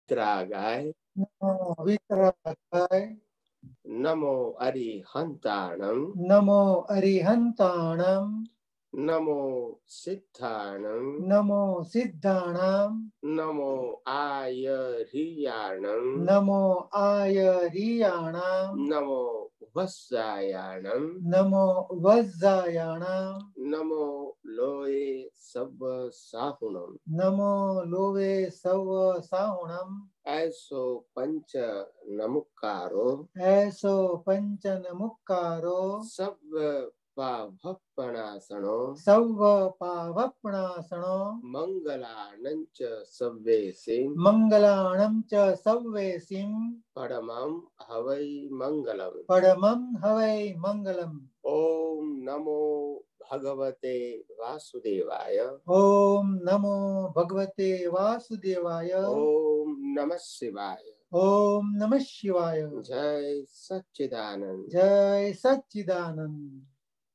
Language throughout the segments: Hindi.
वितरागाय वितरागाय नमो अरिहंताणं नमो अरिहंताणं नमो सिद्धाणं नमो सिद्धाणां नमो आयर्याणं नमो आयर्याणां नमो वत्सायाणं नमो वज्जायाणां नमो लोये सव्वसाहुणं नमो लोवे सव्वसाहुणं ऐसो पंच नमुक्कारो ऐसो पंचनमुक्कारो सव्व पावपणासनो सव्व पावपणासनो मंगलानंच सव्वेसिं मंगलाणं च सव्वेसिं परमं हवै मंगलम्। परमं हवै मंगलम्। ओम नमो भगवते वासुदेवाय। ओम नमो भगवते वासुदेवाय। ओम नमः शिवाय। ओम नमः शिवाय। जय सच्चिदानंद। जय सच्चिदानंद।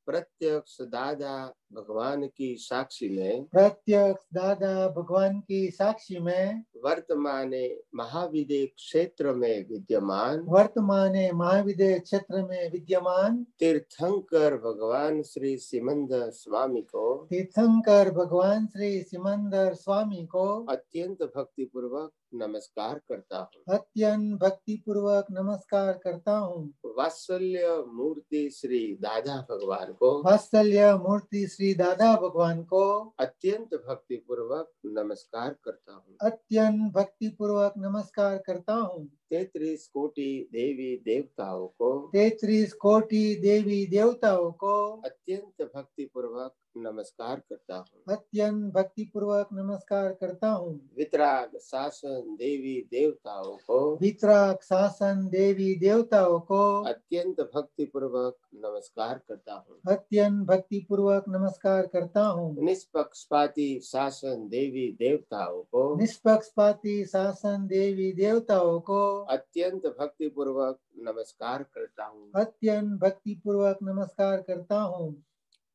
प्रत्यक्ष दादा भगवान की साक्षी में, प्रत्यक्ष दादा भगवान की साक्षी में, वर्तमाने महाविदय क्षेत्र में विद्यमान, वर्तमाने महाविदय क्षेत्र में विद्यमान तीर्थंकर भगवान श्री सिमंदर स्वामी को, तीर्थंकर भगवान श्री सिमंदर स्वामी को अत्यंत भक्ति पूर्वक नमस्कार करता हूँ। अत्यंत भक्ति पूर्वक नमस्कार करता हूँ। वात्सल्य मूर्ति श्री दादा भगवान को, वात्सल्य मूर्ति श्री दादा भगवान को अत्यंत भक्ति पूर्वक नमस्कार करता हूँ। अत्यंत भक्ति पूर्वक नमस्कार करता हूँ। 33 कोटि देवी देवताओं को, 33 कोटि देवी देवताओं को अत्यंत भक्ति पूर्वक नमस्कार करता हूँ। अत्यंत भक्ति पूर्वक नमस्कार करता हूँ। वितराग शासन देवी देवताओं को, वितराग शासन देवी देवताओं को अत्यंत भक्ति पूर्वक नमस्कार करता हूँ। अत्यंत भक्ति पूर्वक नमस्कार करता हूँ। निष्पक्षपाती शासन देवी देवताओं को, निष्पक्षपाती शासन देवी देवताओं को अत्यंत भक्ति पूर्वक नमस्कार करता हूँ। अत्यंत भक्ति पूर्वक नमस्कार करता हूँ।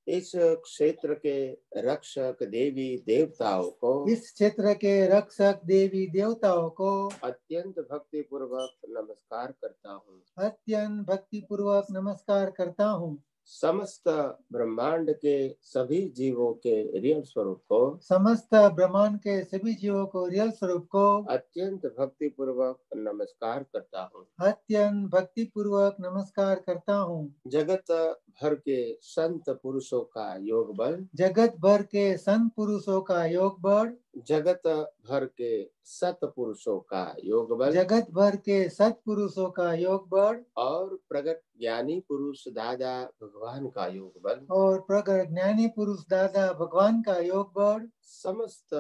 इस क्षेत्र के रक्षक देवी देवताओं को, इस क्षेत्र के रक्षक देवी देवताओं को अत्यंत भक्ति पूर्वक नमस्कार करता हूँ। अत्यंत भक्ति पूर्वक नमस्कार करता हूँ। समस्त ब्रह्मांड के सभी जीवों के रियल स्वरूप को, समस्त ब्रह्मांड के सभी जीवों को रियल स्वरूप को अत्यंत भक्ति पूर्वक नमस्कार करता हूँ। अत्यंत भक्ति पूर्वक नमस्कार करता हूँ। जगत भर के संत पुरुषों का योग बल, जगत भर के संत पुरुषों का योग बल, जगत भर के सत पुरुषों का योग बल, जगत भर के सत्पुरुषों का योग बल और प्रगट ज्ञानी पुरुष दादा भगवान का योग बल, और प्रगट ज्ञानी पुरुष दादा भगवान का योग बल समस्त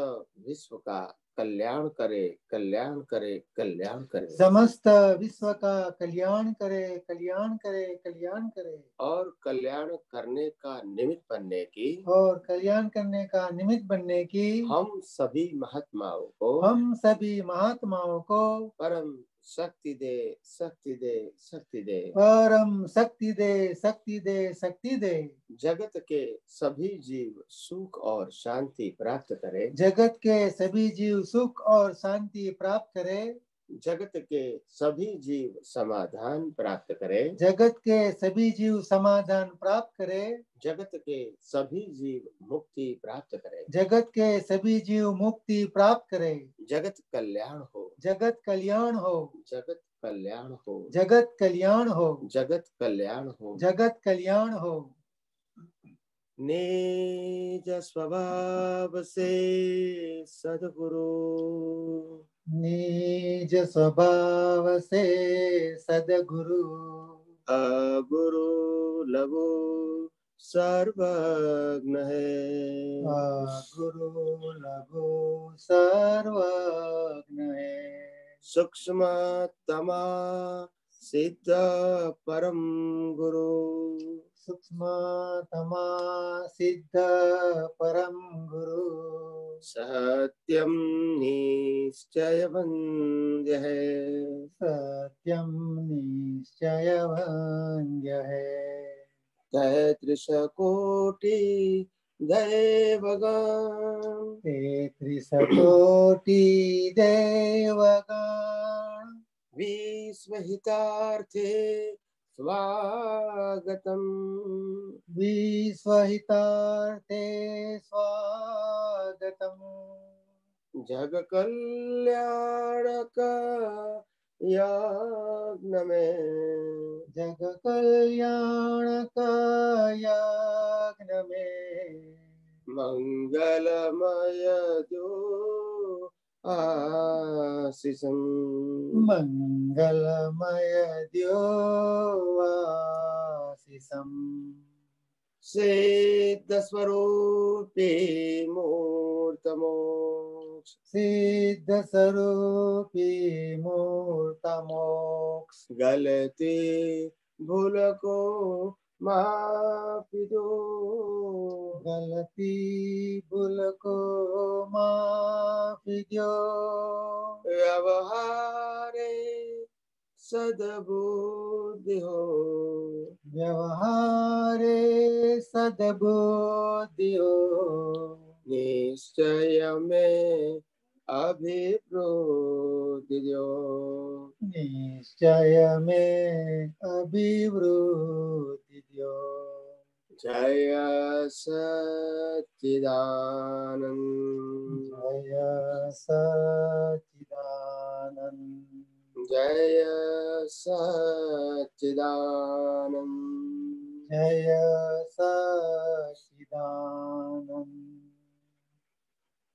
विश्व का कल्याण करे, कल्याण करे, कल्याण करे, समस्त विश्व का कल्याण करे, कल्याण करे, कल्याण करे और कल्याण करने का निमित्त बनने की, और कल्याण करने का निमित्त बनने की हम सभी महात्माओं को, हम सभी महात्माओं को परम शक्ति दे, शक्ति दे, शक्ति दे, परम शक्ति दे, शक्ति दे, शक्ति दे। जगत के सभी जीव सुख और शांति प्राप्त करे, जगत के सभी जीव सुख और शांति प्राप्त करे, जगत के सभी जीव समाधान प्राप्त करे, जगत के सभी जीव समाधान प्राप्त करे, जगत के सभी जीव मुक्ति प्राप्त करे, जगत के सभी जीव मुक्ति प्राप्त करे, जगत कल्याण हो, जगत कल्याण हो, जगत कल्याण हो, जगत कल्याण हो, जगत कल्याण हो, जगत कल्याण हो। निज स्वभाव से सद्गुरु, निज स्वभाव से सद्गुरु, अगुरु लघु सर्वज्ञ है, गुरु लघु सर्वज्ञ है, सूक्ष्म तमा सिद्ध परम गुरु, सूक्ष्म तमा सिद्ध परम गुरु, सत्यम निश्चय वन्द्य है, सत्यम निश्चय वन्द्य है, 33 कोटि देवगण तेत्रिशतोटि देवगण विश्वहितार्थे स्वागतम् विश्वहितार्थे स्वागतम् जग कल्याणक यज्ञ में जग कल्याणक यज्ञ में मंगलमय दो आशीषम् मंगलमय द्यो आशीषम् सिद्ध स्वरूपे मूर्तमोक्ष सिद्ध स्वरूपी मूर्तमोक्ष गलती भूल को माफी दो गलती भूल को माफी दो व्यवहारे सद्बुद्धि हो व्यवहारे सद्बुद्धि हो निश्चय में अभिवृद्धि दो निश्चय में अभिवृद्धि दो जय सच्चिदानंद जय सच्चिदानंद जय सच्चिदानंद जय सच्चिदानंद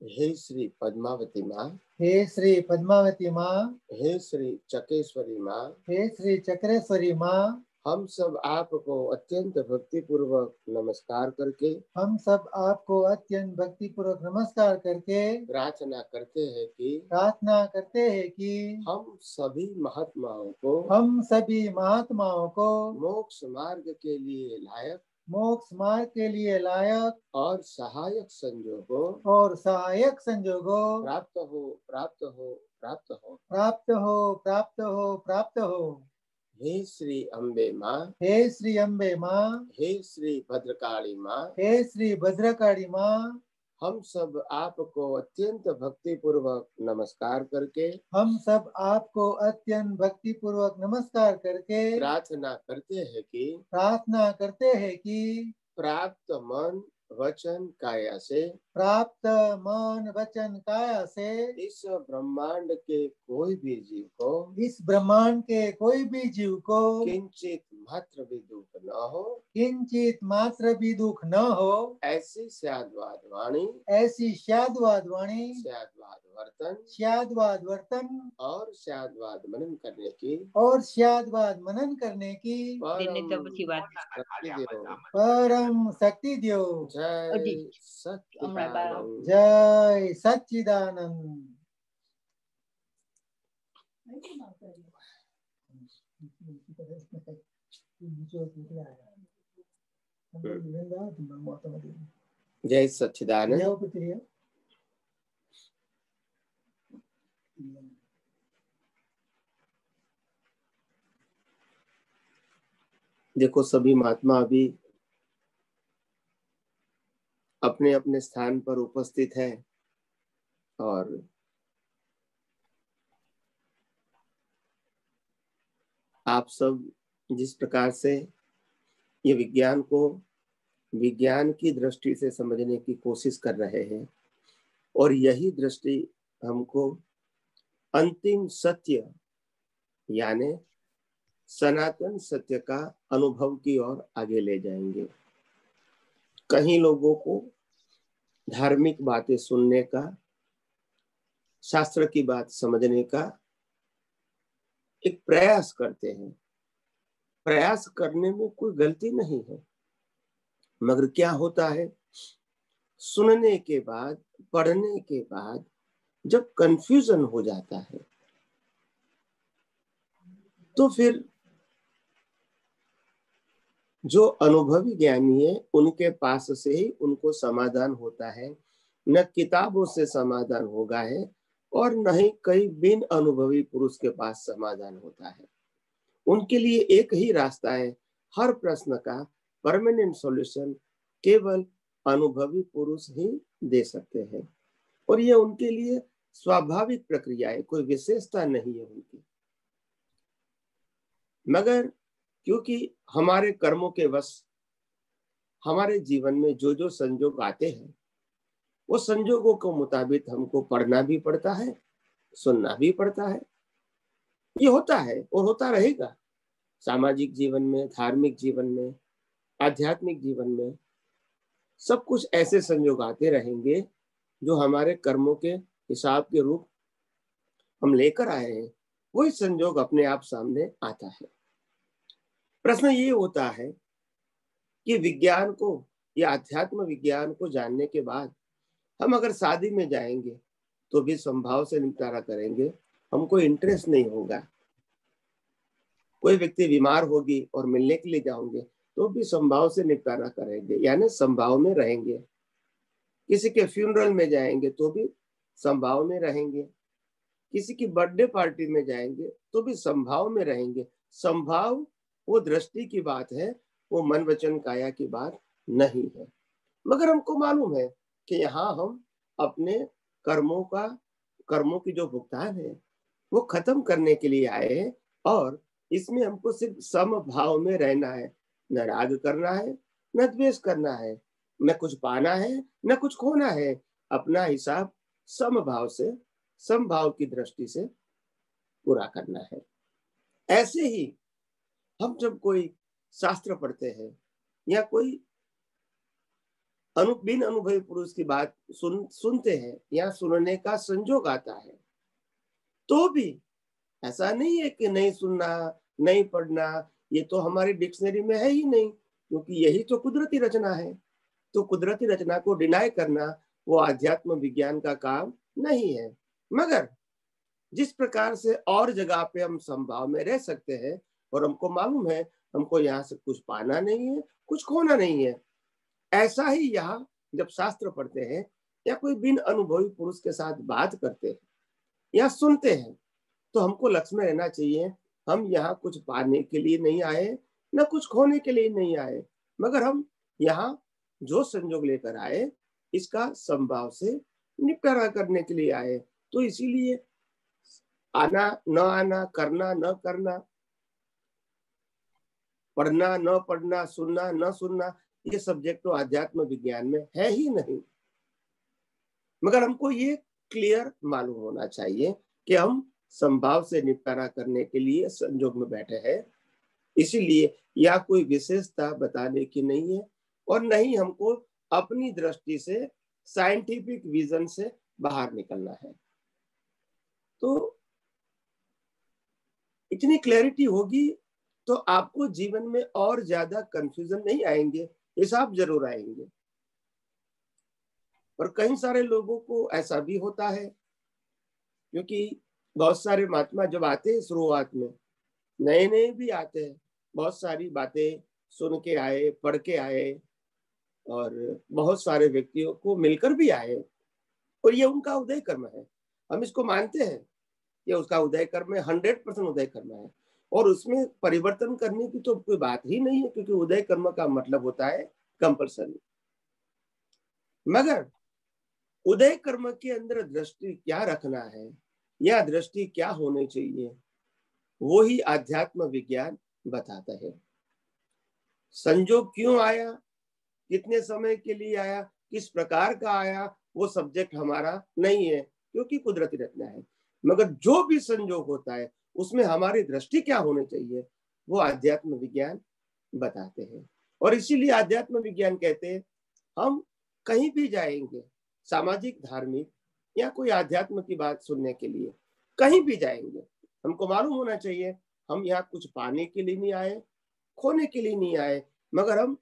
हे श्री पद्मावती माँ हे श्री पद्मावती माँ हे श्री चकेश्वरी माँ हे श्री चक्रेश्वरी माँ हम सब आपको अत्यंत भक्ति पूर्वक नमस्कार करके हम सब आपको अत्यंत भक्ति पूर्वक नमस्कार करके प्रार्थना करते हैं कि हम सभी महात्माओं को मोक्ष मार्ग के लिए लायक और सहायक संजोगों प्राप्त हो हे श्री अम्बे माँ हे श्री अम्बे माँ हे श्री भद्रकाली माँ हे श्री भद्रकाली माँ हम सब आपको अत्यंत भक्ति पूर्वक नमस्कार करके प्रार्थना करते हैं कि प्राप्त मन वचन काया से इस ब्रह्मांड के कोई भी जीव को किंचित मात्र भी दुख न हो ऐसी स्याद्वाद वाणी स्याद्वाद वर्तन और स्याद्वाद मनन करने की परम शक्ति दो जय सच्चिदानंद जय सच्चिदानंद जय सच्चिदानंद देखो सभी महात्मा अभी अपने अपने स्थान पर उपस्थित है और आप सब जिस प्रकार से ये विज्ञान की दृष्टि से समझने की कोशिश कर रहे हैं और यही दृष्टि हमको अंतिम सत्य यानी सनातन सत्य का अनुभव की ओर आगे ले जाएंगे। कहीं लोगों को धार्मिक बातें सुनने का, शास्त्र की बात समझने का एक प्रयास करते हैं। प्रयास करने में कोई गलती नहीं है, मगर क्या होता है सुनने के बाद, पढ़ने के बाद जब कंफ्यूजन हो जाता है तो फिर जो अनुभवी ज्ञानी है उनके पास से ही उनको समाधान होता है, न किताबों से समाधान होगा है और न ही कई बिन अनुभवी पुरुष के पास समाधान होता है। उनके लिए एक ही रास्ता है, हर प्रश्न का परमानेंट सॉल्यूशन केवल अनुभवी पुरुष ही दे सकते हैं, और ये उनके लिए स्वाभाविक प्रक्रिया है, कोई विशेषता नहीं है उनकी। मगर क्योंकि हमारे कर्मों के वश हमारे जीवन में जो जो संजोग आते हैं, वो संजोगों के मुताबिक हमको पढ़ना भी पड़ता है, सुनना भी पड़ता है। ये होता है और होता रहेगा। सामाजिक जीवन में, धार्मिक जीवन में, आध्यात्मिक जीवन में सब कुछ ऐसे संयोग आते रहेंगे जो हमारे कर्मों के हिसाब के रूप हम लेकर आए हैं, वही संयोग अपने आप सामने आता है। प्रश्न ये होता है कि विज्ञान को या अध्यात्म विज्ञान को जानने के बाद हम अगर शादी में जाएंगे तो भी संभाव से निपटारा करेंगे, हमको इंटरेस्ट नहीं होगा। कोई व्यक्ति बीमार होगी और मिलने के लिए जाओगे तो भी संभाव से निपटारा करेंगे, यानी संभाव में रहेंगे। किसी के फ्यूनरल में जाएंगे तो भी संभाव में रहेंगे, किसी की बर्थडे पार्टी में जाएंगे तो भी संभाव में रहेंगे। संभाव वो दृष्टि की बात है, वो मन वचन काया की बात नहीं है। मगर हमको मालूम है कि यहाँ हम अपने कर्मों की जो भुगतान है वो खत्म करने के लिए आए हैं, और इसमें हमको सिर्फ समभाव में रहना है, न राग करना है न द्वेष करना है, न कुछ पाना है न कुछ खोना है। अपना हिसाब समभाव से, समभाव की दृष्टि से पूरा करना है। ऐसे ही हम जब कोई शास्त्र पढ़ते हैं या कोई बिन अनुभवी पुरुष की बात सुनते हैं या सुनने का संजोग आता है, तो भी ऐसा नहीं है कि नहीं सुनना, नहीं पढ़ना, ये तो हमारी डिक्शनरी में है ही नहीं, क्योंकि यही तो कुदरती रचना है। तो कुदरती रचना को डिनाई करना वो आध्यात्म विज्ञान का काम नहीं है। मगर जिस प्रकार से और जगह पे हम संभाव में रह सकते हैं, और हमको मालूम है हमको यहाँ से कुछ पाना नहीं है, कुछ खोना नहीं है, ऐसा ही यहाँ जब शास्त्र पढ़ते हैं या कोई बिन अनुभवी पुरुष के साथ बात करते हैं या सुनते हैं, तो हमको लक्ष्य में रहना चाहिए, हम यहाँ कुछ पाने के लिए नहीं आए न कुछ खोने के लिए नहीं आए, मगर हम यहाँ जो संजोग लेकर आए इसका संभाव से निपटारा करने के लिए आए। तो इसीलिए आना न आना, करना न करना, पढ़ना न पढ़ना, सुनना न सुनना, ये सब्जेक्ट तो आध्यात्म विज्ञान में है ही नहीं। मगर हमको ये क्लियर मालूम होना चाहिए कि हम संभाव से निपटारा करने के लिए संजोग में बैठे हैं, इसीलिए यह कोई विशेषता बताने की नहीं है, और नहीं हमको अपनी दृष्टि से साइंटिफिक विजन से बाहर निकलना है। तो इतनी क्लैरिटी होगी तो आपको जीवन में और ज्यादा कंफ्यूजन नहीं आएंगे, हिसाब जरूर आएंगे। और कई सारे लोगों को ऐसा भी होता है, क्योंकि बहुत सारे महात्मा जब आते हैं शुरुआत में, नए नए भी आते हैं, बहुत सारी बातें सुन के आए, पढ़ के आए, और बहुत सारे व्यक्तियों को मिलकर भी आए, और ये उनका उदय कर्म है, हम इसको मानते हैं, ये उसका उदय कर्म है, 100% उदय कर्म है, और उसमें परिवर्तन करने की तो कोई बात ही नहीं है, क्योंकि उदय कर्म का मतलब होता है कंपल्सरी। मगर उदय कर्म के अंदर दृष्टि क्या रखना है या दृष्टि क्या होनी चाहिए, वो ही आध्यात्म विज्ञान बताता है। संजोग क्यों आया, कितने समय के लिए आया, किस प्रकार का आया, वो सब्जेक्ट हमारा नहीं है, क्योंकि कुदरती रचना है। मगर जो भी संजोग होता है उसमें हमारी दृष्टि क्या होनी चाहिए, वो आध्यात्म विज्ञान बताते हैं। और इसीलिए आध्यात्म विज्ञान कहते हैं हम कहीं भी जाएंगे, सामाजिक, धार्मिक या कोई आध्यात्म की बात सुनने के लिए कहीं भी जाएंगे, हमको मालूम होना चाहिए हम यहाँ कुछ पाने के लिए नहीं आए, खोने के लिए नहीं आए, मगर हम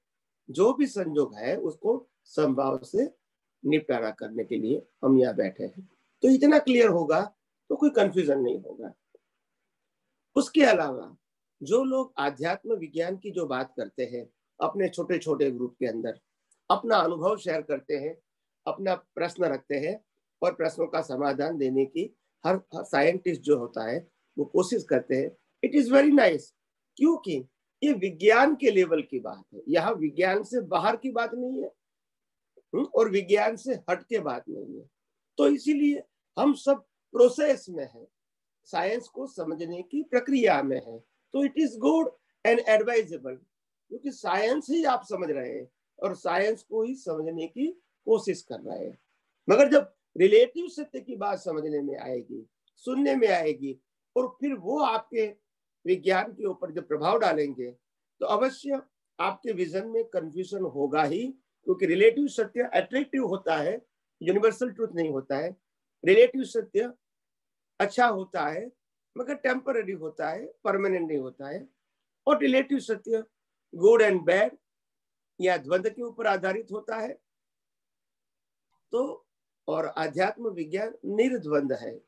जो भी संजोग है उसको संभाव से निपटारा करने के लिए हम यहाँ बैठे हैं। तो इतना क्लियर होगा तो कोई कंफ्यूजन नहीं होगा। उसके अलावा जो लोग आध्यात्म विज्ञान की जो बात करते हैं, अपने छोटे छोटे ग्रुप के अंदर अपना अनुभव शेयर करते हैं, अपना प्रश्न रखते हैं, और प्रश्नों का समाधान देने की हर साइंटिस्ट जो होता है वो कोशिश करते हैं। इट इज वेरी नाइस, क्योंकि ये विज्ञान के लेवल की बात है, यहाँ विज्ञान से बाहर की बात नहीं है। और विज्ञान से हट के बात नहीं है। तो इसीलिए हम सब प्रोसेस में है, साइंस को समझने की प्रक्रिया में है। तो it is good and advisable, क्योंकि साइंस ही आप समझ रहे हैं और साइंस को ही समझने की कोशिश कर रहे हैं। मगर जब रिलेटिव सत्य की बात समझने में आएगी, सुनने में आएगी, और फिर वो आपके विज्ञान के ऊपर जब प्रभाव डालेंगे, तो अवश्य आपके विजन में कंफ्यूजन होगा ही, क्योंकि रिलेटिव सत्य अट्रैक्टिव होता है, यूनिवर्सल ट्रूथ नहीं होता है। रिलेटिव सत्य अच्छा होता है मगर टेम्पररी होता है, परमानेंट नहीं होता है। और रिलेटिव सत्य गुड एंड बैड या द्वंद्व के ऊपर आधारित होता है। तो और आध्यात्म विज्ञान निर्द्वंद है,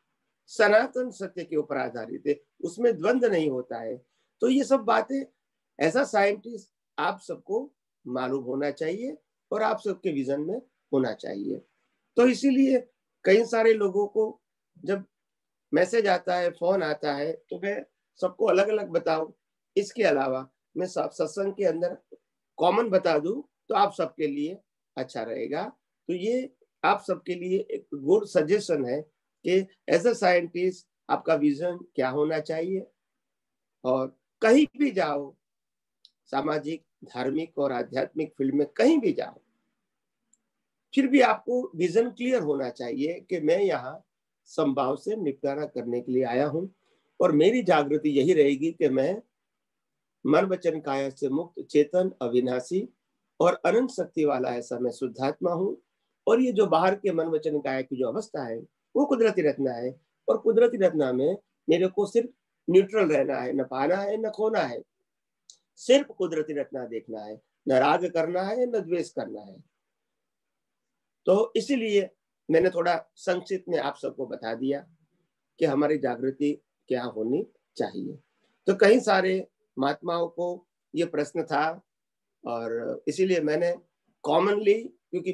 सनातन सत्य के ऊपर आधारित है, उसमें द्वंद्व नहीं होता है। तो ये सब बातें एज अ साइंटिस्ट आप सबको मालूम होना चाहिए और आप सबके विजन में होना चाहिए। तो इसीलिए कई सारे लोगों को जब मैसेज आता है, फोन आता है, तो मैं सबको अलग अलग बताऊं। इसके अलावा मैं सत्संग के अंदर कॉमन बता दूं तो आप सबके लिए अच्छा रहेगा। तो ये आप सबके लिए एक गुड सजेशन है कि एज अ साइंटिस्ट आपका विजन क्या होना चाहिए। और कहीं भी जाओ, सामाजिक, धार्मिक और आध्यात्मिक फील्ड में कहीं भी जाओ, फिर भी आपको विजन क्लियर होना चाहिए कि मैं यहाँ संभाव से निपटारा करने के लिए आया हूँ, और मेरी जागृति यही रहेगी कि मैं मन वचन काया से मुक्त, चेतन, अविनाशी और अनंत शक्ति वाला ऐसा मैं शुद्धात्मा हूँ। और ये जो बाहर के मन वचन काया की जो अवस्था है वो कुदरती रचना है, और कुदरती रचना में मेरे को सिर्फ न्यूट्रल रहना है, न पाना है न खोना है, सिर्फ कुदरती रचना देखना है, न राग करना है न द्वेष करना है। तो इसीलिए मैंने थोड़ा संक्षिप्त में आप सबको बता दिया कि हमारी जागृति क्या होनी चाहिए। तो कई सारे महात्माओं को ये प्रश्न था, और इसीलिए मैंने कॉमनली, क्योंकि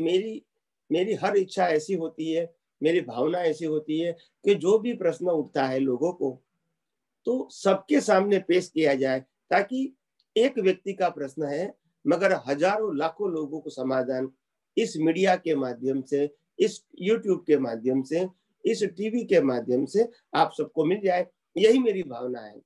मेरी हर इच्छा ऐसी होती है, मेरी भावना ऐसी होती है कि जो भी प्रश्न उठता है लोगों को, तो सबके सामने पेश किया जाए, ताकि एक व्यक्ति का प्रश्न है मगर हजारों लाखों लोगों को समाधान इस मीडिया के माध्यम से, इस यूट्यूब के माध्यम से, इस टीवी के माध्यम से आप सबको मिल जाए। यही मेरी भावना है।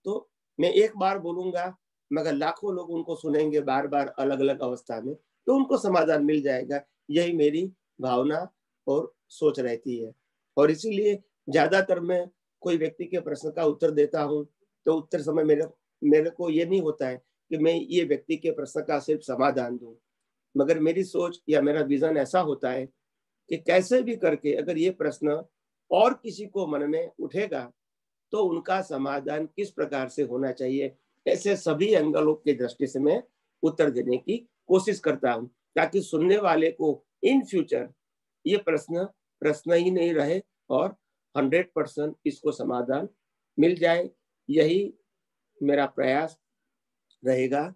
तो मैं एक बार बोलूंगा मगर लाखों लोग उनको सुनेंगे बार बार अलग अलग अवस्था में, तो उनको समाधान मिल जाएगा। यही मेरी भावना और सोच रहती है। और इसीलिए ज्यादातर मैं कोई व्यक्ति के प्रश्न का उत्तर देता हूँ, तो उत्तर समय मेरे को ये नहीं होता है कि मैं ये व्यक्ति के प्रश्न का सिर्फ समाधान दूं, मगर मेरी सोच या मेरा विजन ऐसा होता है कि कैसे भी करके अगर ये प्रश्न और किसी को मन में उठेगा तो उनका समाधान किस प्रकार से होना चाहिए, ऐसे सभी एंगलों की दृष्टि से मैं उत्तर देने की कोशिश करता हूं, ताकि सुनने वाले को इन फ्यूचर ये प्रश्न ही नहीं रहे और 100% इसको समाधान मिल जाए। यही मेरा प्रयास रहेगा।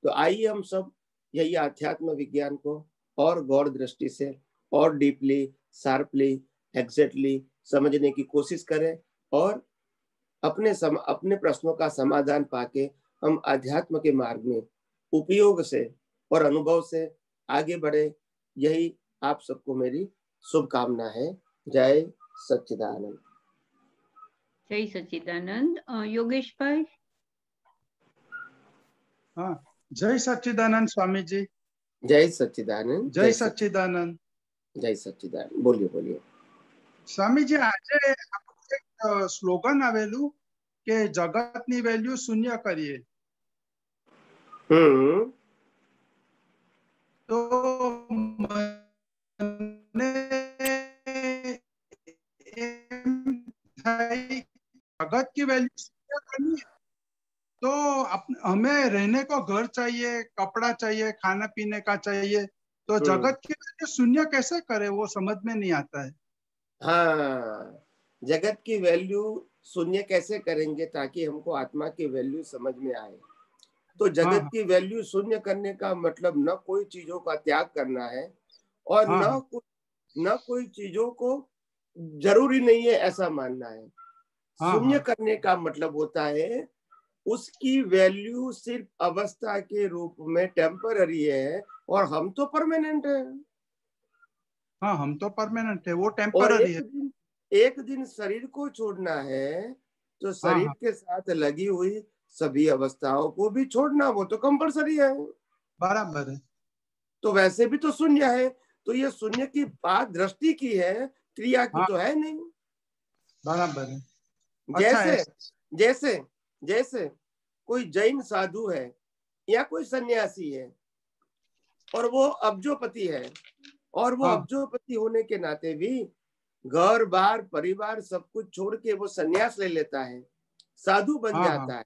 तो आइए हम सब यही अध्यात्म विज्ञान को और गौर दृष्टि से और डीपली, शार्पली, एग्जैक्टली समझने की कोशिश करें, और अपने प्रश्नों का समाधान पाके हम अध्यात्म के मार्ग में उपयोग से और अनुभव से आगे बढ़े। यही आप सबको मेरी शुभकामना है। जय सच्चिदानंद। जय सच्चिदानंद। योगेश भाई। हाँ, जय सच्चिदानंद स्वामी जी। जय सच्चिदानंद। जय सच्चिदानंद। जय सच्चिदानंद। बोलिए बोलिए। स्वामी जी, આજે એક સ્લોગન આવેલું કે જગતની વેલ્યુ શૂન્ય કરીએ, તો મને जगत की वैल्यू शून्य करनी है, तो हमें रहने को घर चाहिए, कपड़ा चाहिए, खाना पीने का चाहिए, तो जगत की वैल्यू शून्य कैसे करे, वो समझ में नहीं आता है। हाँ, जगत की वैल्यू शून्य कैसे करेंगे ताकि हमको आत्मा की वैल्यू समझ में आए। तो जगत की वैल्यू शून्य करने का मतलब न कोई चीजों का त्याग करना है, और न कोई चीजों को जरूरी नहीं है ऐसा मानना है। शून्य करने का मतलब होता है उसकी वैल्यू सिर्फ अवस्था के रूप में टेम्पररी है, और हम तो परमानेंट है। हाँ, हम तो परमानेंट है, वो और टेम्पररी है। एक दिन शरीर को छोड़ना है तो शरीर हाँ। के साथ लगी हुई सभी अवस्थाओं को भी छोड़ना, वो तो कंपलसरी है। बराबर है। तो वैसे भी तो शून्य है, तो ये शून्य की बात दृष्टि की है, क्रिया की हाँ, तो है नहीं। बराबर है। अच्छा जैसे है। जैसे जैसे कोई जैन साधु है या कोई सन्यासी है और वो अब्जोपति है, और वो हाँ, अब्जोपति होने के नाते भी घर बार परिवार सब कुछ छोड़ के वो सन्यास ले लेता है, साधु बन हाँ, जाता हाँ, है,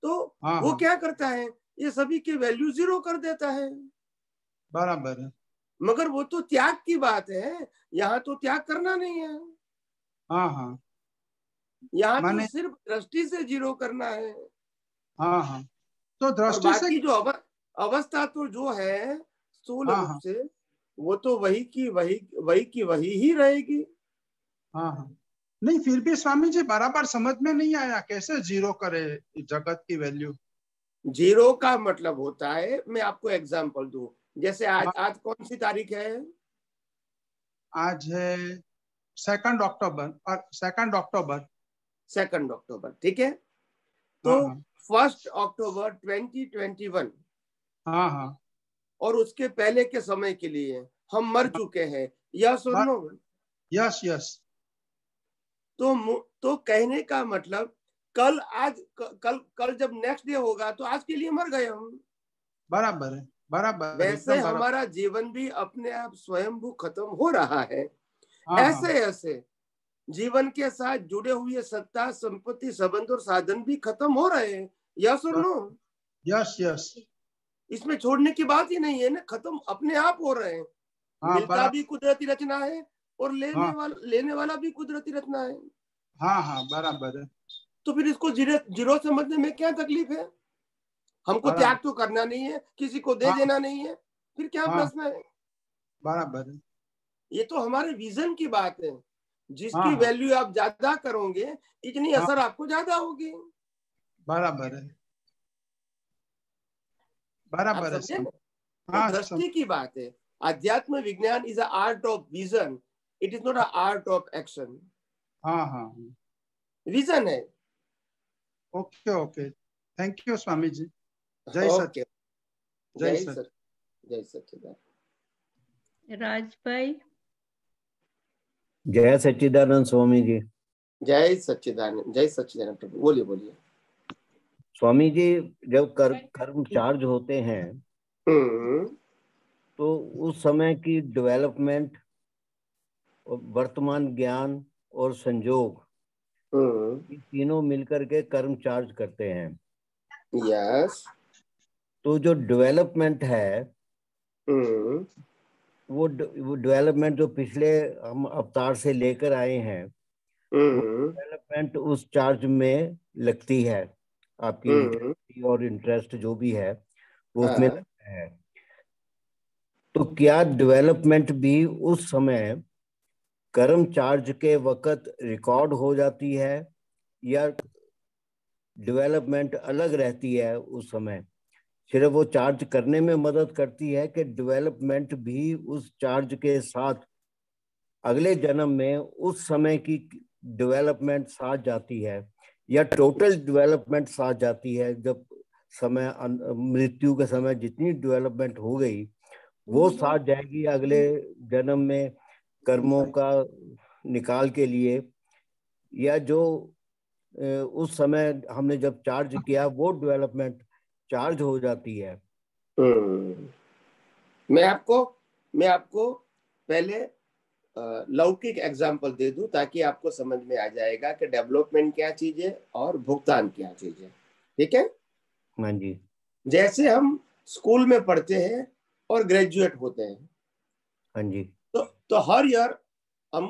तो हाँ, वो हाँ, क्या करता है, ये सभी की वैल्यू जीरो कर देता है। बराबर है। मगर वो तो त्याग की बात है, यहाँ तो त्याग करना नहीं है, हाँ, हाँ, यहाँ तो माने, सिर्फ दृष्टि से जीरो करना है। हाँ, हाँ, तो और दृष्टि से, बाकी जो अवस्था तो जो है स्थूल हाँ, रूप हाँ, से, वो तो वही की वही ही रहेगी। हाँ, हाँ, नहीं, फिर भी स्वामी जी बराबर समझ में नहीं आया, कैसे जीरो करे जगत की वैल्यू। जीरो का मतलब होता है, मैं आपको एग्जांपल दूं, जैसे आज हाँ, आज कौन सी तारीख है? आज है 2 अक्टूबर, और 2 अक्टूबर। 2 अक्टूबर, ठीक है। तो हाँ, हाँ, 1 अक्टूबर 2021 हाँ, हाँ, और उसके पहले के समय के लिए हम मर चुके हैं, यह सुनो। यस, यस, तो कहने का मतलब कल आज कल कल जब नेक्स्ट डे होगा तो आज के लिए मर गए हम। बराबर है, बराबर, वैसे एकदम बराबर। हमारा जीवन भी अपने आप स्वयंभू खत्म हो रहा है। हाँ, हाँ, ऐसे ऐसे जीवन के साथ जुड़े हुए सत्ता संपत्ति संबंध और साधन भी खत्म हो रहे हैं, यस और नो? यस, यस, इसमें छोड़ने की बात ही नहीं है ना, खत्म अपने आप हो रहे हैं। हाँ, मिलता भी बराबर, कुदरती रचना है और हाँ, लेने वाला भी कुदरती रचना है। हाँ, हाँ, बराबर है, तो फिर इसको जीरो जीरो समझने में क्या तकलीफ है? हमको बराबर, त्याग तो करना नहीं है, किसी को दे हाँ, देना नहीं है, फिर क्या हाँ, प्रश्न है? बराबर है, ये तो हमारे विजन की बात है। हाँ, जिसकी हाँ, वैल्यू आप ज्यादा करोगे, इतनी हाँ, असर आपको ज्यादा होगी। बराबर है, आप बराबर है समझे सब। ना? तो हाँ, सब। दृष्टि की बात है। अध्यात्म विज्ञान is a art of vision, it is not a art of action. हाँ, हाँ, हाँ, विजन है। Okay, okay, thank you Swami ji. जय सच, ओके, जय जय सच। सच, जय सच्चिदानंद। राजभाई। जय सच्चिदानंद स्वामी जी। जय सच्चिदानंद, जय सच्चिदानंद प्रभु। बोलिए बोलिए। स्वामी जी, जब कर्म चार्ज होते हैं तो उस समय की डेवलपमेंट और वर्तमान ज्ञान और संजोग, ये तीनों मिलकर के कर्म चार्ज करते हैं। यस। तो जो डेवलपमेंट है, वो डेवलपमेंट जो पिछले हम अवतार से लेकर आए हैं, वो डेवलपमेंट उस चार्ज में लगती है। आपकी विचार और इंटरेस्ट जो भी है वो उसमें लगता है। तो क्या डेवलपमेंट भी उस समय कर्म चार्ज के वक्त रिकॉर्ड हो जाती है, या डेवलपमेंट अलग रहती है उस समय? सिर्फ वो चार्ज करने में मदद करती है कि डेवलपमेंट भी उस चार्ज के साथ अगले जन्म में उस समय की डेवलपमेंट साथ जाती है, या टोटल डेवलपमेंट साथ जाती है? जब समय मृत्यु के समय जितनी डेवलपमेंट हो गई वो साथ जाएगी अगले जन्म में कर्मों का निकाल के लिए, या जो उस समय हमने जब चार्ज किया वो डेवलपमेंट चार्ज हो जाती है? मैं आपको पहले लौकिक एग्जाम्पल दे दूं ताकि आपको समझ में आ जाएगा कि डेवलपमेंट क्या चीज है और भुगतान क्या चीज है। ठीक है? हाँ जी। जैसे हम स्कूल में पढ़ते हैं और ग्रेजुएट होते हैं, हाँ जी। तो हर ईयर हम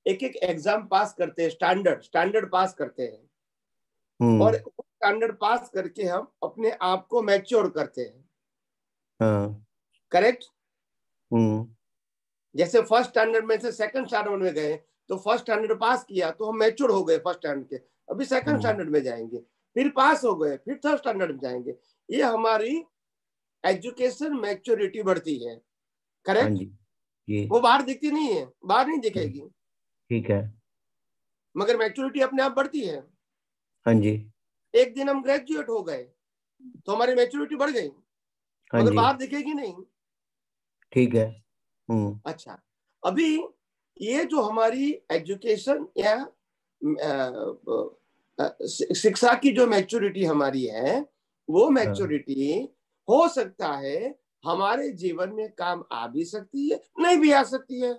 एक एक एग्जाम पास करते हैं, स्टैंडर्ड पास करते हैं, और स्टैंडर्ड पास करके हम अपने आप को मैच्योर करते हैं। हाँ। करेक्ट? जैसे फर्स्ट स्टैंडर्ड में से सेकंड स्टैंडर्ड में गए तो फर्स्ट स्टैंडर्ड पास किया तो हम मैच्योर हो गए फर्स्ट स्टैंडर्ड के, अभी सेकंड स्टैंडर्ड में जाएंगे, फिर पास हो गए, फिर थर्ड स्टैंडर्ड में जाएंगे। ये हमारी एजुकेशन मैच्योरिटी बढ़ती है। हाँ करेक्ट? जी। जी वो बाहर दिखती नहीं है, बाहर नहीं दिखेगी, ठीक है। मगर मैच्योरिटी अपने आप बढ़ती है। हाँ जी एक दिन हम ग्रेजुएट हो गए तो हमारी मैच्योरिटी बढ़ गई, हाँ मगर जी बाहर दिखेगी नहीं। ठीक है। अच्छा, अभी ये जो हमारी एजुकेशन या शिक्षा की जो मैच्योरिटी हमारी है, वो मैच्योरिटी हो सकता है हमारे जीवन में काम आ भी सकती है, नहीं भी आ सकती है।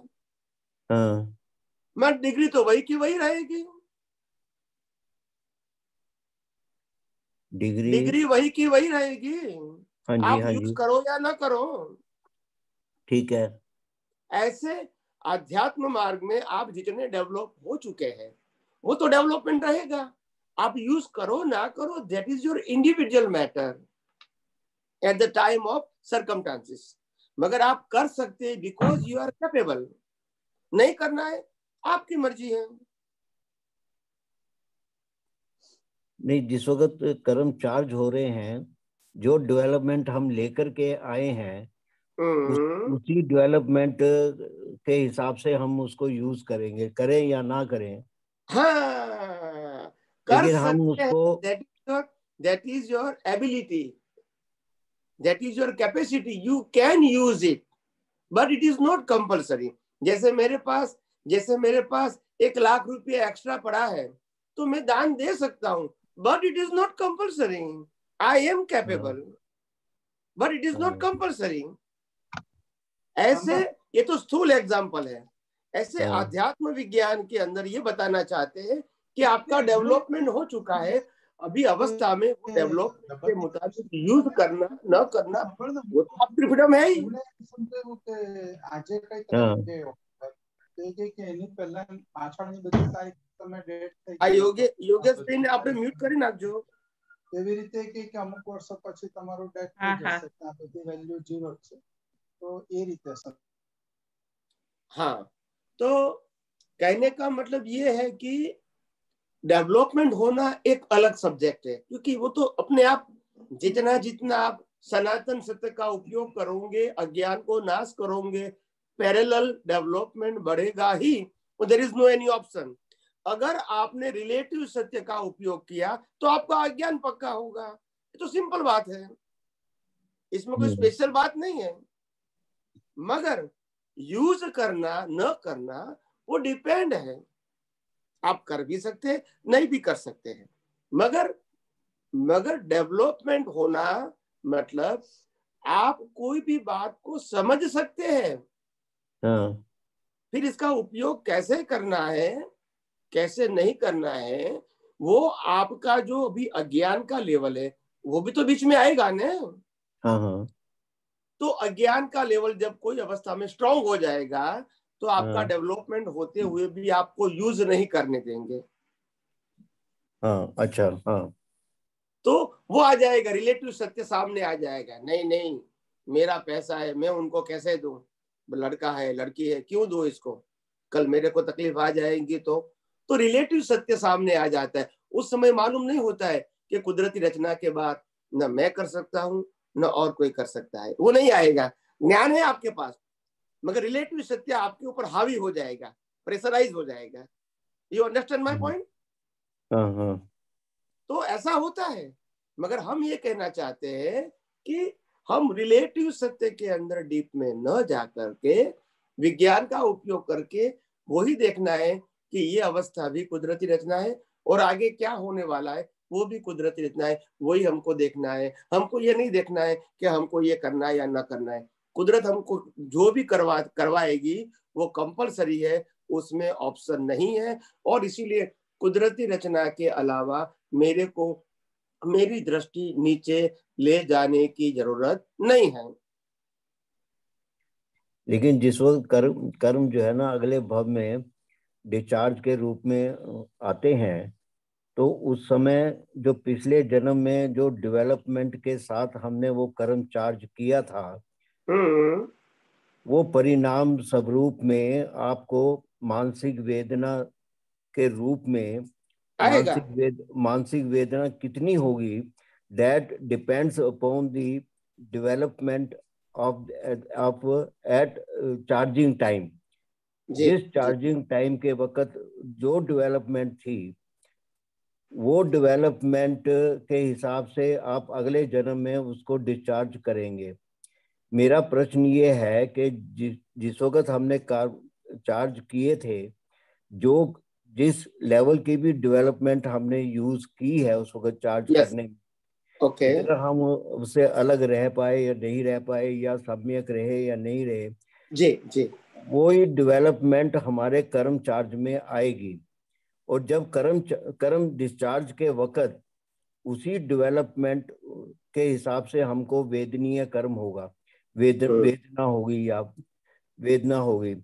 हाँ मगर डिग्री तो वही की वही रहेगी, डिग्री वही की वही रहेगी, हाँ जी आप हाँ यूज जी करो या ना करो। ठीक है। ऐसे अध्यात्म मार्ग में आप जितने डेवलप हो चुके हैं वो तो डेवलपमेंट रहेगा, आप यूज करो ना करो, that is your individual matter at the time of circumstances. मगर आप कर सकते हैं बिकॉज यू आर कैपेबल, नहीं करना है आपकी मर्जी है। नहीं, जिस वक्त कर्म चार्ज हो रहे हैं, जो डेवलपमेंट हम लेकर के आए हैं उसी डेवलपमेंट के हिसाब से हम उसको यूज करेंगे, करें या ना करें। हाँ, कर लेकिन हम सकते हैं, उसको that is your ability, that is your capacity, you can use it but it is not compulsory। जैसे मेरे पास 1,00,000 रुपये एक्स्ट्रा पड़ा है तो मैं दान दे सकता हूं, but it is not compulsory। I am capable but it is not compulsory। ऐसे ये तो स्थूल एग्जाम्पल है। ऐसे आध्यात्म विज्ञान के अंदर ये बताना चाहते हैं कि आपका डेवलपमेंट हो चुका है, अभी अवस्था में वो डेवलपमेंट के मुताबिक यूज करना न करना वो तो आपकी फ्रीडम है ही। આજે કઈ તમે કે એની પહેલા પાછળની બધી તારીખ તમે ડેટ થઈ આ યોગેશ ભાઈને આપણે મ્યુટ કરી નાખજો। એવી રીતે કે અમુક વર્ષો પછી તમારું ડેટ થઈ જશે, ત્યાં બધી વેલ્યુ 0 છે, તો એ રીતે સર। हाँ, तो कहने का मतलब ये है कि डेवलपमेंट होना एक अलग सब्जेक्ट है, क्योंकि वो तो अपने आप जितना जितना आप सनातन सत्य का उपयोग करोगे, अज्ञान को नाश करोगे, पैरेलल डेवलपमेंट बढ़ेगा ही, there is no any option. अगर आपने रिलेटिव सत्य का उपयोग किया तो आपका अज्ञान पक्का होगा, ये तो सिंपल बात है, इसमें कोई स्पेशल बात नहीं है। मगर यूज करना न करना वो डिपेंड है, आप कर भी सकते हैं, नहीं भी कर सकते हैं। मगर डेवलपमेंट होना मतलब आप कोई भी बात को समझ सकते हैं। फिर इसका उपयोग कैसे करना है, कैसे नहीं करना है, वो आपका जो अभी अज्ञान का लेवल है वो भी तो बीच में आएगा ना। तो अज्ञान का लेवल जब कोई अवस्था में स्ट्रांग हो जाएगा तो आपका डेवलपमेंट होते हुए भी आपको यूज नहीं करने देंगे। अच्छा, तो वो आ जाएगा, रिलेटिव सत्य सामने आ जाएगा, नहीं नहीं मेरा पैसा है, मैं उनको कैसे दूं, लड़का है लड़की है क्यों दूं इसको, कल मेरे को तकलीफ आ जाएगी। तो रिलेटिव सत्य सामने आ जाता है। उस समय मालूम नहीं होता है कि कुदरती रचना के बाद न मैं कर सकता हूं न और कोई कर सकता है, वो नहीं आएगा। ज्ञान है आपके पास मगर रिलेटिव सत्य आपके ऊपर हावी हो जाएगा, प्रेशराइज हो जाएगा। You understand my point? तो ऐसा होता है। मगर हम ये कहना चाहते हैं कि हम रिलेटिव सत्य के अंदर डीप में न जाकर के विज्ञान का उपयोग करके वही देखना है कि ये अवस्था भी कुदरती रचना है और आगे क्या होने वाला है वो भी कुदरती रचना है, वही हमको देखना है। हमको ये नहीं देखना है कि हमको ये करना है या ना करना है। कुदरत हमको जो भी करवाएगी वो कंपलसरी है, उसमें ऑप्शन नहीं है। और इसीलिए कुदरती रचना के अलावा मेरे को मेरी दृष्टि नीचे ले जाने की जरूरत नहीं है। लेकिन जिस वक्त कर्म जो है ना अगले भव में डिस्चार्ज के रूप में आते हैं, तो उस समय जो पिछले जन्म में जो डेवलपमेंट के साथ हमने वो कर्म चार्ज किया था, वो परिणाम स्वरूप में आपको मानसिक वेदना के रूप में मानसिक वेदना कितनी होगी, that depends upon the development of at charging time. जिस चार्जिंग टाइम के वक्त जो डेवलपमेंट थी वो डेवलपमेंट के हिसाब से आप अगले जन्म में उसको डिस्चार्ज करेंगे। मेरा प्रश्न ये है कि जिस वक्त हमने चार्ज किए थे, जो जिस लेवल की भी डेवलपमेंट हमने यूज की है उस वक्त चार्ज करने में, अगर हम उससे अलग रह पाए या नहीं रह पाए, या सम्यक रहे या नहीं रहे, जी वही डेवलपमेंट हमारे कर्म चार्ज में आएगी। और जब कर्म डिस्चार्ज के वक्त उसी डेवलपमेंट के हिसाब से हमको वेदनीय कर्म होगा, वेदना होगी या वेदना होगी।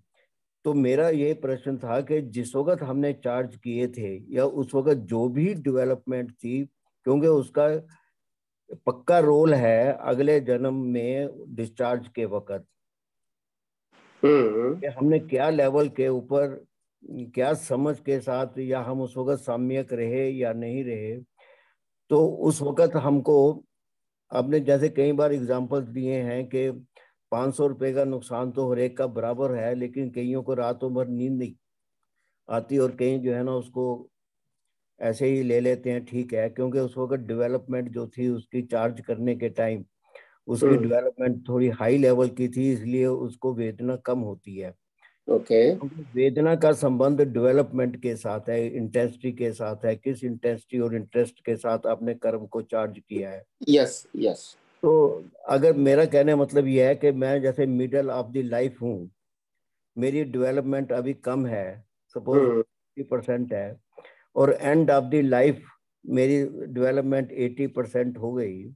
तो मेरा ये प्रश्न था कि जिस वक्त हमने चार्ज किए थे या उस वक्त जो भी डेवलपमेंट थी, क्योंकि उसका पक्का रोल है अगले जन्म में डिस्चार्ज के वक्त, कि हमने क्या लेवल के ऊपर क्या समझ के साथ, या हम उस वक्त सम्यक रहे या नहीं रहे, तो उस वक्त हमको, आपने जैसे कई बार एग्जांपल्स दिए हैं कि 500 रुपए का नुकसान तो हर एक का बराबर है, लेकिन कईयों को रातों भर नींद नहीं आती और कई जो है ना उसको ऐसे ही ले लेते हैं, ठीक है, क्योंकि उस वक्त डेवलपमेंट जो थी उसकी चार्ज करने के टाइम उसकी डेवलपमेंट थोड़ी हाई लेवल की थी, इसलिए उसको वेदना कम होती है। वेदना का संबंध डेवलपमेंट के साथ है, इंटेंसिटी के साथ है, किस इंटेंसिटी और इंटरेस्ट के साथ आपने कर्म को चार्ज किया है। यस। तो अगर मेरा कहने मतलब यह है कि मैं जैसे मिडल ऑफ द लाइफ हूँ, मेरी डेवलपमेंट अभी कम है, सपोज 50% है, और एंड ऑफ द लाइफ मेरी डेवलपमेंट 80% हो गई,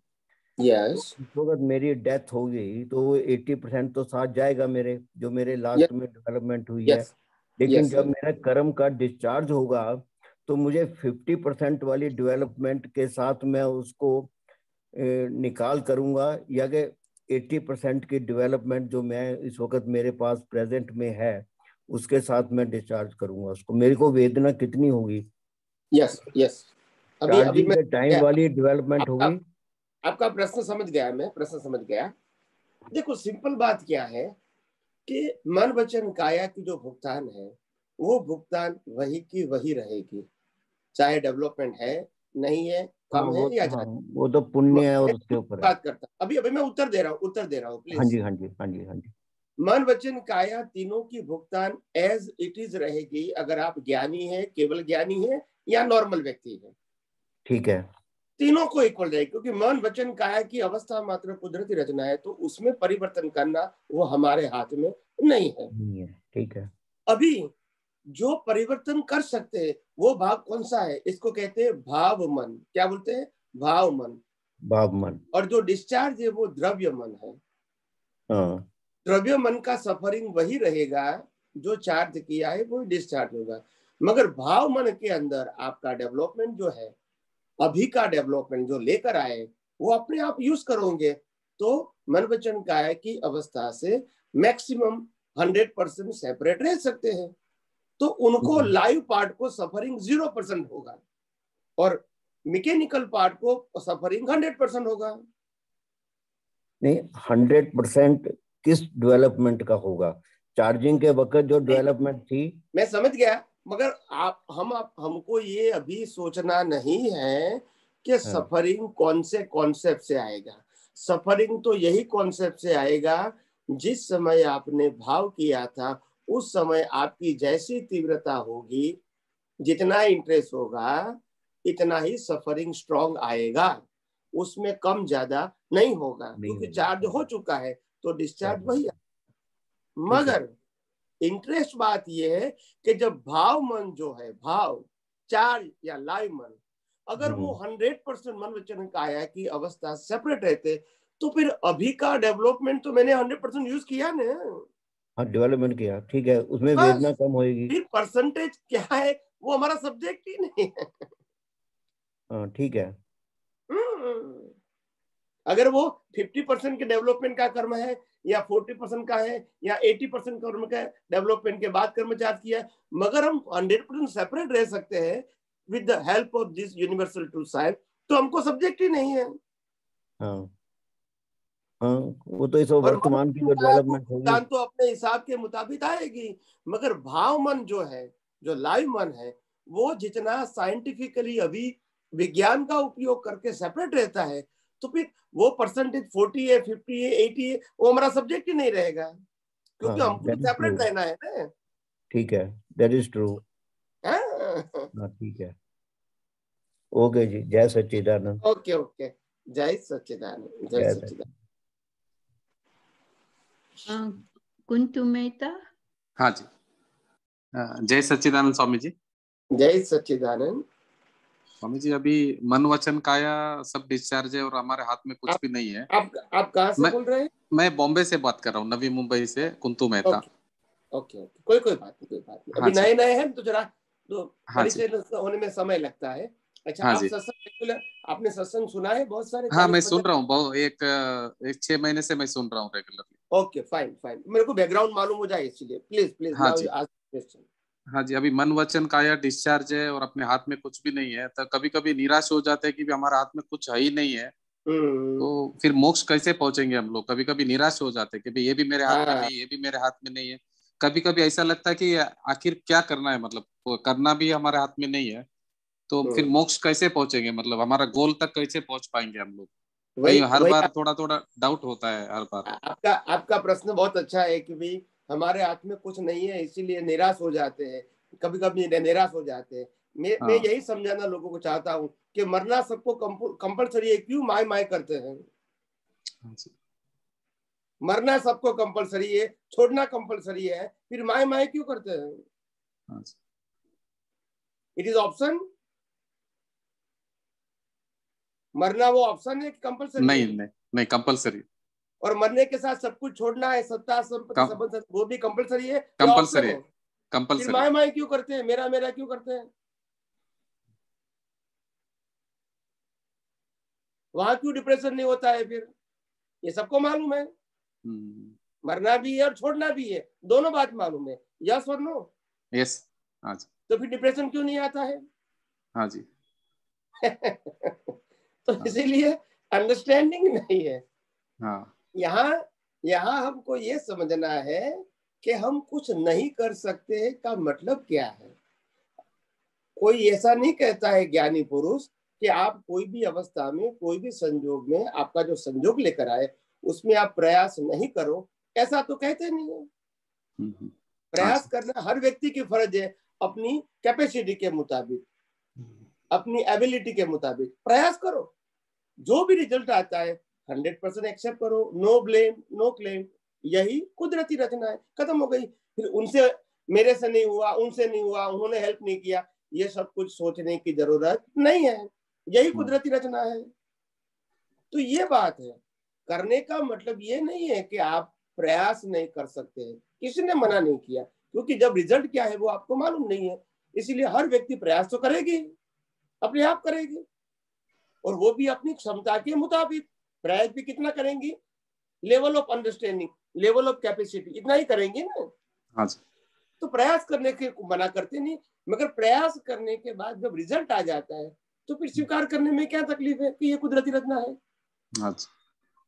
यस, तो अगर मेरी डेथ हो गई तो वो 80% तो साथ जाएगा मेरे, जो मेरे लास्ट में डेवलपमेंट हुई है। लेकिन जब मेरा कर्म का डिस्चार्ज होगा तो मुझे 50% वाली डेवलपमेंट के साथ मैं उसको निकाल करूंगा, या कि 80% की डेवलपमेंट जो मैं इस वक्त मेरे पास प्रेजेंट में है उसके साथ मैं डिस्चार्ज करूंगा उसको। मेरे को वेदना कितनी होगी? यस। चार्जिंग के टाइम वाली डेवलपमेंट होगी। आपका प्रश्न समझ गया, मैं प्रश्न समझ गया। देखो सिंपल बात क्या है कि मन वचन काया की जो भुगतान है वो भुगतान वही की वही रहेगी, चाहे डेवलपमेंट है नहीं है, कम है या ज्यादा। वो तो पुण्य है और उसके ऊपर बात करता अभी मैं उत्तर दे रहा हूँ प्लीज। हाँ जी। मन वचन काया तीनों की भुगतान एज इट इज रहेगी, अगर आप ज्ञानी है, केवल ज्ञानी है या नॉर्मल व्यक्ति है, ठीक है, तीनों को इक्वल रहेगी। क्योंकि मन वचन काया की अवस्था मात्र कुदरती रचना है, तो उसमें परिवर्तन करना वो हमारे हाथ में नहीं है। ठीक है। अभी जो परिवर्तन कर सकते हैं वो भाव कौन सा है? इसको कहते हैं भाव मन। क्या बोलते हैं? भाव मन। और जो डिस्चार्ज है वो द्रव्य मन है। द्रव्य मन का सफरिंग वही रहेगा, जो चार्ज किया है वो डिस्चार्ज होगा। मगर भाव मन के अंदर आपका डेवलपमेंट जो है, अभी का डेवलपमेंट जो लेकर आए वो अपने आप यूज करोगे तो मन वचन काया की अवस्था से मैक्सिमम 100% सेपरेट रह सकते हैं। तो उनको लाइव पार्ट को सफरिंग 0% होगा और मैकेनिकल पार्ट को सफरिंग 100% होगा। नहीं, 100% किस डेवलपमेंट का होगा? चार्जिंग के वक्त जो डेवलपमेंट थी, मैं समझ गया, मगर हमको ये अभी सोचना नहीं है कि सफरिंग कौन से कॉन्सेप्ट से आएगा। सफरिंग तो यही कॉन्सेप्ट से आएगा जिस समय आपने भाव किया था, उस समय आपकी जैसी तीव्रता होगी, जितना इंटरेस्ट होगा, इतना ही सफरिंग स्ट्रॉन्ग आएगा, उसमें कम ज्यादा नहीं होगा, क्योंकि चार्ज हो चुका है तो डिस्चार्ज वही। मगर इंटरेस्ट बात यह है कि जब भाव मन जो है, भाव चार्ज या लाइव मन, अगर वो 100% मन वचन काया की अवस्था सेपरेट रहते तो फिर अभी का डेवलपमेंट तो मैंने 100% यूज किया ना। हाँ, डेवलपमेंट किया, ठीक है, उसमें वेदना कम होएगी। फिर परसेंटेज क्या है वो हमारा सब्जेक्ट ही नहीं है। हाँ, ठीक है। अगर वो 50% के डेवलपमेंट का कर्म है या 40% का है या 80% कर्म का डेवलपमेंट के बाद कर्म चार्ज किया है, मगर हम 100% सेपरेट रह सकते हैं with the help of this universal truth science, तो हमको सब्जेक्ट ही नहीं है। हाँ, हाँ, वो तो इस और वर्तमान की जो डेवलपमेंट होगी, ज्ञान तो अपने हिसाब के मुताबिक आएगी, मगर भाव मन जो है, जो लाइव मन है, वो जितना साइंटिफिकली अभी विज्ञान का उपयोग करके सेपरेट रहता है, तो फिर वो परसेंटेज 40 है, 50 है, 80 है, वो हमारा सब्जेक्ट ही नहीं रहेगा, क्योंकि हाँ, हमको दैट तो इज ट्रू। सेपरेट रहना है ना। ठीक है, दैट इज ट्रू। हाँ, हाँ, ठीक है। ओके जी, जय सच्चिदानंद। ओके ओके, जय सच्चिदानंद, जय जय सच्चिदानंद। कुंतु मेहता। हाँ जी, जय सच्चिदानंद स्वामी जी। जय सच्चिदानंद। स्वामी जी, अभी मन वचन काया सब डिस्चार्ज है और हमारे हाथ में कुछ भी नहीं है। आप कहाँ से मैं बोल रहे हैं? मैं बॉम्बे से बात कर रहा हूँ, नवी मुंबई से, कुंतु मेहता। ओके ओके ओके, कोई बात नहीं, कोई बात नहीं। हाँ अभी जी, नए नए हैं तो जरा तो हाँ जी, परिचय होने में समय लगता है। अच्छा, हाँ आप जी। सत्संग रेगुलर, आपने सत्संग सुना है बहुत सारे, हाँ, मैं 40-50? सुन रहा हूँ, बहुत एक 6 महीने से मैं सुन रहा हूँ रेगुलरली। ओके, फाइन फाइन, मेरे को बैकग्राउंड मालूम हो जाए इसलिए प्लीज प्लीज हाँ नाउ जी, आस्क क्वेश्चन। हाँ जी। अभी मन वचन काया डिस्चार्ज है और अपने हाथ में कुछ भी नहीं है, तो कभी कभी निराश हो जाते हैं कि भी हमारे हाथ में कुछ है ही नहीं है, तो फिर मोक्ष कैसे पहुंचेंगे हम लोग। कभी कभी निराश हो जाते हैं कि भाई ये भी मेरे हाथ में हाँ, नहीं, ये भी मेरे हाथ में नहीं है। कभी कभी ऐसा लगता है कि आखिर क्या करना है, मतलब वो करना भी हमारे हाथ में नहीं है, तो फिर मोक्ष कैसे पहुंचेंगे, मतलब हमारा गोल तक कैसे पहुंच पाएंगे हम लोग। कहीं वही हर वही बार थोड़ा थोड़ा डाउट होता है हर बार। आपका प्रश्न बहुत अच्छा है कि भाई हमारे हाथ में कुछ नहीं है इसीलिए निराश हो जाते हैं, कभी कभी निराश हो जाते हैं। मैं हाँ, यही समझाना लोगों को चाहता हूँ कि मरना सबको कंपलसरी है, क्यों माय माय करते हैं? हाँ जी, मरना सबको कंपलसरी है, छोड़ना कंपलसरी है, फिर माय माय क्यों करते हैं? हाँ जी। It is option. मरना वो ऑप्शन है कि कंपलसरी नहीं है? नहीं नहीं, कंपलसरी। और मरने के साथ सब कुछ छोड़ना है, सत्ता संपत्ति संबंध, वो भी कंपलसरी है या ऑप्शन कंपलसरी है? है, फिर कंपलसरी। माय माय क्यों करते हैं, मेरा मेरा क्यों करते हैं? वहां क्यों डिप्रेशन नहीं होता है फिर? ये सबको मालूम है, मरना भी है और छोड़ना भी है, दोनों बात मालूम है, यस और नो। यस। हाँ जी, तो फिर डिप्रेशन क्यों नहीं आता है? हाँ जी, तो हाँ, इसीलिए अंडरस्टैंडिंग नहीं है। हाँ, यहाँ यहाँ हमको ये समझना है कि हम कुछ नहीं कर सकते का मतलब क्या है। कोई ऐसा नहीं कहता है ज्ञानी पुरुष कि आप कोई भी अवस्था में, कोई भी संजोग में, आपका जो संजोग लेकर आए उसमें आप प्रयास नहीं करो, ऐसा तो कहते नहीं है। हाँ प्रयास जी, करना हर व्यक्ति की फर्ज है, अपनी कैपेसिटी के मुताबिक, अपनी एबिलिटी के मुताबिक प्रयास करो। जो भी रिजल्ट आता है 100% एक्सेप्ट करो, नो ब्लेम नो क्लेम। यही कुदरती रचना है, खत्म हो गई। फिर उनसे, मेरे से नहीं हुआ, उनसे नहीं हुआ, उन्होंने हेल्प नहीं किया, ये सब कुछ सोचने की जरूरत नहीं है, यही कुदरती रचना है। तो ये बात है, करने का मतलब ये नहीं है कि आप प्रयास नहीं कर सकते हैं, किसी ने मना नहीं किया, क्योंकि जब रिजल्ट क्या है वो आपको मालूम नहीं है, इसीलिए हर व्यक्ति प्रयास तो करेगी, अपने आप करेगी, और वो भी अपनी क्षमता के मुताबिक। प्रयास भी कितना करेंगी? Level of understanding, level of capacity, इतना ही करेंगे ना। हाँ जी, तो प्रयास करने के मना करते नहीं, मगर प्रयास करने के बाद जब रिजल्ट आ जाता है तो फिर स्वीकार करने में क्या तकलीफ है कि ये कुदरती रचना है? हाँ जी,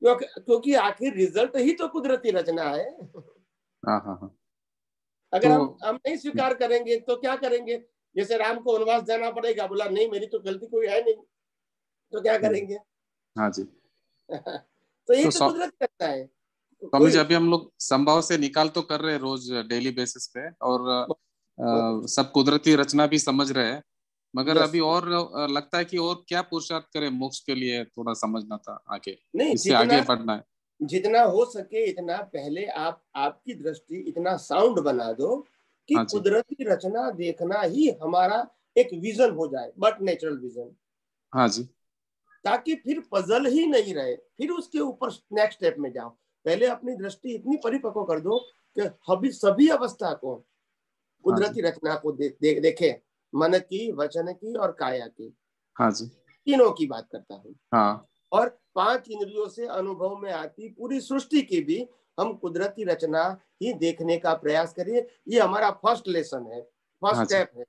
क्योंकि आखिर रिजल्ट ही तो कुदरती रचना है। हाँ, हाँ, हाँ। अगर तो हम नहीं स्वीकार करेंगे तो क्या करेंगे? जैसे राम को वनवास जाना पड़ेगा, बोला नहीं मेरी तो गलती कोई है नहीं, तो क्या करेंगे? हाँ जी। तो ये तो तो कुदरती रचना है। स्वामी जी, कोई अभी हम लोग संभव से निकाल तो कर रहे हैं रोज डेली बेसिस पे, और बहुत अच्छा। सब कुदरती रचना भी समझ रहे हैं, मगर यस, अभी और लगता है कि और क्या पुरुषार्थ करें मोक्ष के लिए, थोड़ा समझना था आगे, नहीं, इससे आगे बढ़ना है। जितना हो सके इतना पहले आपकी दृष्टि इतना साउंड बना दो कि हाँ जी, कुदरती रचना देखना ही हमारा एक विजन हो जाए, बट नेचुरल विजन, हाँ जी, ताकि फिर पजल ही नहीं रहे, फिर उसके ऊपर नेक्स्ट स्टेप में जाओ। पहले अपनी दृष्टि इतनी परिपक्व कर दो कि अभी सभी अवस्था को, हाँ जी, कुदरती रचना को देखे, मन की, वचन की और काया की, हाँ जी, तीनों की बात करता हूँ। हाँ, और 5 इंद्रियों से अनुभव में आती पूरी सृष्टि की भी हम कुदरती रचना ही देखने का प्रयास करिए। ये हमारा फर्स्ट लेसन है, फर्स्ट हाँ जी, स्टेप है।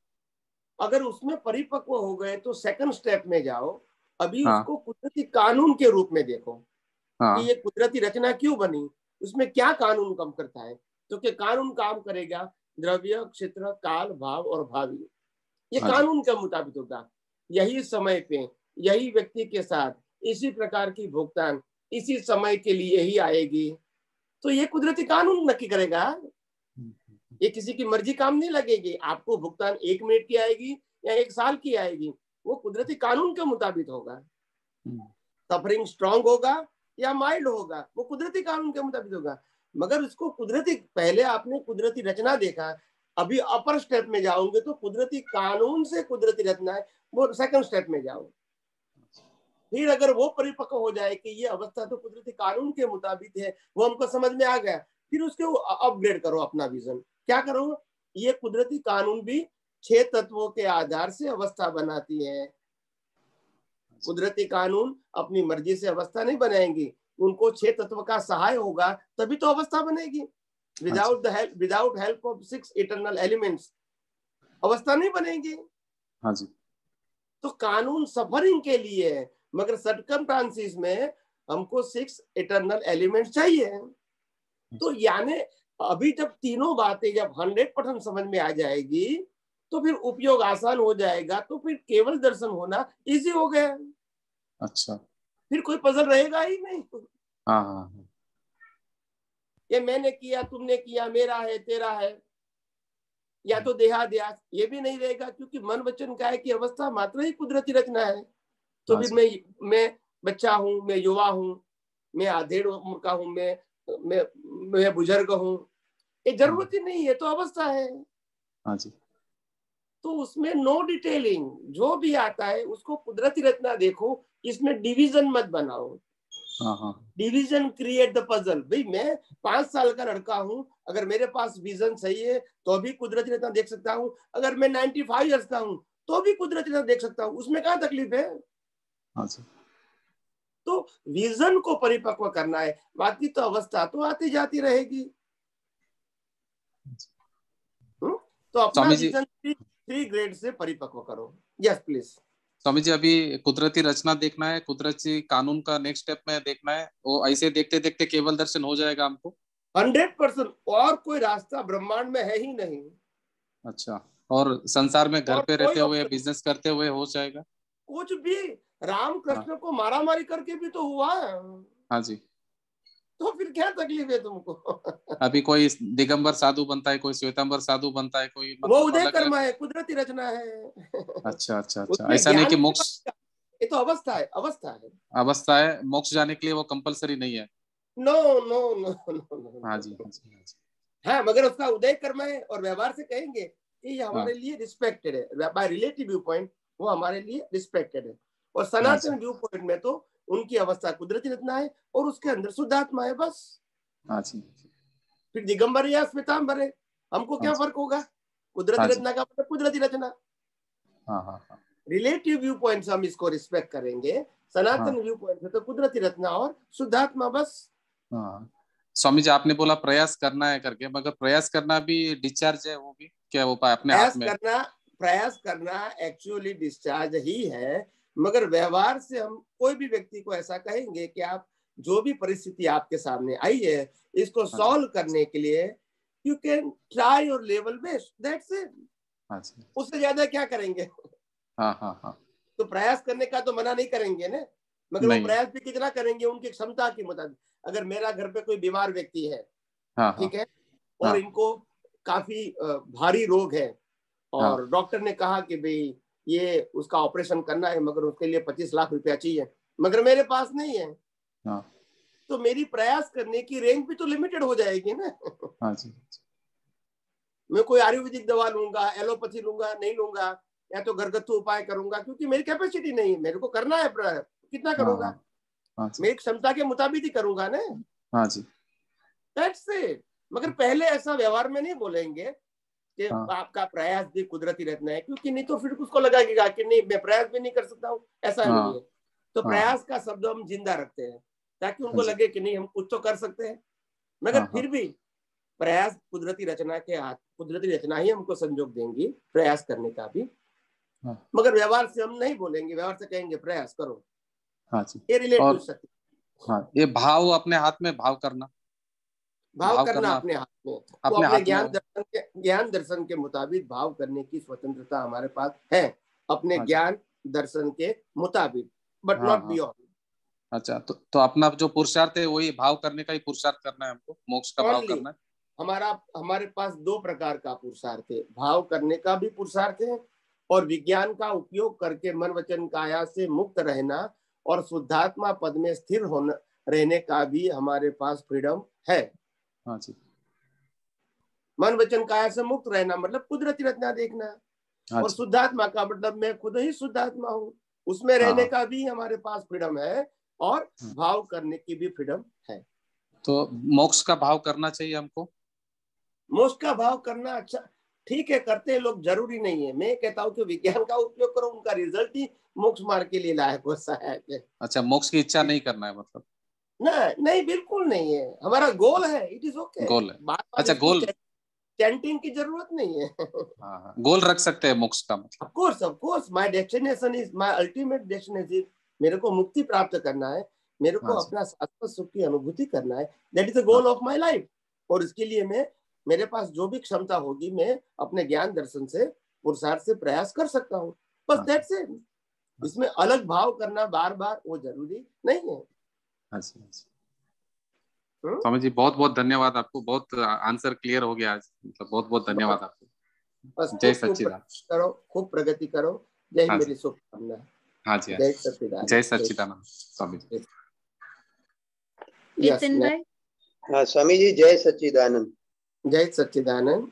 अगर उसमें परिपक्व हो गए तो सेकंड स्टेप में जाओ, अभी हाँ, उसको कुदरती कानून के रूप में देखो। हाँ कि ये कुदरती रचना क्यों बनी, उसमें क्या कानून काम करता है। तो क्या कानून काम करेगा, द्रव्य, क्षेत्र, काल, भाव और भावी, ये हाँ जी कानून के मुताबिक होगा। यही समय पे यही व्यक्ति के साथ इसी प्रकार की भुगतान इसी समय के लिए ही आएगी, तो ये कुदरती कानून नक्की करेगा। ये किसी की मर्जी काम नहीं लगेगी। आपको भुगतान 1 मिनट की आएगी या 1 साल की आएगी, वो कुदरती कानून के मुताबिक होगा। सफरिंग स्ट्रांग होगा या माइल्ड होगा, वो कुदरती कानून के मुताबिक होगा। मगर उसको कुदरती, पहले आपने कुदरती रचना देखा, अभी अपर स्टेप में जाओगे तो कुदरती कानून से कुदरती रचना है, वो सेकंड स्टेप में जाओ। फिर अगर वो परिपक्व हो जाए कि ये अवस्था तो कुदरती कानून के मुताबिक है, वो हमको समझ में आ गया, फिर उसके अपग्रेड करो अपना विजन। क्या करो, ये कुदरती कानून भी 6 तत्वों के आधार से अवस्था बनाती है। कुदरती कानून अपनी मर्जी से अवस्था नहीं बनाएंगी, उनको 6 तत्व का सहाय होगा तभी तो अवस्था बनेगी। Without help of 6 eternal elements अवस्था नहीं बनेगी। हाँ जी। तो कानून सफरिंग के लिए है, मगर सर्कमस्टांसेस में हमको 6 इटर्नल एलिमेंट्स चाहिए। तो यानी अभी जब तीनों बातें जब 100% समझ में आ जाएगी तो फिर उपयोग आसान हो जाएगा, तो फिर केवल दर्शन होना इजी हो गया। अच्छा, फिर कोई पजल रहेगा ही नहीं। हाँ हाँ, ये मैंने किया, तुमने किया, मेरा है, तेरा है, या तो देहाद्यास, ये भी नहीं रहेगा, क्योंकि मन वचन काया की अवस्था मात्र ही कुदरती रचना है। तो फिर मैं बच्चा हूँ, मैं युवा हूँ, मैं आधेड़ उम्र का हूँ, मैं बुजुर्ग हूँ, ये जरूरत ही नहीं है, तो अवस्था है। हाँ जी। तो उसमें नो डिटेलिंग, जो भी आता है उसको कुदरती रचना देखो, इसमें डिवीजन मत बनाओ। हाँ हाँ, डिवीजन क्रिएट द पजल। भाई मैं 5 साल का लड़का हूँ, अगर मेरे पास विजन सही है तो भी कुदरती रचना देख सकता हूँ, अगर मैं 95 ईयर्स का हूँ तो भी कुदरती रचना देख सकता हूँ, उसमें क्या तकलीफ है। हाँ जी। तो विजन को परिपक्व करना है, बाकी तो अवस्था तो आती जाती रहेगी। तो अपना स्वामी जी, विजन 3 ग्रेड से परिपक्व करो। Yes please. स्वामी जी, अभी कुदरती रचना देखना है, कुदरती कानून का नेक्स्ट स्टेप में देखना है, वो ऐसे देखते देखते केवल दर्शन हो जाएगा हमको? 100%, और कोई रास्ता ब्रह्मांड में है ही नहीं। अच्छा, और संसार में घर और पे कोई रहते हुए, ऑप्शन, बिजनेस करते हुए हो जाएगा? कुछ भी, राम हाँ कृष्ण को मारामारी करके भी तो हुआ है, हाँ जी। तो फिर क्या तकलीफ है तुमको। अभी कोई दिगंबर साधु बनता है, कोई श्वेतांबर साधु बनता है, कोई वो मतलब उदय अलग कर्म अलग। है, कुदरती रचना है। अच्छा अच्छा अच्छा, उसमें ऐसा नहीं ज्ञान कि की मोक्ष, बात, ये तो अवस्था है, अवस्था है। अवस्था है, मोक्ष जाने के लिए वो कंपलसरी नहीं है। नो नो नो नो हाँ जी, नो। हाँ जी, हाँ जी। हाँ, मगर उसका उदय कर्म है, और व्यवहार से कहेंगे कि ये हाँ हमारे लिए रिस्पेक्टेड है, बाय रिलेटिव व्यू पॉइंट वो हमारे लिए रिस्पेक्टेड है। और हाँ जी, सनातन व्यू पॉइंट में तो उनकी अवस्था कुदरती रचना है और उसके अंदर शुद्धात्मा है, बस। हाँ जी, फिर दिगंबर या श्वेतांबर है, हमको हाँ क्या जी, फर्क होगा। कुदरती हाँ जी, रचना का मतलब कुदरती रचना। हाँ हाँ हाँ रिलेटिव व्यू पॉइंट से हम इसको रिस्पेक्ट करेंगे, सनातन व्यू पॉइंट से तो कुदरती रचना और शुद्धात्मा, बस। हाँ। स्वामी जी, आपने बोला प्रयास करना है करके, मगर प्रयास करना भी डिस्चार्ज है, वो भी क्या वो पाए अपने हाथ में? प्रयास करना एक्चुअली डिस्चार्ज ही है, मगर व्यवहार से हम कोई भी व्यक्ति को ऐसा कहेंगे कि आप जो भी परिस्थिति आपके सामने आई है, इसको सॉल्व करने के लिए you can try your level best, that's it. हाँ जी, उससे ज्यादा क्या करेंगे। हाँ हाँ हाँ, तो प्रयास करने का तो मना नहीं करेंगे ना, मगर वो नहीं, प्रयास भी कितना करेंगे उनकी क्षमता के मुताबिक। अगर मेरा घर पे कोई बीमार व्यक्ति है, हाँ हाँ ठीक है, और हाँ इनको काफी भारी रोग है, हाँ, और डॉक्टर ने कहा कि भाई ये उसका ऑपरेशन करना है, मगर उसके लिए 25 लाख रुपया चाहिए, मगर मेरे पास नहीं है, हाँ, तो मेरी प्रयास करने की रेंज भी तो लिमिटेड हो जाएगी ना। हाँ जी, मैं कोई आयुर्वेदिक दवा लूंगा, एलोपैथी लूंगा, नहीं लूंगा, या तो घरगथ्थु उपाय करूंगा, क्योंकि मेरी कैपेसिटी नहीं है, मेरे को करना है, कितना हाँ करूंगा, हाँ, हाँ जी, मेरी क्षमता के मुताबिक ही करूंगा ना, हाँ जी, दैट्स इट। मगर पहले ऐसा व्यवहार में नहीं बोलेंगे कि हाँ आपका प्रयास भी कुदरती रचना है, क्योंकि नहीं तो फिर उसको लगेगा कि नहीं मैं प्रयास भी नहीं कर सकता हूँ, ऐसा हाँ नहीं है। तो हाँ, प्रयास का शब्द हम जिंदा रखते हैं ताकि हाँ उनको जी, लगे कि नहीं हम कुछ तो कर सकते हैं, मगर हाँ हाँ, फिर भी प्रयास कुदरती रचना के हाथ, कुदरती रचना ही हमको संजोग देंगी प्रयास करने का भी। हाँ, मगर व्यवहार से हम नहीं बोलेंगे, व्यवहार से कहेंगे प्रयास करो, हाँ जी। ये रिलेटिव और शक्ति। हाँ, ये भाव अपने हाथ में, भाव करना, भाव करना अपने हाथ में, अपने हाथ ज्ञान दर्शन के मुताबिक भाव करने की स्वतंत्रता हमारे पास है, अपने ज्ञान दर्शन के मुताबिक, बट नॉट बियॉन्ड। अच्छा, तो अपना जो पुरुषार्थ है वही भाव करने का ही पुरुषार्थ करना है हमको, मोक्ष का भाव करना है। हमारे पास दो प्रकार का पुरुषार्थ है, भाव करने का भी पुरुषार्थ है और विज्ञान का उपयोग करके मन वचन काया से मुक्त रहना और शुद्धात्मा पद में स्थिर होना रहने का भी हमारे पास फ्रीडम है। हाँ जी। मन वचन काया से मुक्त रहना मतलब कुदरती रचना देखना, और शुद्धात्मा का मतलब मैं खुद ही शुद्धात्मा हूँ, उसमें रहने का भी हमारे पास फ्रीडम है और भाव करने की भी फ्रीडम है। तो मोक्ष का भाव करना चाहिए हमको। मोक्ष का भाव करना अच्छा ठीक है, करते हैं लोग, जरूरी नहीं है। मैं कहता हूँ कि विज्ञान का उपयोग करो, उनका रिजल्ट ही मोक्ष मार्ग के लिए लायक हो है। अच्छा, मोक्ष की इच्छा नहीं करना है मतलब? नहीं, बिल्कुल नहीं है, हमारा गोल है, इट इज ओके, गोल है। अच्छा, गोल चैंटिंग की जरूरत नहीं है। हाँ, गोल रख सकते हैं मोक्ष का मतलब। Of course my destination is my ultimate destination. मेरे को मुक्ति प्राप्त करना है, मेरे को अपना शाश्वत सुख की अनुभूति करना है, that is the goal of my life. और इसके लिए मैं, मेरे पास जो भी क्षमता होगी, मैं अपने ज्ञान दर्शन से पुरुषार्थ से प्रयास कर सकता हूँ, बस दैट्स इट। इसमें अलग भाव करना बार बार वो जरूरी नहीं है। स्वामी जी, बहुत बहुत धन्यवाद आपको, बहुत आंसर क्लियर हो गया आज, मतलब बहुत बहुत धन्यवाद आपको। जय सच्चिदानंद करो, खूब प्रगति करो। जय मेरी शुभकामना। हाँ जी, जय सच्चिदानंद। जय सच्चिदानंद स्वामी जी। नितिन भाई। हाँ स्वामी जी, जय सच्चिदानंद। जय सच्चिदानंद।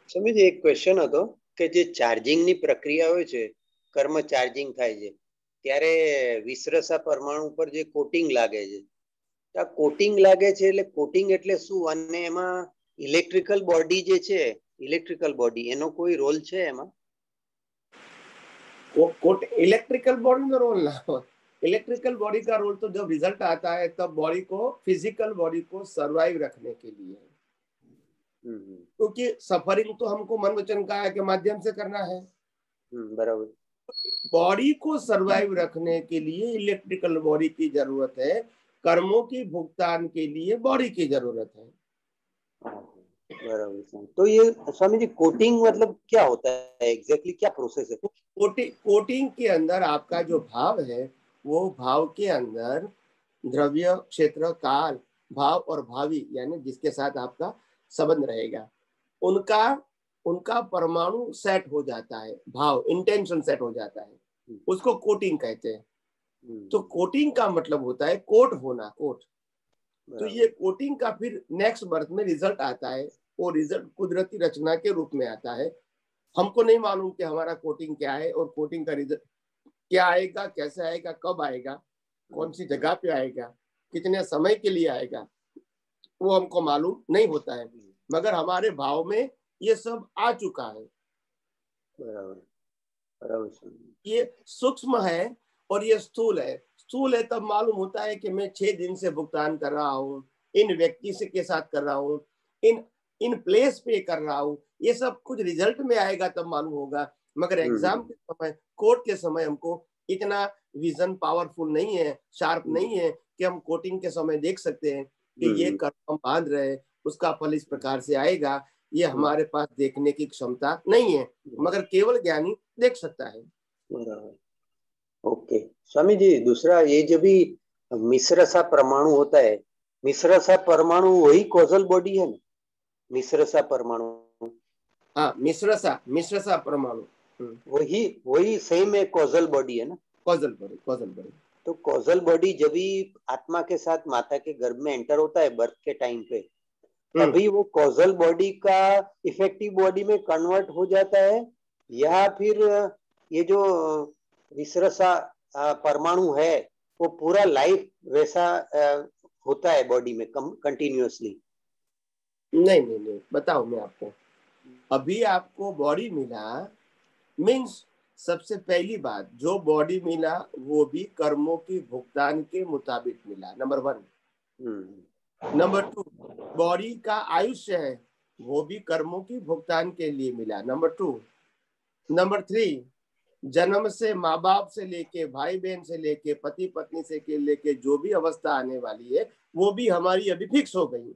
स्वामी जी, एक क्वेश्चन હતો કે જે ચાર્જિંગ ની પ્રક્રિયા હોય છે, કર્મ ચાર્જિંગ થાય છે, ત્યારે વિશ્રસા પરમાણુ પર જે કોટિંગ લાગે છે, આ કોટિંગ લાગે છે એટલે કોટિંગ એટલે શું, અને એમાં ઇલેક્ટ્રિકલ બોડી જે છે, ઇલેક્ટ્રિકલ બોડી એનો કોઈ રોલ છે એમાં? इलेक्ट्रिकल बॉडी में रोल ना हो, इलेक्ट्रिकल बॉडी का रोल तो जब रिजल्ट आता है तब बॉडी को, फिजिकल बॉडी को सर्वाइव रखने के लिए, क्योंकि सफरिंग तो हमको मन वचन काया के माध्यम से करना है। बराबर। बॉडी को सर्वाइव रखने के लिए इलेक्ट्रिकल बॉडी की जरूरत है, कर्मों की भुगतान के लिए बॉडी की जरूरत है। बराबर। तो ये स्वामी जी कोटिंग मतलब क्या होता है, एग्जैक्टली क्या प्रोसेस है? कोटिंग के अंदर आपका जो भाव है, वो भाव के अंदर द्रव्य, क्षेत्र, काल, भाव और भावी, यानी जिसके साथ आपका संबंध रहेगा, उनका परमाणु सेट हो जाता है, भाव इंटेंशन सेट हो जाता है, उसको कोटिंग कहते हैं। तो कोटिंग का मतलब होता है कोट होना, कोट। तो ये कोटिंग का फिर नेक्स्ट बर्थ में रिजल्ट आता है, वो रिजल्ट कुदरती रचना के रूप में आता है। हमको नहीं मालूम कि हमारा कोटिंग क्या है और कोटिंग का रिजल्ट क्या आएगा, कैसे आएगा, कब आएगा, कौन सी जगह पे आएगा, कितने समय के लिए आएगा, वो हमको मालूम नहीं होता है, मगर हमारे भाव में ये सब आ चुका है। ये सूक्ष्म है और ये स्थूल है। स्थूल है तब मालूम होता है कि मैं 6 दिन से भुगतान कर रहा हूँ, इन व्यक्ति से के साथ कर रहा हूँ, इन प्लेस पे कर रहा हूँ, ये सब कुछ रिजल्ट में आएगा तब मालूम होगा। मगर एग्जाम के समय, कोर्ट के समय हमको इतना विजन पावरफुल नहीं है, शार्प नहीं है कि हम कोटिंग के समय देख सकते हैं कि ये कर्म बांध रहे, उसका फल इस प्रकार से आएगा। ये हमारे पास देखने की क्षमता नहीं है, मगर केवल ज्ञानी देख सकता है। ओके स्वामी जी, दूसरा ये जो भी मिश्रसा परमाणु होता है, मिश्रसा परमाणु वही कॉजल बॉडी है ना? मिश्रसा परमाणु, हाँ, मिश्रसा परमाणु वही सेम है, कॉजल बॉडी है ना? Causal body. तो कॉजल बॉडी जब भी आत्मा के साथ माता के गर्भ में एंटर होता है बर्थ के टाइम पे, तभी वो कॉजल बॉडी का इफेक्टिव बॉडी में कन्वर्ट हो जाता है, या फिर ये जो विश्रसा परमाणु है वो पूरा लाइफ वैसा होता है बॉडी में कंटिन्यूअसली? नहीं, बताओ मैं आपको। अभी आपको बॉडी मिला, मीन्स सबसे पहली बात, जो बॉडी मिला वो भी कर्मों की भुगतान के मुताबिक मिला, नंबर 1। नंबर 2, बॉडी का आयुष्य है, वो भी कर्मों की भुगतान के लिए मिला, नंबर 2। नंबर 3, जन्म से माँ बाप से लेके, भाई बहन से लेके, पति पत्नी से के लेके जो भी अवस्था आने वाली है वो भी हमारी अभी फिक्स हो गई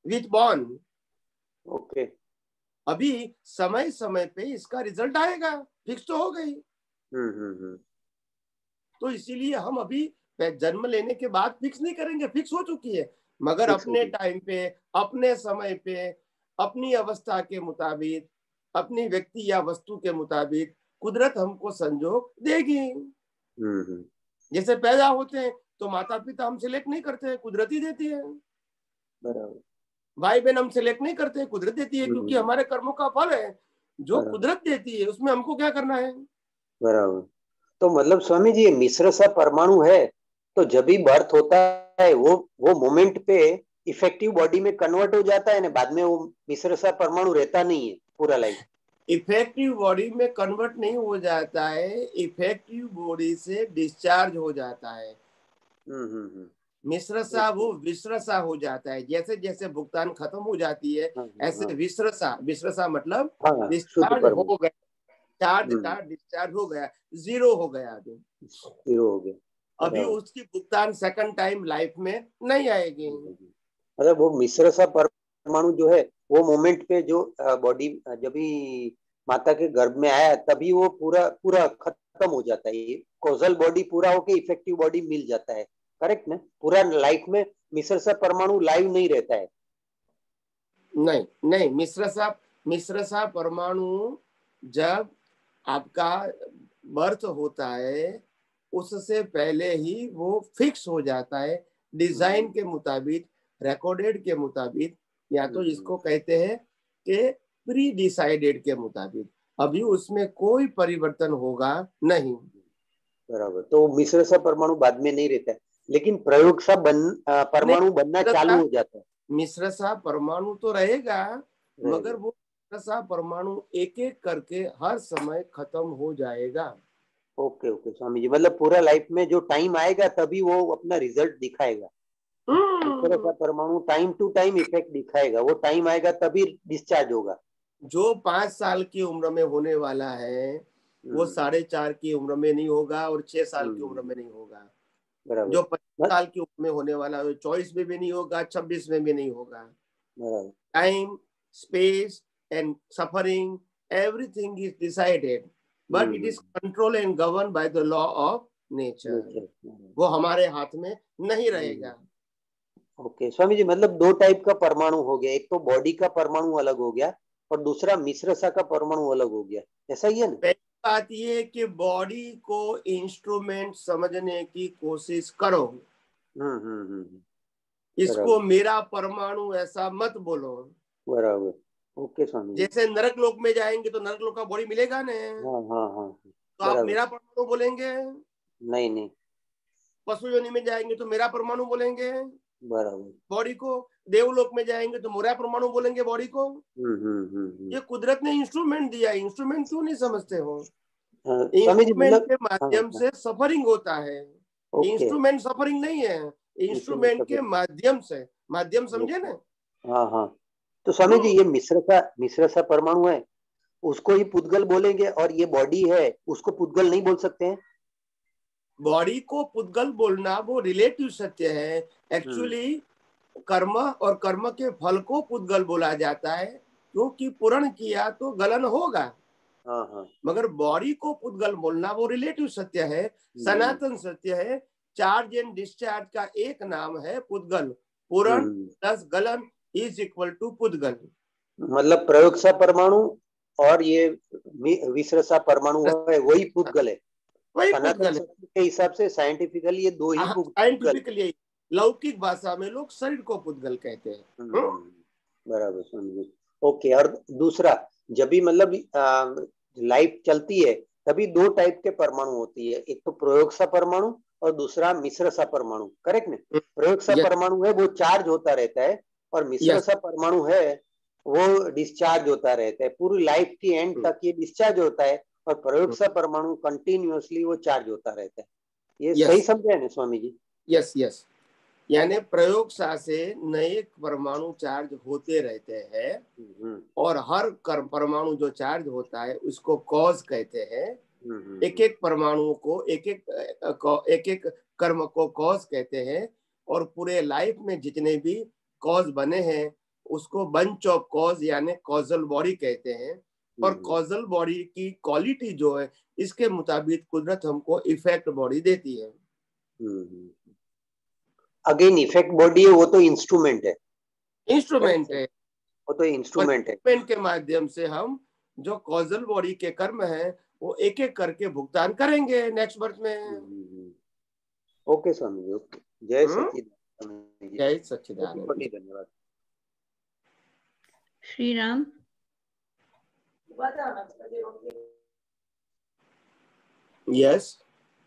विथ बॉर्न। ओके। अभी समय समय पे इसका रिजल्ट आएगा, फिक्स तो हो गई। तो इसीलिए हम अभी जन्म लेने के बाद फिक्स नहीं करेंगे, फिक्स हो चुकी है, मगर अपने टाइम पे, अपने समय पे, अपनी अवस्था के मुताबिक, अपनी व्यक्ति या वस्तु के मुताबिक कुदरत हमको संजोग देगी। जैसे पैदा होते हैं तो माता पिता हम सिलेक्ट नहीं करते, कुदरत ही देती है। भाई बहन हम सिलेक्ट नहीं करते, कुदरत देती है, क्योंकि हमारे कर्मों का फल है जो कुदरत देती है, उसमें हमको क्या करना है। बराबर। तो मतलब स्वामी जी, मिश्र सा परमाणु है, तो जब भी बर्थ होता है वो मोमेंट पे इफेक्टिव बॉडी में कन्वर्ट हो जाता है ना, बाद में वो मिश्र सा परमाणु रहता नहीं है पूरा लाइफ। इफेक्टिव बॉडी में कन्वर्ट नहीं हो जाता है, इफेक्टिव बॉडी से डिस्चार्ज हो जाता है। मिश्रसा वो विश्रसा हो जाता है। जैसे जैसे भुगतान खत्म हो जाती है ऐसे विश्रसा, विश्रसा मतलब डिस्चार्ज हो गया, चार्ज का डिस्चार्ज हो गया, जीरो हो गया, अभी जीरो हो गया। अभी उसकी भुगतान सेकंड टाइम लाइफ में नहीं आएगी। मतलब वो मिश्र सा परमाणु जो है वो मोमेंट पे जो बॉडी जब भी माता के गर्भ में आया तभी वो पूरा खत्म हो जाता है, ये कॉजल बॉडी पूरा होके इफेक्टिव बॉडी मिल जाता है, करेक्ट ना? पूरा लाइफ में मिश्र सा परमाणु लाइव नहीं रहता है। नहीं नहीं, मिश्र सा परमाणु जब आपका बर्थ होता है उससे पहले ही वो फिक्स हो जाता है, डिजाइन के मुताबिक, रिकॉर्डेड के मुताबिक, या तो जिसको कहते हैं कि प्री डिसाइडेड के मुताबिक। अभी उसमें कोई परिवर्तन होगा नहीं। बराबर। तो मिश्र सा परमाणु बाद में नहीं रहता है, लेकिन प्रयोग सा परमाणु बनना चालू हो जाता है। मिश्र सा परमाणु तो रहेगा, मगर वो मिश्र परमाणु एक एक करके हर समय खत्म हो जाएगा। ओके ओके स्वामी जी, मतलब पूरा लाइफ में जो टाइम आएगा तभी वो अपना रिजल्ट दिखाएगा। मिश्र सा परमाणु टाइम टू टाइम इफेक्ट दिखाएगा, वो टाइम आएगा तभी डिस्चार्ज होगा। जो 5 साल की उम्र में होने वाला है वो 4.5 की उम्र में नहीं होगा और 6 साल की उम्र में नहीं होगा। जो 25 साल की उम्र में होने वाला है 24 में भी नहीं होगा, 26 में भी नहीं होगा। Time, space and suffering, everything is decided, but it is control and govern by the law of nature. वो हमारे हाथ में नहीं रहेगा। ओके स्वामी जी, मतलब 2 टाइप का परमाणु हो गया, एक तो बॉडी का परमाणु अलग हो गया और दूसरा मिश्रसा का परमाणु अलग हो गया, ऐसा ही है ना? पहली बात ये है कि बॉडी को इंस्ट्रूमेंट समझने की कोशिश करो। इसको मेरा परमाणु ऐसा मत बोलो। बराबर। ओके स्वामी जी। जैसे नरक लोक में जाएंगे तो नरक लोक का बॉडी मिलेगा ना। तो आप मेरा परमाणु बोलेंगे? नहीं। पशु योनि में जाएंगे तो मेरा परमाणु बोलेंगे बराबर। बॉडी को। देवलोक में जाएंगे तो मेरा परमाणु बोलेंगे बॉडी को। ये कुदरत ने इंस्ट्रूमेंट दिया, इंस्ट्रूमेंट क्यों नहीं समझते हो? इंस्ट्रूमेंट के माध्यम से सफरिंग होता है, इंस्ट्रूमेंट सफरिंग नहीं है, इंस्ट्रूमेंट के माध्यम से, माध्यम समझे ना? हाँ। तो स्वामी जी, ये मिश्र सा परमाणु है, उसको ही पुद्गल बोलेंगे, और ये बॉडी है उसको पुद्गल नहीं बोल सकते हैं? बॉडी को पुद्गल बोलना वो रिलेटिव सत्य है। एक्चुअली कर्म और कर्म के फल को पुद्गल बोला जाता है, क्योंकि पूर्ण किया तो गलन होगा। मगर बॉडी को पुद्गल बोलना वो रिलेटिव सत्य है, सनातन सत्य है। चार्ज एंड डिस्चार्ज का एक नाम है पुद्गल। पूर्ण प्लस गलन इज इक्वल टू पुद्गल। मतलब प्रयोग सा परमाणु और ये विश्र सा परमाणु है, वही पुद्गल है। सनातन सत्य के हिसाब से साइंटिफिकली ये दो ही साइंटिफिकली, लौकिक भाषा में लोग शरीर को पुद्गल कहते हैं। बराबर समझ। ओके। और दूसरा, जब भी मतलब लाइफ चलती है तभी 2 टाइप के परमाणु होती है, एक तो प्रयोग सा परमाणु और दूसरा मिश्र सा परमाणु, करेक्ट ना? प्रयोग सा परमाणु है वो चार्ज होता रहता है, और मिश्र सा परमाणु है वो डिस्चार्ज होता रहता है। पूरी लाइफ की एंड तक ये डिस्चार्ज होता है, और प्रयोग सा परमाणु कंटिन्यूअसली वो चार्ज होता रहता है। ये सही समझा है ना स्वामी जी? यस। यानी प्रयोगशाला से नए परमाणु चार्ज होते रहते हैं और हर परमाणु जो चार्ज होता है उसको कॉज कहते हैं। एक एक परमाणु को एक एक कर्म को कॉज कहते हैं और पूरे लाइफ में जितने भी कॉज बने हैं उसको बंच ऑफ कॉज यानी कॉजल बॉडी कहते हैं। और कॉजल बॉडी की क्वालिटी जो है इसके मुताबिक कुदरत हमको इफेक्ट बॉडी देती है। अगेन इफेक्ट बॉडी है वो तो इंस्ट्रूमेंट है, इंस्ट्रूमेंट है, वो तो इंस्ट्रूमेंट है। इंस्ट्रूमेंट के माध्यम से हम जो कॉजल बॉडी के कर्म है वो एक एक करके भुगतान करेंगे नेक्स्ट बर्थ में। Okay Swami ji, okay. जय सच्चिदानंद। जय सच्चिदानंद। धन्यवाद। श्री राम। यस,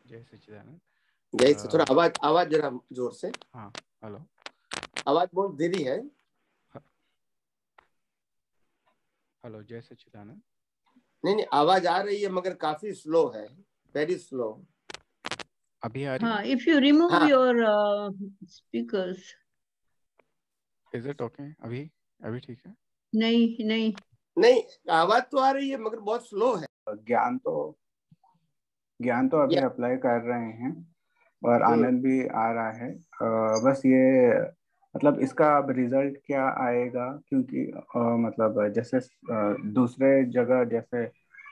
जय सच्चिदानंद। जय थोड़ा आवाज जरा जोर से। हाँ, हेलो। आवाज बहुत धीरे है। हेलो, जय सच्चिदानंद। नहीं, आवाज आ रही है मगर काफी स्लो है, वेरी स्लो। अभी आ रही है? हाँ, if you remove your speakers. Is it okay? अभी ठीक है? नहीं, आवाज तो आ रही है मगर बहुत स्लो है। ज्ञान तो अभी अप्लाई कर रहे हैं और आनंद भी आ रहा है। बस ये मतलब इसका अब रिजल्ट क्या आएगा, क्योंकि मतलब जैसे दूसरे जगह जैसे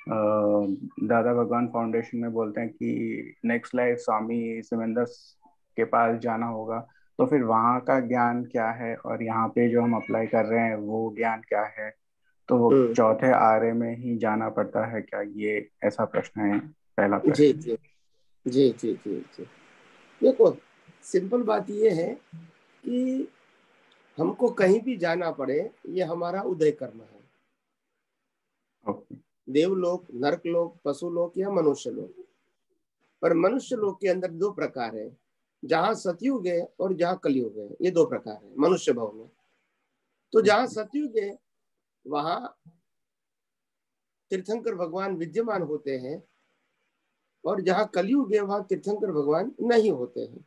दादा भगवान फाउंडेशन में बोलते हैं कि नेक्स्ट लाइफ स्वामी सिमंदर के पास जाना होगा, तो फिर वहाँ का ज्ञान क्या है और यहाँ पे जो हम अप्लाई कर रहे हैं वो ज्ञान क्या है, तो वो चौथे आर्य में ही जाना पड़ता है क्या? ये ऐसा प्रश्न है, पहला प्रश्न। जी जी जी जी जी जी। देखो, सिंपल बात ये है कि हमको कहीं भी जाना पड़े ये हमारा उदय कर्म है। देवलोक, नरकलोक, पशुलोक या मनुष्य लोक। पर मनुष्य लोक के अंदर दो प्रकार है, जहाँ सतयुग है और जहाँ कलयुग है, ये दो प्रकार है मनुष्य भाव में। तो जहाँ सतयुग है वहाँ तीर्थंकर भगवान विद्यमान होते हैं और जहाँ कलयुग है वहाँ तीर्थंकर भगवान नहीं होते हैं।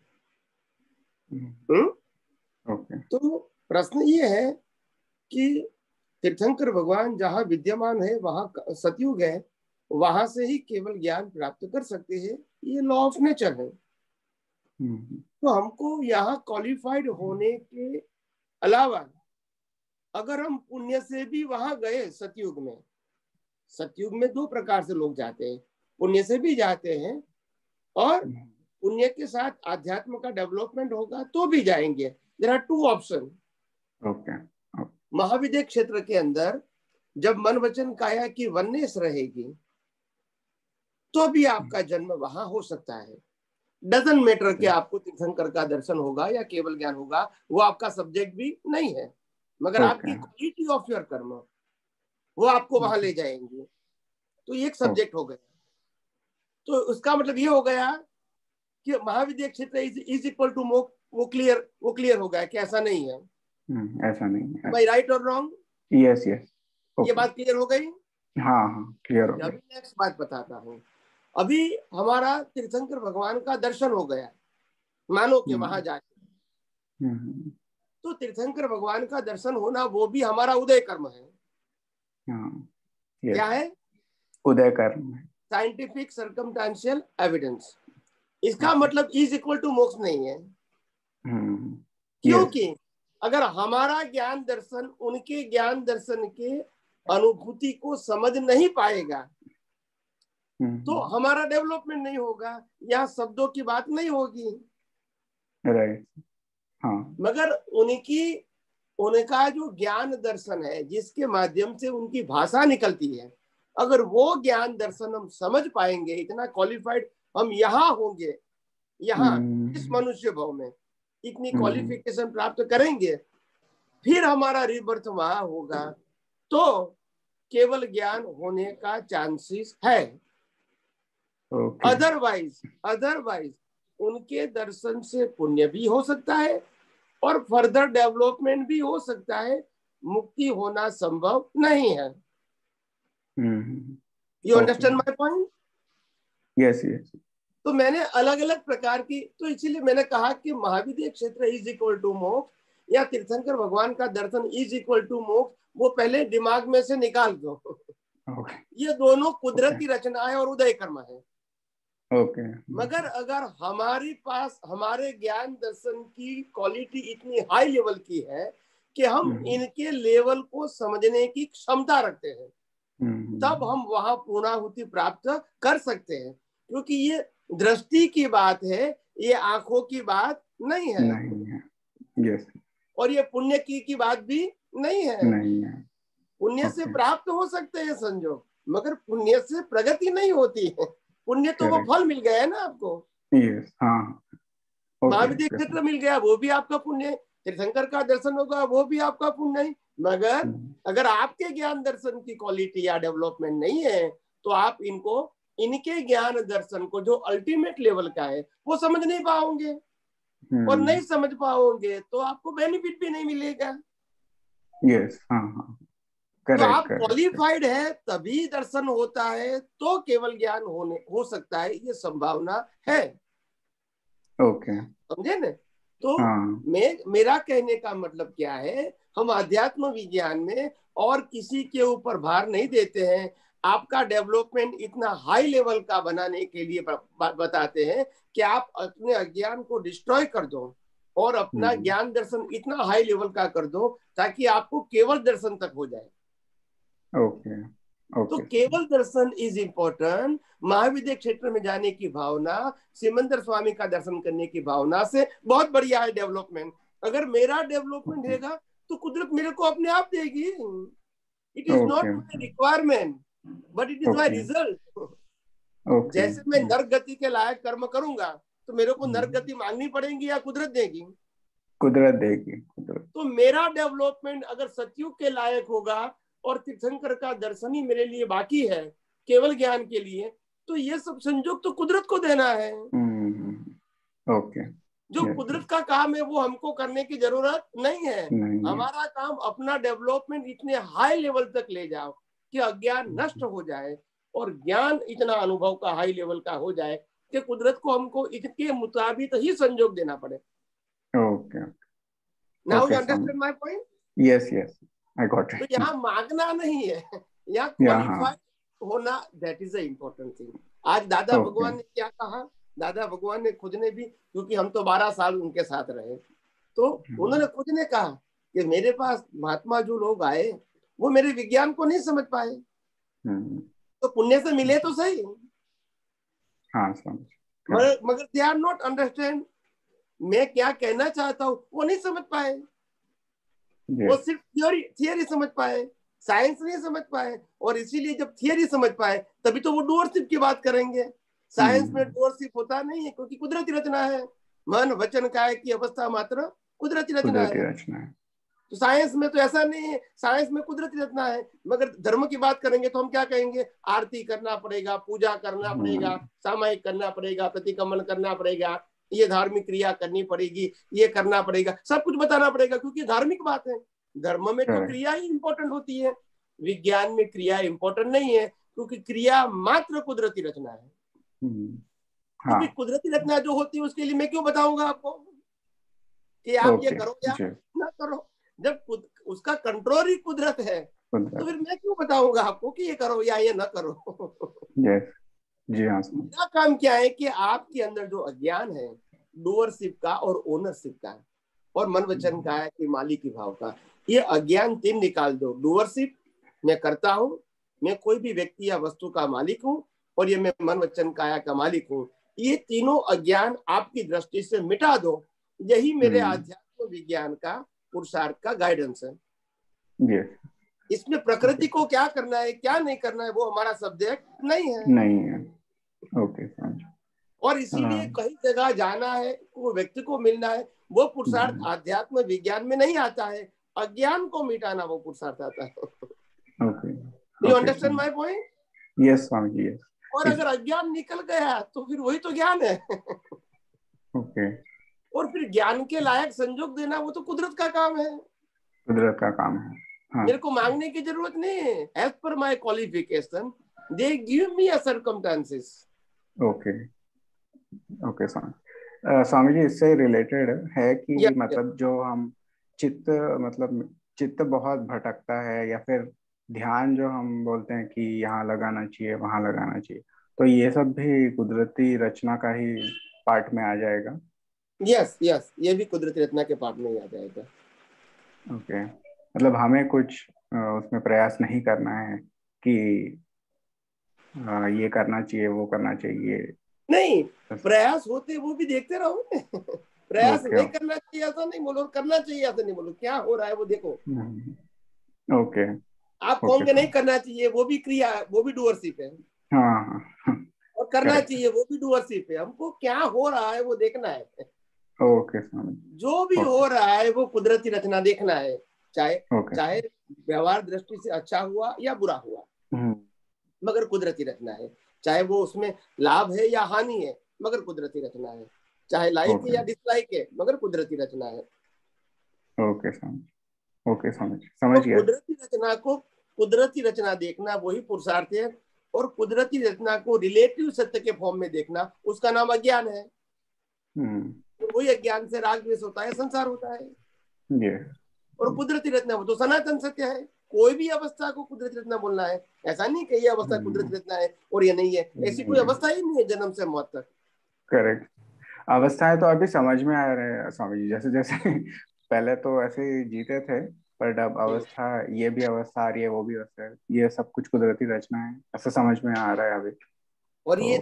तो प्रश्न ये है कि तीर्थंकर भगवान जहाँ विद्यमान है वहाँ सतयुग है, वहां से ही केवल ज्ञान प्राप्त कर सकते हैं, ये लॉ ऑफ नेचर है। तो हमको यहाँ क्वालिफाइड होने के अलावा अगर हम पुण्य से भी वहां गए सतयुग में दो प्रकार से लोग जाते हैं, पुण्य से भी जाते हैं और पुण्य के साथ आध्यात्म का डेवलपमेंट होगा तो भी जाएंगे। There are two option. महाविद्य क्षेत्र के अंदर जब मन वचन काया की वननेस रहेगी तो भी आपका जन्म वहां हो सकता है। डजंट मैटर कि आपको तीर्थंकर का दर्शन होगा या केवल ज्ञान होगा, वो आपका सब्जेक्ट भी नहीं है, मगर आपकी क्वालिटी ऑफ योर कर्म वो आपको वहां ले जाएंगे। तो एक सब्जेक्ट हो गया। तो उसका मतलब ये हो गया कि महाविद्य क्षेत्र इज इक्वल टू मोक्ष, वो क्लियर हो गया कि ऐसा नहीं है। ऐसा नहीं है। Am I right or wrong? Yes. ये बात क्लियर हो गई? हाँ, क्लियर हो गई। अभी नेक्स्ट बात बताता हूँ। अभी हमारा तीर्थंकर भगवान का दर्शन हो गया, मानो कि वहां जाके, तो तीर्थंकर भगवान का दर्शन होना वो भी हमारा उदय कर्म है। क्या है? उदय कर्म। Scientific circumstantial evidence. इसका मतलब इज इक्वल टू मोक्ष नहीं है। क्योंकि अगर हमारा ज्ञान दर्शन उनके ज्ञान दर्शन के अनुभूति को समझ नहीं पाएगा तो हमारा डेवलपमेंट नहीं होगा, यहाँ शब्दों की बात नहीं होगी। राइट। मगर उनका जो ज्ञान दर्शन है जिसके माध्यम से उनकी भाषा निकलती है, अगर वो ज्ञान दर्शन हम समझ पाएंगे, इतना क्वालिफाइड हम यहाँ होंगे, यहाँ इस मनुष्य भाव में इतनी क्वालिफिकेशन प्राप्त करेंगे, फिर हमारा रिबर्थ वहां होगा तो केवल ज्ञान होने का चांसेस है। अदरवाइज उनके दर्शन से पुण्य भी हो सकता है और फर्दर डेवलपमेंट भी हो सकता है, मुक्ति होना संभव नहीं है। You understand my point? Yes. तो मैंने अलग अलग प्रकार की, तो इसीलिए मैंने कहा कि महाविद्य क्षेत्र इज इक्वल टू मोक्ष या तीर्थंकर भगवान का दर्शन इज इक्वल टू मोक्ष, वो पहले दिमाग में से निकाल दो। ये दोनों कुदरती रचना है और उदय कर्म है। मगर अगर हमारे पास हमारे ज्ञान दर्शन की क्वालिटी इतनी हाई लेवल की है कि हम इनके लेवल को समझने की क्षमता रखते हैं, तब हम वहां पूर्णाहुति प्राप्त कर सकते हैं, क्योंकि ये दृष्टि की बात है, ये आंखों की बात नहीं है। यस। और ये पुण्य की बात भी नहीं है। पुण्य से प्राप्त हो सकते हैं संजोग, मगर पुण्य से प्रगति नहीं होती है। पुण्य तो वो फल मिल गया है ना आपको। महाविद्य क्षेत्र मिल गया, वो भी आपका पुण्य है। तीर्थंकर का दर्शन होगा, वो भी आपका पुण्य है। मगर अगर आपके ज्ञान दर्शन की क्वालिटी या डेवलपमेंट नहीं है, तो आप इनके ज्ञान दर्शन को जो अल्टीमेट लेवल का है वो समझ नहीं पाओगे, और नहीं समझ पाओगे तो आपको बेनिफिट भी नहीं मिलेगा। यस। तो आप क्वालिफाइड है तभी दर्शन होता है, तो केवल ज्ञान हो सकता है, ये संभावना है। समझे न? तो मेरा कहने का मतलब क्या है, हम अध्यात्म विज्ञान में और किसी के ऊपर भार नहीं देते हैं। आपका डेवलपमेंट इतना हाई लेवल का बनाने के लिए बताते हैं कि आप अपने अज्ञान को डिस्ट्रॉय कर दो और अपना ज्ञान दर्शन इतना हाई लेवल का कर दो ताकि आपको केवल दर्शन तक हो जाए। तो केवल दर्शन इज इम्पोर्टेंट। महाविद्य क्षेत्र में जाने की भावना, सिमंदर स्वामी का दर्शन करने की भावना से बहुत बढ़िया है डेवलपमेंट। अगर मेरा डेवलपमेंट रहेगा तो कुदरत मेरे को अपने आप देगी। It is not my requirement but it is my result. जैसे मैं नरक गति के लायक कर्म करूंगा तो मेरे को नरक गति मांगनी पड़ेगी या कुदरत देगी? कुदरत देगी। तो मेरा डेवलपमेंट अगर सतयुग के लायक होगा और तीर्थंकर का दर्शन ही मेरे लिए बाकी है केवल ज्ञान के लिए, तो ये सब संयोग तो कुदरत को देना है। जो कुदरत का काम है वो हमको करने की जरूरत नहीं है। हमारा काम अपना डेवलपमेंट इतने हाई लेवल तक ले जाओ कि अज्ञान नष्ट हो जाए और ज्ञान इतना अनुभव का हाई लेवल का हो जाए कि कुदरत को हमको इसके मुताबिक ही संयोग देना पड़े। Now you understand my point? Yes yes, I got it. तो यहाँ मांगना नहीं है, यहाँ क्वालिफाइड होना, that is the important thing. आज दादा भगवान ने क्या कहा? दादा भगवान ने खुद ने भी, क्योंकि हम तो 12 साल उनके साथ रहे, तो उन्होंने खुद ने कहा कि मेरे पास महात्मा जो लोग आए वो मेरे विज्ञान को नहीं समझ पाए, तो पुण्य से मिले तो सही, मगर दे आर नॉट अंडरस्टैंड मैं क्या कहना चाहता हूँ, वो नहीं समझ पाए। वो सिर्फ थियोरी समझ पाए, साइंस नहीं समझ पाए। और इसीलिए जब थियोरी समझ पाए तभी तो वो डूअरशिप की बात करेंगे। साइंस में डूअरशिप होता नहीं है, क्योंकि कुदरती रचना है। मन वचन काया की अवस्था मात्र कुदरती रचना है। तो साइंस में तो ऐसा नहीं है, साइंस में कुदरती रचना है। मगर धर्म की बात करेंगे तो हम क्या कहेंगे? आरती करना पड़ेगा, पूजा करना पड़ेगा, सामायिक करना पड़ेगा, प्रतिक्रमण करना पड़ेगा, ये धार्मिक क्रिया करनी पड़ेगी, ये करना पड़ेगा, सब कुछ बताना पड़ेगा, क्योंकि धार्मिक बात है। धर्म में तो क्रिया ही इंपॉर्टेंट होती है, विज्ञान में क्रिया इंपॉर्टेंट नहीं है, क्योंकि क्रिया मात्र कुदरती रचना है। क्योंकि कुदरती रचना जो होती है उसके लिए मैं क्यों बताऊंगा आपको कि आप ये करो या ना करो? जब उसका कंट्रोल ही कुदरत है तो फिर मैं क्यों बताऊंगा आपको कि ये करो या ये ना करो? जी हाँ। मेरा काम क्या है कि आपके अंदर जो अज्ञान है डूअरशिप का और ओनरशिप का और मन वचन का है कि मालिक की भाव का, ये अज्ञान 3 निकाल दो। डूअरशिप मैं करता हूँ, मैं कोई भी व्यक्ति या वस्तु का मालिक हूँ, और ये मैं मन वचन काया का मालिक हूँ। ये तीनों अज्ञान आपकी दृष्टि से मिटा दो। यही मेरे आध्यात्म विज्ञान का पुरुषार्थ का गाइडेंस है। इसमें प्रकृति को क्या करना है क्या नहीं करना है वो हमारा सब्जेक्ट नहीं है। और इसीलिए कई जगह जाना है, वो व्यक्ति को मिलना है, वो पुरुषार्थ आध्यात्म विज्ञान में नहीं आता है। अज्ञान को मिटाना वो पुरुषार्थ आता है। You understand my point? Yes Swami ji, yes. और अगर अज्ञान निकल गया तो फिर वही तो ज्ञान है। और फिर ज्ञान के लायक संयोग देना वो तो कुदरत का काम है। कुदरत का काम है। मेरे को मांगने की जरूरत नहीं है। As per my qualification they give me a circumstances. Okay Swami. Swami ji इससे रिलेटेड है कि या मतलब जो हम चित्त मतलब चित्त बहुत भटकता है, या फिर ध्यान जो हम बोलते हैं कि यहाँ लगाना चाहिए वहाँ लगाना चाहिए, तो ये सब भी कुदरती रचना का ही पार्ट में आ जाएगा? यस यस, ये भी कुदरती रचना के पार्ट में ही आ जाएगा। ओके, मतलब हमें कुछ उसमें प्रयास नहीं करना है कि ये करना चाहिए वो करना चाहिए? नहीं, प्रयास होते वो भी देखते रहो। प्रयास ओके नहीं करना चाहिए ऐसा नहीं बोलो, करना चाहिए ऐसा नहीं बोलो, क्या हो रहा है वो देखो। ओके आप ओके कहोगे नहीं करना चाहिए, वो भी क्रिया है, वो भी डूअरशिप है। हाँ हाँ, और करना करेक्ट। चाहिए वो भी डूअरशिप है। हमको क्या हो रहा है वो देखना है। ओके स्वामी। जो भी हो रहा है वो कुदरती रचना देखना है, चाहे ओके। चाहे व्यवहार दृष्टि से अच्छा हुआ या बुरा हुआ, मगर कुदरती रचना है। चाहे वो उसमें लाभ है या हानि है, मगर कुदरती रचना है। चाहे लाइक है या डिसलाइक है, मगर कुदरती रचना है। ओके समझ, ओके समझ गया। कुदरती रचना को कुदरती रचना देखना वही पुरुषार्थ है, और कुदरती रचना को रिलेटिव सत्य के फॉर्म में देखना उसका नाम अज्ञान है। तो वही अज्ञान से राग द्वेष होता है, संसार होता है। और कुदरती रचना वो तो सनातन सत्य है। कोई भी अवस्था को कुदरती रचना बोलना है, ऐसा नहीं कि ये अवस्था कुदरती रचना है और ये नहीं है। ऐसी कोई अवस्था ही नहीं है जन्म से मौत तक। करेक्ट। अवस्थाएं तो अभी समझ में आ रहे हैं स्वामी जी, जैसे जैसे पहले तो ऐसे ही जीते थे, पर अब अवस्था, ये भी अवस्था आ रही है वो भी अवस्था है, ये सब कुछ कुदरती रचना है, ऐसा समझ में आ रहा है अभी। और ये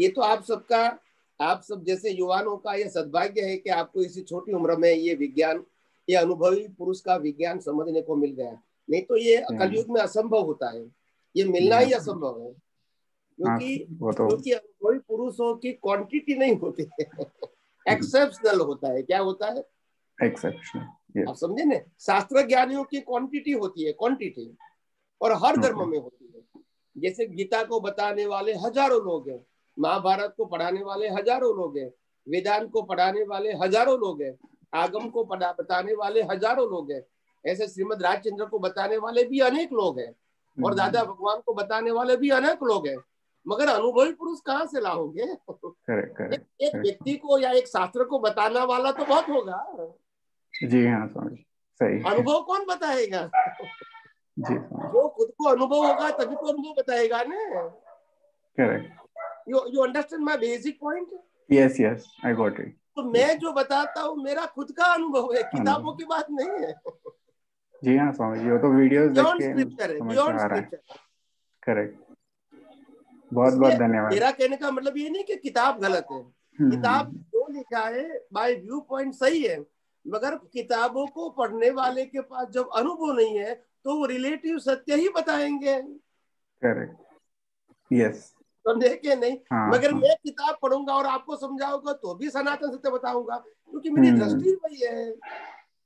तो आप सबका, आप सब जैसे युवाओं का ये सद्भाग्य है कि आपको इसी छोटी उम्र में ये विज्ञान, ये अनुभवी पुरुष का विज्ञान समझने को मिल गया। नहीं तो ये कलयुग में असंभव होता है, ये मिलना ही असंभव है। क्योंकि अनुभवी पुरुषों की क्वांटिटी नहीं होती है, एक्सेप्शनल होता है। क्या होता है? एक्सेप्शनल। आप समझे ना, शास्त्र ज्ञानियों की क्वांटिटी होती है, क्वांटिटी, और हर धर्म में होती है। जैसे गीता को बताने वाले हजारों लोग हैं, महाभारत को पढ़ाने वाले हजारों लोग हैं, वेदांत को पढ़ाने वाले हजारों लोग हैं, आगम को बताने वाले हजारों लोग हैं, ऐसे श्रीमद राजचंद्र को बताने वाले भी अनेक लोग हैं, और दादा भगवान को बताने वाले भी अनेक लोग हैं। मगर अनुभवी पुरुष कहाँ से लाओगे? एक व्यक्ति को या एक शास्त्र को बताना वाला तो बहुत होगा। जी हाँ स्वामी, सही। अनुभव कौन बताएगा? जी, जो खुद को अनुभव होगा तभी तो अनुभव बताएगा ना। Correct. You understand my basic point? Yes yes, I got it. तो मैं जो बताता हूँ मेरा खुद का अनुभव है, किताबों की बात नहीं है। जी हाँ स्वामी जी, वो तो वीडियोस देख के स्क्रिप्चर है, समझ में आ रहा है। करेक्ट, बहुत बहुत धन्यवाद। मेरा कहने का मतलब ये नहीं कि किताब गलत है। किताब जो लिखा है बाय व्यू पॉइंट सही है, मगर किताबों को पढ़ने वाले के पास जब अनुभव नहीं है तो वो रिलेटिव सत्य ही बताएंगे। Correct, yes. समझे कि नहीं? मगर हाँ। मैं किताब पढ़ूंगा और आपको समझाऊंगा तो भी सनातन सत्य बताऊंगा, क्योंकि मेरी दृष्टि वही है।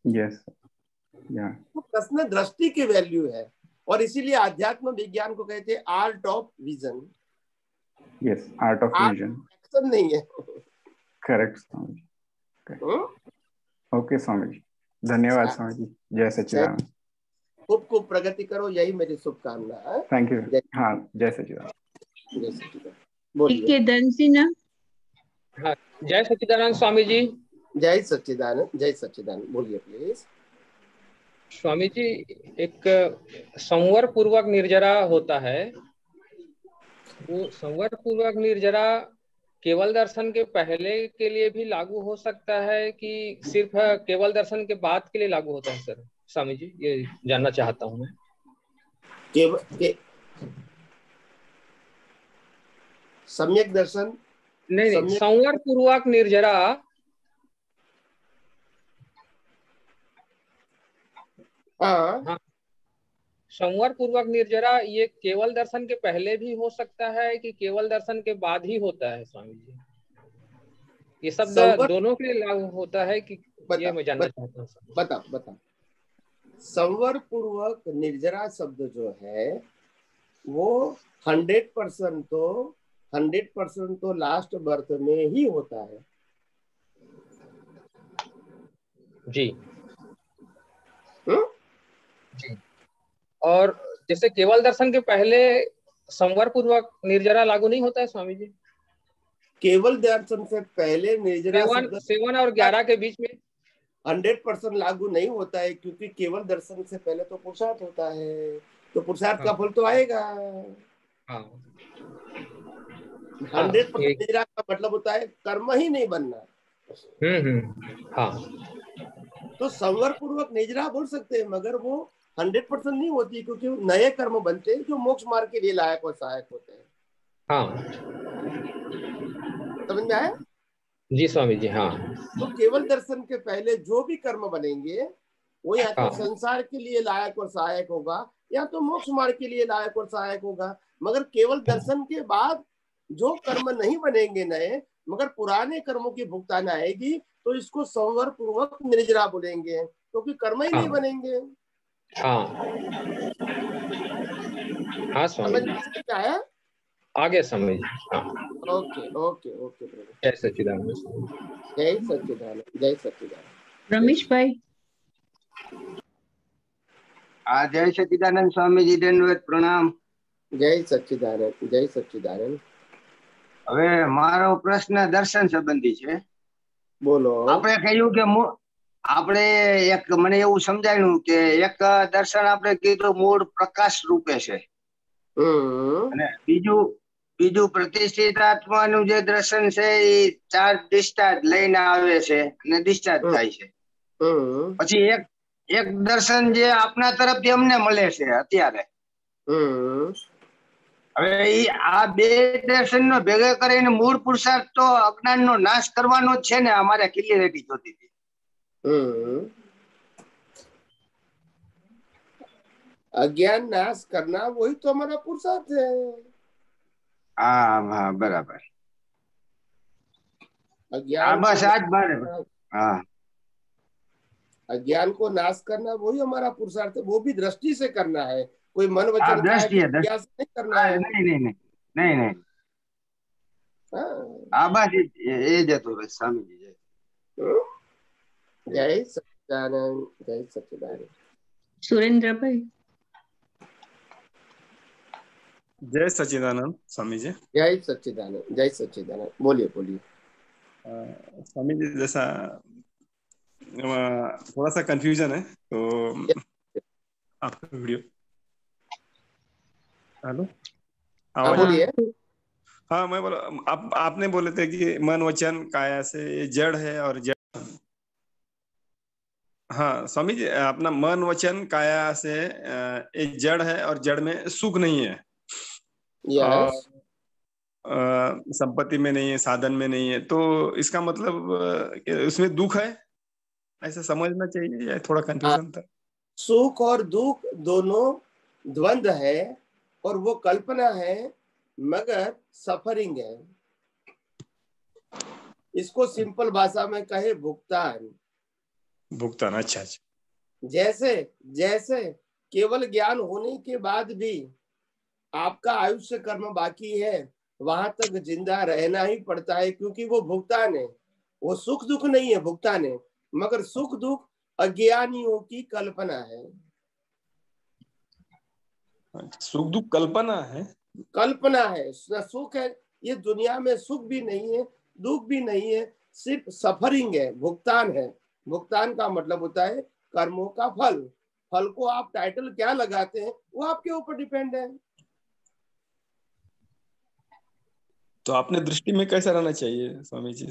यस, तो प्रश्न दृष्टि की वैल्यू है, और इसीलिए आध्यात्म विज्ञान को कहते हैं art of vision. Yes, art of vision, action नहीं है। करेक्ट स्वामी। ओके स्वामी जी, धन्यवाद स्वामी जी। जय सच्चिदानंद। खूब खूब प्रगति करो, यही मेरी शुभकामना है। Thank you. हाँ, जय सच्चिदानंद। जय सच्चिदानंद। बोलिए। हाँ, जय सच्चिदानंद स्वामी जी। जय सच्चिदानंद, जय सच्चिदानंद। बोलिए प्लीज। स्वामी जी, एक संवर पूर्वक निर्जरा होता है, वो संवर पूर्वक निर्जरा केवल दर्शन के पहले के लिए भी लागू हो सकता है कि सिर्फ केवल दर्शन के बाद के लिए लागू होता है? सर स्वामी जी, ये जानना चाहता हूँ मैं। सम्यक दर्शन नहीं, संवर पूर्वक निर्जरा। हाँ, संवर पूर्वक निर्जरा ये केवल दर्शन के पहले भी हो सकता है कि केवल दर्शन के बाद ही होता है स्वामी जी? ये शब्द दोनों के लिए लागू होता है कि ये मैं जानना चाहता हूँ। बता। संवर पूर्वक निर्जरा शब्द जो है वो 100% तो लास्ट बर्थ में ही होता है जी। जी। और जैसे केवल दर्शन के पहले संवर पूर्वक निर्जरा लागू नहीं होता है स्वामी जी? केवल दर्शन से पहले निर्जरा 7 और 11 के बीच में 100% लागू नहीं होता है, क्योंकि केवल दर्शन से पहले तो पुरुषार्थ होता है, तो पुरुषार्थ का फल तो आएगा। 100% निर्जरा का मतलब होता है कर्म ही नहीं बनना। तो संवर पूर्वक निर्जरा बोल सकते हैं, मगर वो 100% नहीं होती, क्योंकि नए कर्म बनते हैं जो मोक्ष मार्ग के लिए लायक और सहायक होते हैं। समझ में आया? जी स्वामी जी। तो केवल दर्शन के पहले जो भी कर्म बनेंगे वो या तो संसार के लिए लायक और सहायक होगा, या तो मोक्ष मार्ग के लिए लायक और सहायक होगा। मगर केवल दर्शन के बाद जो कर्म नहीं बनेंगे नए, मगर पुराने कर्मों की भुगतान आएगी, तो इसको संवर पूर्वक निर्जरा बोलेंगे, क्योंकि कर्म ही नहीं बनेंगे। समझ में आया? आगे समझ। Okay okay okay. जय सच्चिदानंद। जय सच्चिदानंद। जय सच्चिदानंद। रमेश भाई। जय सच्चिदानंद स्वामी जी, दंडवत प्रणाम। जय सच्चिदानंद। जय सच्चिदानंद। હવે મારો પ્રશ્ન દર્શન સંબંધી છે. બોલો. આપણે કહ્યું કે આપણે એક મને એવું સમજાયું કે એક દર્શન આપણે કીધું મૂળ પ્રકાશ રૂપે છે, અને બીજું પ્રતિષ્ઠિત આત્માનું જે દર્શન છે એ ચાર્જ ડિસ્ચાર્જ લઈને આવે છે અને ડિસ્ચાર્જ થાય છે. પછી એક દર્શન જે આપના તરફથી અમને મળે છે અત્યારે. હવે આ બે દર્શન નો ભેગા કરીને મૂળ પુરુષાર્થ તો અજ્ઞાન નો નાશ કરવાનો જ છે ને, અમારે ક્લિયરિટી જોતી હતી. अज्ञान नाश करना वही तो हमारा पुरुषार्थ है। हाँ बराबर। अज्ञान को नाश करना वही हमारा पुरुषार्थ है। वो भी दृष्टि से करना है, कोई मन वचन नहीं करना है। नहीं। बस ये जतो स्वामी जी। जय सच्चिदानंद। जय सच्चिदानंद। सुरेंद्र भाई। जय सच्चिदानंद स्वामी जी। जय सच्चिदानंद। जय सच्चिदानंद। बोलिए बोलिए। स्वामी जी, जैसा थोड़ा सा कंफ्यूजन है, तो आपका वीडियो। हेलो, बोलिए। हाँ, मैं बोला, आपने बोले थे कि मन वचन काया से ये जड़ है और जड़। हाँ स्वामी जी, अपना मन वचन काया से ये जड़ है और जड़ में सुख नहीं है। संपत्ति में नहीं है, साधन में नहीं है, तो इसका मतलब उसमें दुख है, ऐसा समझना चाहिए या थोड़ा कंफ्यूजन था? सुख और दुख दोनों द्वंद्व है, और वो कल्पना है, मगर सफरिंग है। इसको सिंपल भाषा में कहे भुगतान। अच्छा। जैसे केवल ज्ञान होने के बाद भी आपका आयुष्य कर्म बाकी है, वहां तक जिंदा रहना ही पड़ता है, क्योंकि वो भुगतान है। वो सुख दुख नहीं है, भुगतान है। मगर सुख दुख अज्ञानियों की कल्पना है। सुख दुख कल्पना है। सुख है, ये दुनिया में सुख भी नहीं है, दुख भी नहीं है, सिर्फ सफरिंग है, भुगतान है। भुगतान का मतलब होता है कर्मों का फल। फल को आप टाइटल क्या लगाते हैं वो आपके ऊपर डिपेंड है। तो आपने दृष्टि में कैसा रहना चाहिए स्वामी जी?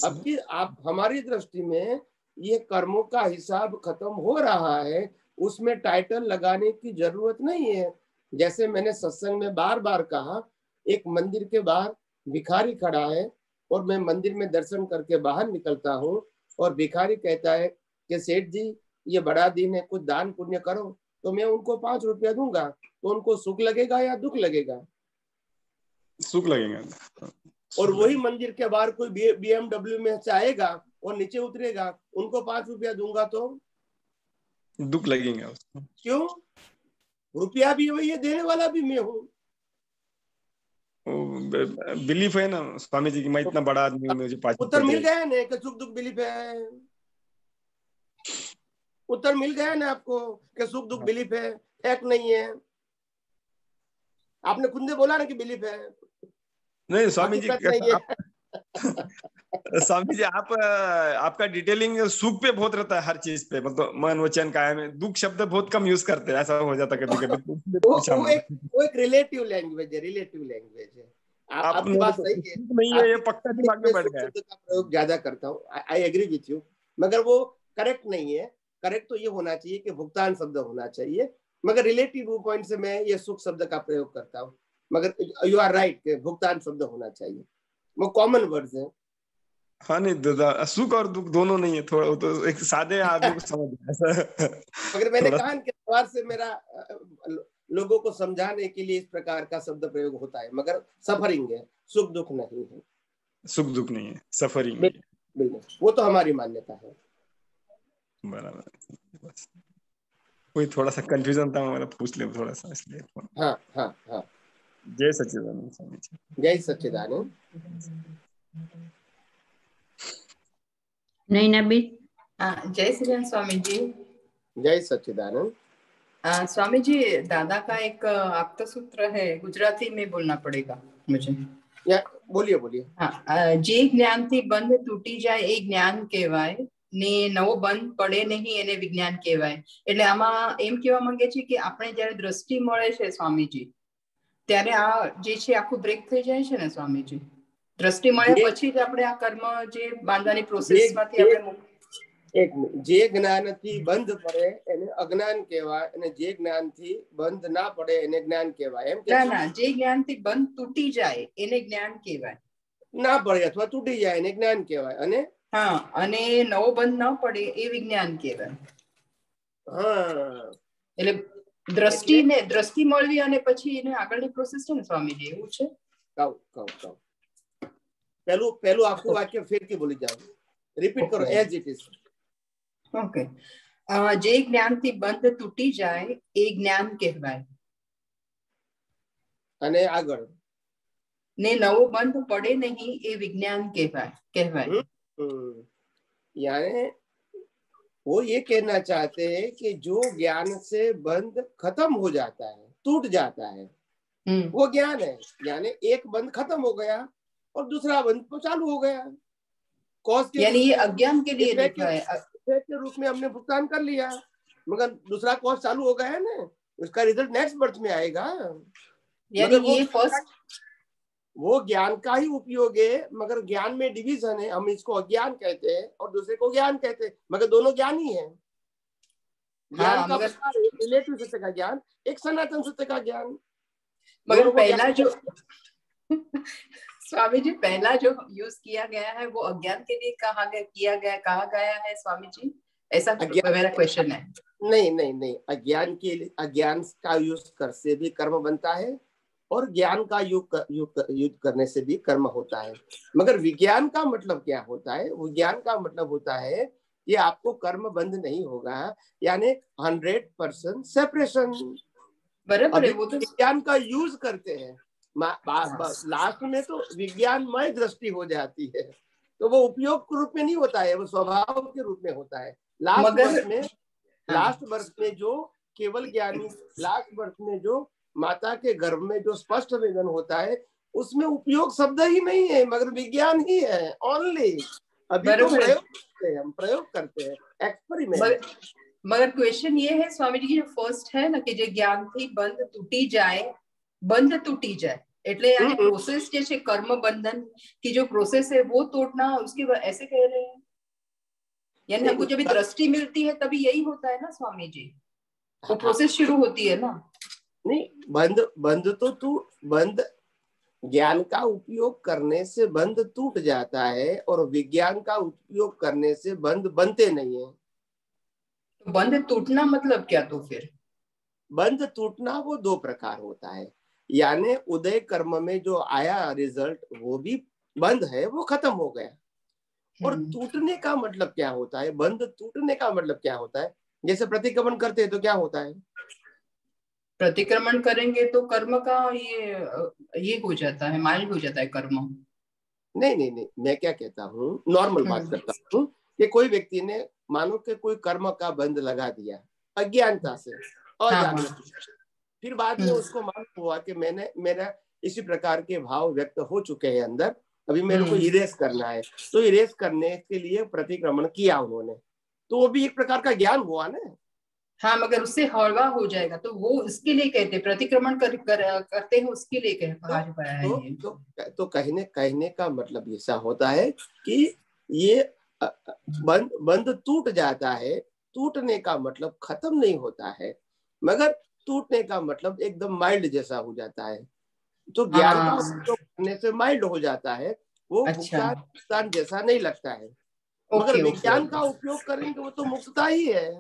अब आप हमारी दृष्टि में ये कर्मों का हिसाब खत्म हो रहा है, उसमें टाइटल लगाने की जरूरत नहीं है। जैसे मैंने सत्संग में बार बार कहा, एक मंदिर के बाहर भिखारी खड़ा है और मैं मंदिर में दर्शन करके बाहर निकलता हूँ और भिखारी कहता है कि सेठ जी ये बड़ा दिन है, कुछ दान पुण्य करो, तो मैं उनको 5 रुपया दूंगा, तो उनको सुख लगेगा या दुख लगेगा? सुख लगेगा। और वही मंदिर के बाहर कोई BMW में चाहेगा और नीचे उतरेगा, उनको 5 रुपया दूंगा तो दुख लगेगा उसको। क्यों? रुपया भी वही है, देने वाला भी मैं हूँ। बिलीफ है ना स्वामी जी की मैं इतना बड़ा आदमी हूँ, मुझे 5 उत्तर मिल गया ना कि सुख दुख बिलीफ है। उत्तर मिल गया ना आपको कि सुख दुख बिलीफ है, फेक नहीं है। आपने खुद ने बोला ना कि बिलीफ है। नहीं स्वामी जी, स्वामी जी आपका डिटेलिंग सुख पे बहुत रहता है, हर चीज पे, मतलब मन वचन काया में दुख शब्द बहुत कम यूज करते हैं, ऐसा हो जाता कभी कभी। वो एक रिलेटिव लैंग्वेज है, रिलेटिव लैंग्वेज है। आपकी बात सही है, नहीं है, ये पक्का दिमाग में बैठ गया। शब्द का प्रयोग ज्यादा करता हूँ, आई एग्री विथ यू, मगर वो करेक्ट नहीं है। करेक्ट तो ये होना चाहिए कि भुगतान शब्द होना चाहिए, मगर रिलेटिव व्यू पॉइंट से मैं ये सुख शब्द का प्रयोग करता हूँ। मगर यू आर राइट कि भुगतान शब्द होना चाहिए, वो कॉमन वर्ड्स है। हाँ नहीं, सुख और दुख दोनों नहीं है, थोड़ा तो एक सादे आदमी को समझ मगर मैंने कहा कि सवाल से मेरा लोगों को समझाने के लिए इस प्रकार का शब्द प्रयोग होता है, मगर सफरिंग है, सुख दुख नहीं है। सुख दुख नहीं है, सफरिंग। बिल्कुल, वो तो हमारी मान्यता है। बराबर, कोई थोड़ा सा कंफ्यूजन था, मैं पूछ ले थोड़ा सा, इसलिए। हाँ हाँ हाँ। जय सच्चिदानंद स्वामी जी। जय सच्चिदानंद। नहीं ना भी। जय श्री स्वामी जी। जय सच्चिदानंद। स्वामी जी, दादा का एक आप्त सूत्र है, गुजराती में बोलना पड़ेगा मुझे। या बोलिए बोलिए। हाँ, जे ज्ञान थी बंध तूटी जाए ए ज्ञान કહેવાય ને નવો બંધ પડે નહીં એને વિજ્ઞાન કહેવાય। એટલે આમાં એમ કહેવા માંગે છે કે આપણે જ્યારે દ્રષ્ટિ મળે છે સ્વામીજી, ત્યારે આ જે છે આખું બ્રેક થઈ જાય છે ને સ્વામીજી। દ્રષ્ટિ મળ્યા પછી જ આપણે આ કર્મ જે બાંધવાની પ્રોસેસમાંથી આપણે એક જે જ્ઞાનથી બંધ પડે એને અજ્ઞાન કહેવાય, અને જે જ્ઞાનથી બંધ ના પડે એને જ્ઞાન કહેવાય। એમ ના ના, જે જ્ઞાનથી બંધ તૂટી જાય એને જ્ઞાન કહેવાય। ના પડે અથવા તૂટી જાય એને જ્ઞાન કહેવાય, અને હા, અને નવો બંધ ન પડે એ વિજ્ઞાન કહેવાય। હા, એટલે દ્રષ્ટિ મળવી અને પછી એને આગળની પ્રોસેસ છે ને સ્વામીજી, એવું છે? કહું પહેલું આખું વાક્ય ફેરથી બોલી જાઓ, રિપીટ કરો એઝ ઇટ ઇઝ। ઓકે, જે જ્ઞાનથી બંધ તૂટી જાય એ જ્ઞાન કહેવાય, અને આગળ ને નવો બંધ પડે નહીં એ વિજ્ઞાન કહેવાય। यानी वो ये कहना चाहते हैं कि जो ज्ञान से बंध खत्म हो जाता है, टूट जाता है, वो ज्ञान है। यानी एक बंध खत्म हो गया और दूसरा बंध तो चालू हो गया। कॉज के यानी ये अज्ञान के लिए लिखा है, के रूप में हमने भुगतान कर लिया, मगर दूसरा कॉज चालू हो गया है ना, उसका रिजल्ट नेक्स्ट बर्थ में आएगा। यानी ये फर्स्ट वो ज्ञान का ही उपयोग है, मगर ज्ञान में डिवीजन है। हम इसको अज्ञान कहते हैं और दूसरे को ज्ञान कहते हैं, मगर दोनों ज्ञान ही है। ज्ञान का प्रकार एक रिलेटिव सत्य का ज्ञान, एक सनातन सत्य का ज्ञान। मगर पहला जो स्वामी जी पहला जो यूज किया गया है वो अज्ञान के लिए कहा गया है स्वामी जी, ऐसा मेरा क्वेश्चन है। नहीं, अज्ञान का यूज कर से भी कर्म बनता है और ज्ञान का युक्त करने से भी कर्म होता है। मगर विज्ञान का मतलब क्या होता है? विज्ञान का मतलब होता है कि आपको कर्म बंद नहीं होगा, यानी 100% सेपरेशन। बराबर है, वो तो विज्ञान का यूज करते हैं, लास्ट में तो विज्ञानमय दृष्टि हो जाती है, तो वो उपयोग के रूप में नहीं होता है, वो स्वभाव के रूप में होता है। लास्ट वर्ष में जो केवल ज्ञानी, लास्ट वर्ष में जो माता के गर्भ में जो स्पष्ट वेदन होता है, उसमें उपयोग शब्द ही नहीं है, मगर विज्ञान ही है ओनली। अभी तो प्रयोग करते हैं एक्सपेरिमेंट। मगर क्वेश्चन ये है स्वामी जी की, जो फर्स्ट है ना कि जो ज्ञान थी बंध तूटी जाए એટલે यानी प्रोसेस जैसे कर्म बंधन की जो प्रोसेस है वो तोड़ना, उसके ऐसे कह रहे हैं। यानी हमको जब दृष्टि मिलती है तभी यही होता है ना स्वामी जी, वो प्रोसेस शुरू होती है ना। नहीं, बंध ज्ञान का उपयोग करने से बंध टूट जाता है और विज्ञान का उपयोग करने से बंध बनते नहीं है। तो बंध टूटना मतलब क्या? तो फिर बंध टूटना वो दो प्रकार होता है, यानी उदय कर्म में जो आया रिजल्ट वो भी बंध है, वो खत्म हो गया। और टूटने का मतलब क्या होता है? बंध टूटने का मतलब क्या होता है? जैसे प्रतिक्रमण करते हैं तो क्या होता है? प्रतिक्रमण करेंगे तो कर्म का ये हो जाता है, माइल्ड हो जाता है कर्म। नहीं, मैं क्या कहता हूँ, नॉर्मल बात करता हूँ कि कोई व्यक्ति ने मानो कि कोई कर्म का बंध लगा दिया अज्ञानता से, फिर बाद में उसको मालूम हुआ कि मेरा इसी प्रकार के भाव व्यक्त हो चुके हैं अंदर, अभी मेरे को इरेज करना है, तो इरेज करने के लिए प्रतिक्रमण किया उन्होंने, तो वो भी एक प्रकार का ज्ञान हुआ ना। हाँ, मगर उससे हलवा हो जाएगा, तो वो इसके लिए कहते प्रतिक्रमण करते हैं, उसके लिए कहा है ये। तो कहने का मतलब ऐसा होता है कि ये बंध टूट जाता है। टूटने का मतलब खत्म नहीं होता है, मगर टूटने का मतलब एकदम माइल्ड जैसा हो जाता है। तो ज्ञान का उपयोग करने से माइल्ड हो जाता है, वो भुगतान जैसा नहीं लगता है। मगर विज्ञान का उपयोग करेंगे वो तो मुक्तता ही है।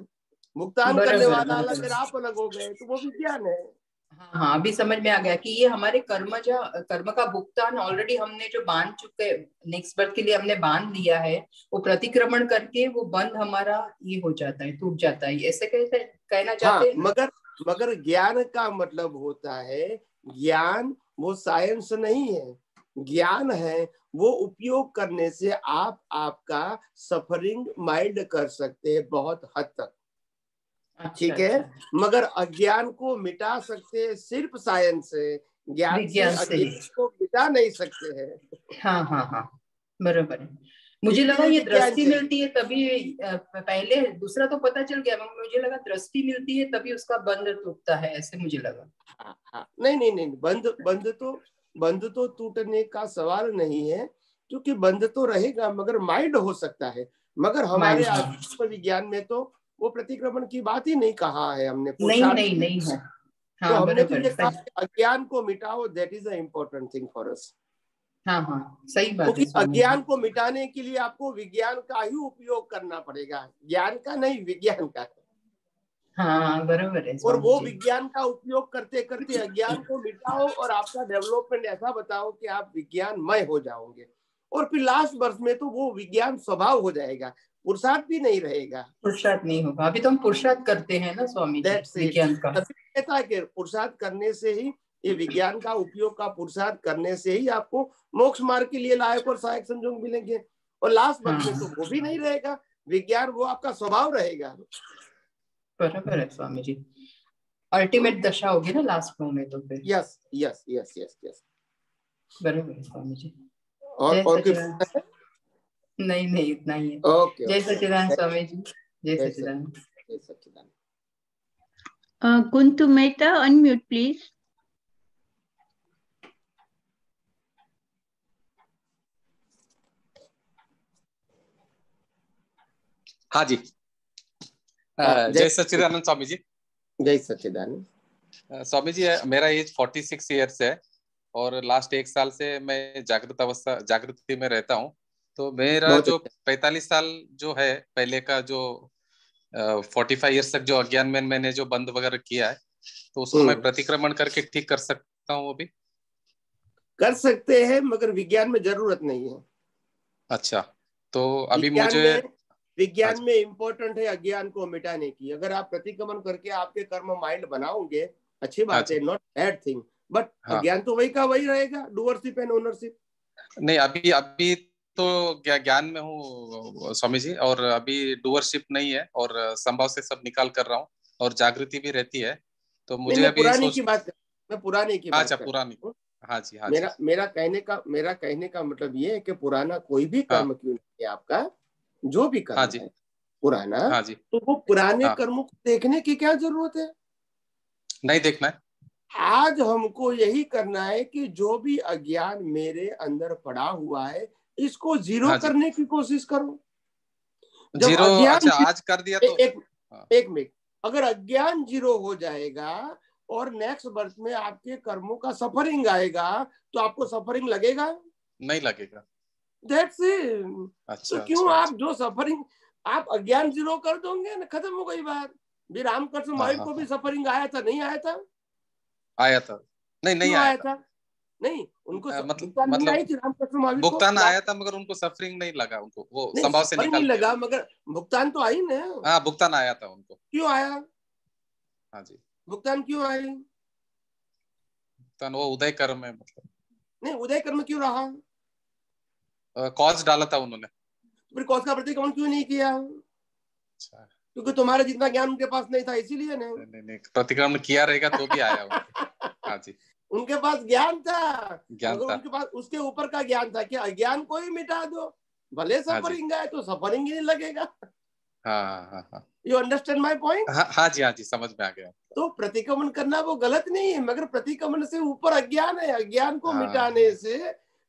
भुगतान करने वाला अलग, फिर आप अलग हो गए, तो वो विज्ञान है। हाँ, अभी समझ में आ गया कि ये हमारे कर्म का भुगतान ऑलरेडी हमने जो बांध चुके, नेक्स्ट बर्थ के लिए हमने बांध लिया है, वो प्रतिक्रमण करके वो बंध हमारा ये हो जाता है, टूट जाता है, ऐसे कैसे कहना चाहते हैं? मगर ज्ञान का मतलब होता है, ज्ञान वो साइंस नहीं है। ज्ञान है वो उपयोग करने से आप आपका सफरिंग माइल्ड कर सकते हैं बहुत हद तक। ठीक है, मगर अज्ञान को मिटा सकते हैं सिर्फ साइंस से, ज्ञान से अज्ञान को मिटा नहीं सकते हैं। हाँ हाँ हाँ, बराबर है। मुझे लगा ये दृष्टि मिलती है तभी, पहले दूसरा तो पता चल गया, मुझे लगा दृष्टि मिलती है तभी उसका बंध टूटता है, ऐसे मुझे लगा। हाँ, नहीं, बंध तो टूटने का सवाल नहीं है, क्योंकि बंध तो रहेगा मगर माइल्ड हो सकता है। मगर हमारे आध्यात्मिक विज्ञान में तो वो प्रतिक्रमण की बात ही नहीं कहा है हमने। नहीं है। हाँ, तो हमने तो ये कहा अज्ञान को मिटाओ, that is the important thing for us. हाँ, सही बात है। क्योंकि अज्ञान को मिटाने के लिए आपको विज्ञान का ही उपयोग करना पड़ेगा, ज्ञान का नहीं, विज्ञान का। हाँ, बराबर है। और वो विज्ञान का उपयोग करते करते अज्ञान को मिटाओ और आपका डेवलपमेंट ऐसा बताओ कि आप विज्ञानमय हो जाओगे, और फिर लास्ट वर्ष में तो वो विज्ञान स्वभाव हो जाएगा, पुरुषार्थ भी नहीं रहेगा। पुरुषार्थ नहीं होगा, अभी तो हम पुरुषार्थ करते हैं ना स्वामी जी, विज्ञान का। कहता है कि पुरुषार्थ करने से ही, ये विज्ञान का उपयोग का पुरुषार्थ करने से ही आपको मोक्ष मार्ग के लिए लायक और सहायक संजोग मिलेंगे। और लास्ट वर्ष में तो वो भी नहीं रहेगा विज्ञान, वो आपका स्वभाव रहेगा। बराबर है स्वामी जी, अल्टीमेट दशा होगी ना लास्ट में तो फिर। यस, बराबर है स्वामी जी। और नहीं, इतना ही है। ओके, जय सच्चिदानंद स्वामी जी, जय सच्चिदानंद। कुंतु मेहता, अनम्यूट प्लीज। हाँ जी, जय सच्चिदानंद स्वामी जी। जय सच्चिदानंद स्वामी जी। मेरा एज 46 ईयर्स है और लास्ट 1 साल से मैं जागृति में रहता हूँ। तो मेरा जो 45 साल जो है पहले का, जो 45 ईयर्स तक जो अज्ञान में मैंने जो बंद वगैरह किया है, तो उसको मैं प्रतिक्रमण करके ठीक कर सकता हूँ? वो भी कर सकते हैं, मगर विज्ञान में जरूरत नहीं है। अच्छा, तो अभी मुझे विज्ञान में इम्पोर्टेंट है अज्ञान को मिटाने की। अगर आप प्रतिक्रमण करके आपके कर्म माइंड बनाओगे, अच्छी बात है, नॉट बैड थिंग, बट अज्ञान तो वही का वही रहेगा, डूअरशिप एंड ओनरशिप। नहीं, अभी तो ज्ञान में हूँ स्वामी जी, और अभी डूअरशिप नहीं है, और संभव से सब निकाल कर रहा हूँ, और जागृति भी रहती है। तो मुझे अभी पुरानी की बात मैं पुरानी की बात पुरानी। हाँ जी, मेरा कहने का मतलब ये है कि पुराना कोई भी कर्म क्यों नहीं है आपका, जो भी कर्म है पुराना, तो वो पुराने कर्मों को देखने की क्या जरूरत है? नहीं देखना है। आज हमको यही करना है कि जो भी अज्ञान मेरे अंदर पड़ा हुआ है, इसको जीरो करने की कोशिश करो। जीरो, अच्छा आज कर दिया तो एक मिनट, अगर अज्ञान जीरो हो जाएगा और नेक्स्ट बर्थ में आपके कर्मों का सफरिंग आएगा, तो आपको सफरिंग लगेगा? नहीं लगेगा। That's it. अच्छा, तो क्यों आप जो सफरिंग, आप अज्ञान जीरो कर दोगे ना, खत्म हो गई बात। भी रामकृष्ण महावीर को भी सफरिंग आया था, नहीं आया था? आया था। नहीं आया था। नहीं, उनको मतलब आई थी रामकृष्ण महावीर को, भुगतान आया था, मगर उनको सफरिंग नहीं लगा, उनको वो संभव से निकाल लगा, मगर भुगतान तो आई ना। हाँ, भुगतान आया था उनको। क्यों आया? हाँ जी, भुगतान क्यों आई? भुगतान वो उदय कर्म में, मतलब नहीं, उदय कर्म क्यों रहा? कॉज डाला था उन्होंने। फिर कॉज का प्रतिक्रमण क्यों नहीं किया? अच्छा, क्योंकि तुम्हारे जितना ज्ञान उनके पास नहीं था, इसीलिए नहीं, प्रतिक्रमण किया रहेगा तो भी आया। हाँ जी, उनके पास ज्ञान था, ज्ञान था। उनके पास उसके ऊपर का ज्ञान था कि अज्ञान को ही मिटा दो, भले सफरिंग आए तो सफरिंग ही नहीं लगेगा। हाँ। You understand my point? हाँ जी, समझ में आ गया। तो प्रतिक्रमण करना वो गलत नहीं है, मगर प्रतिक्रमण से ऊपर अज्ञान है। अज्ञान को मिटाने से,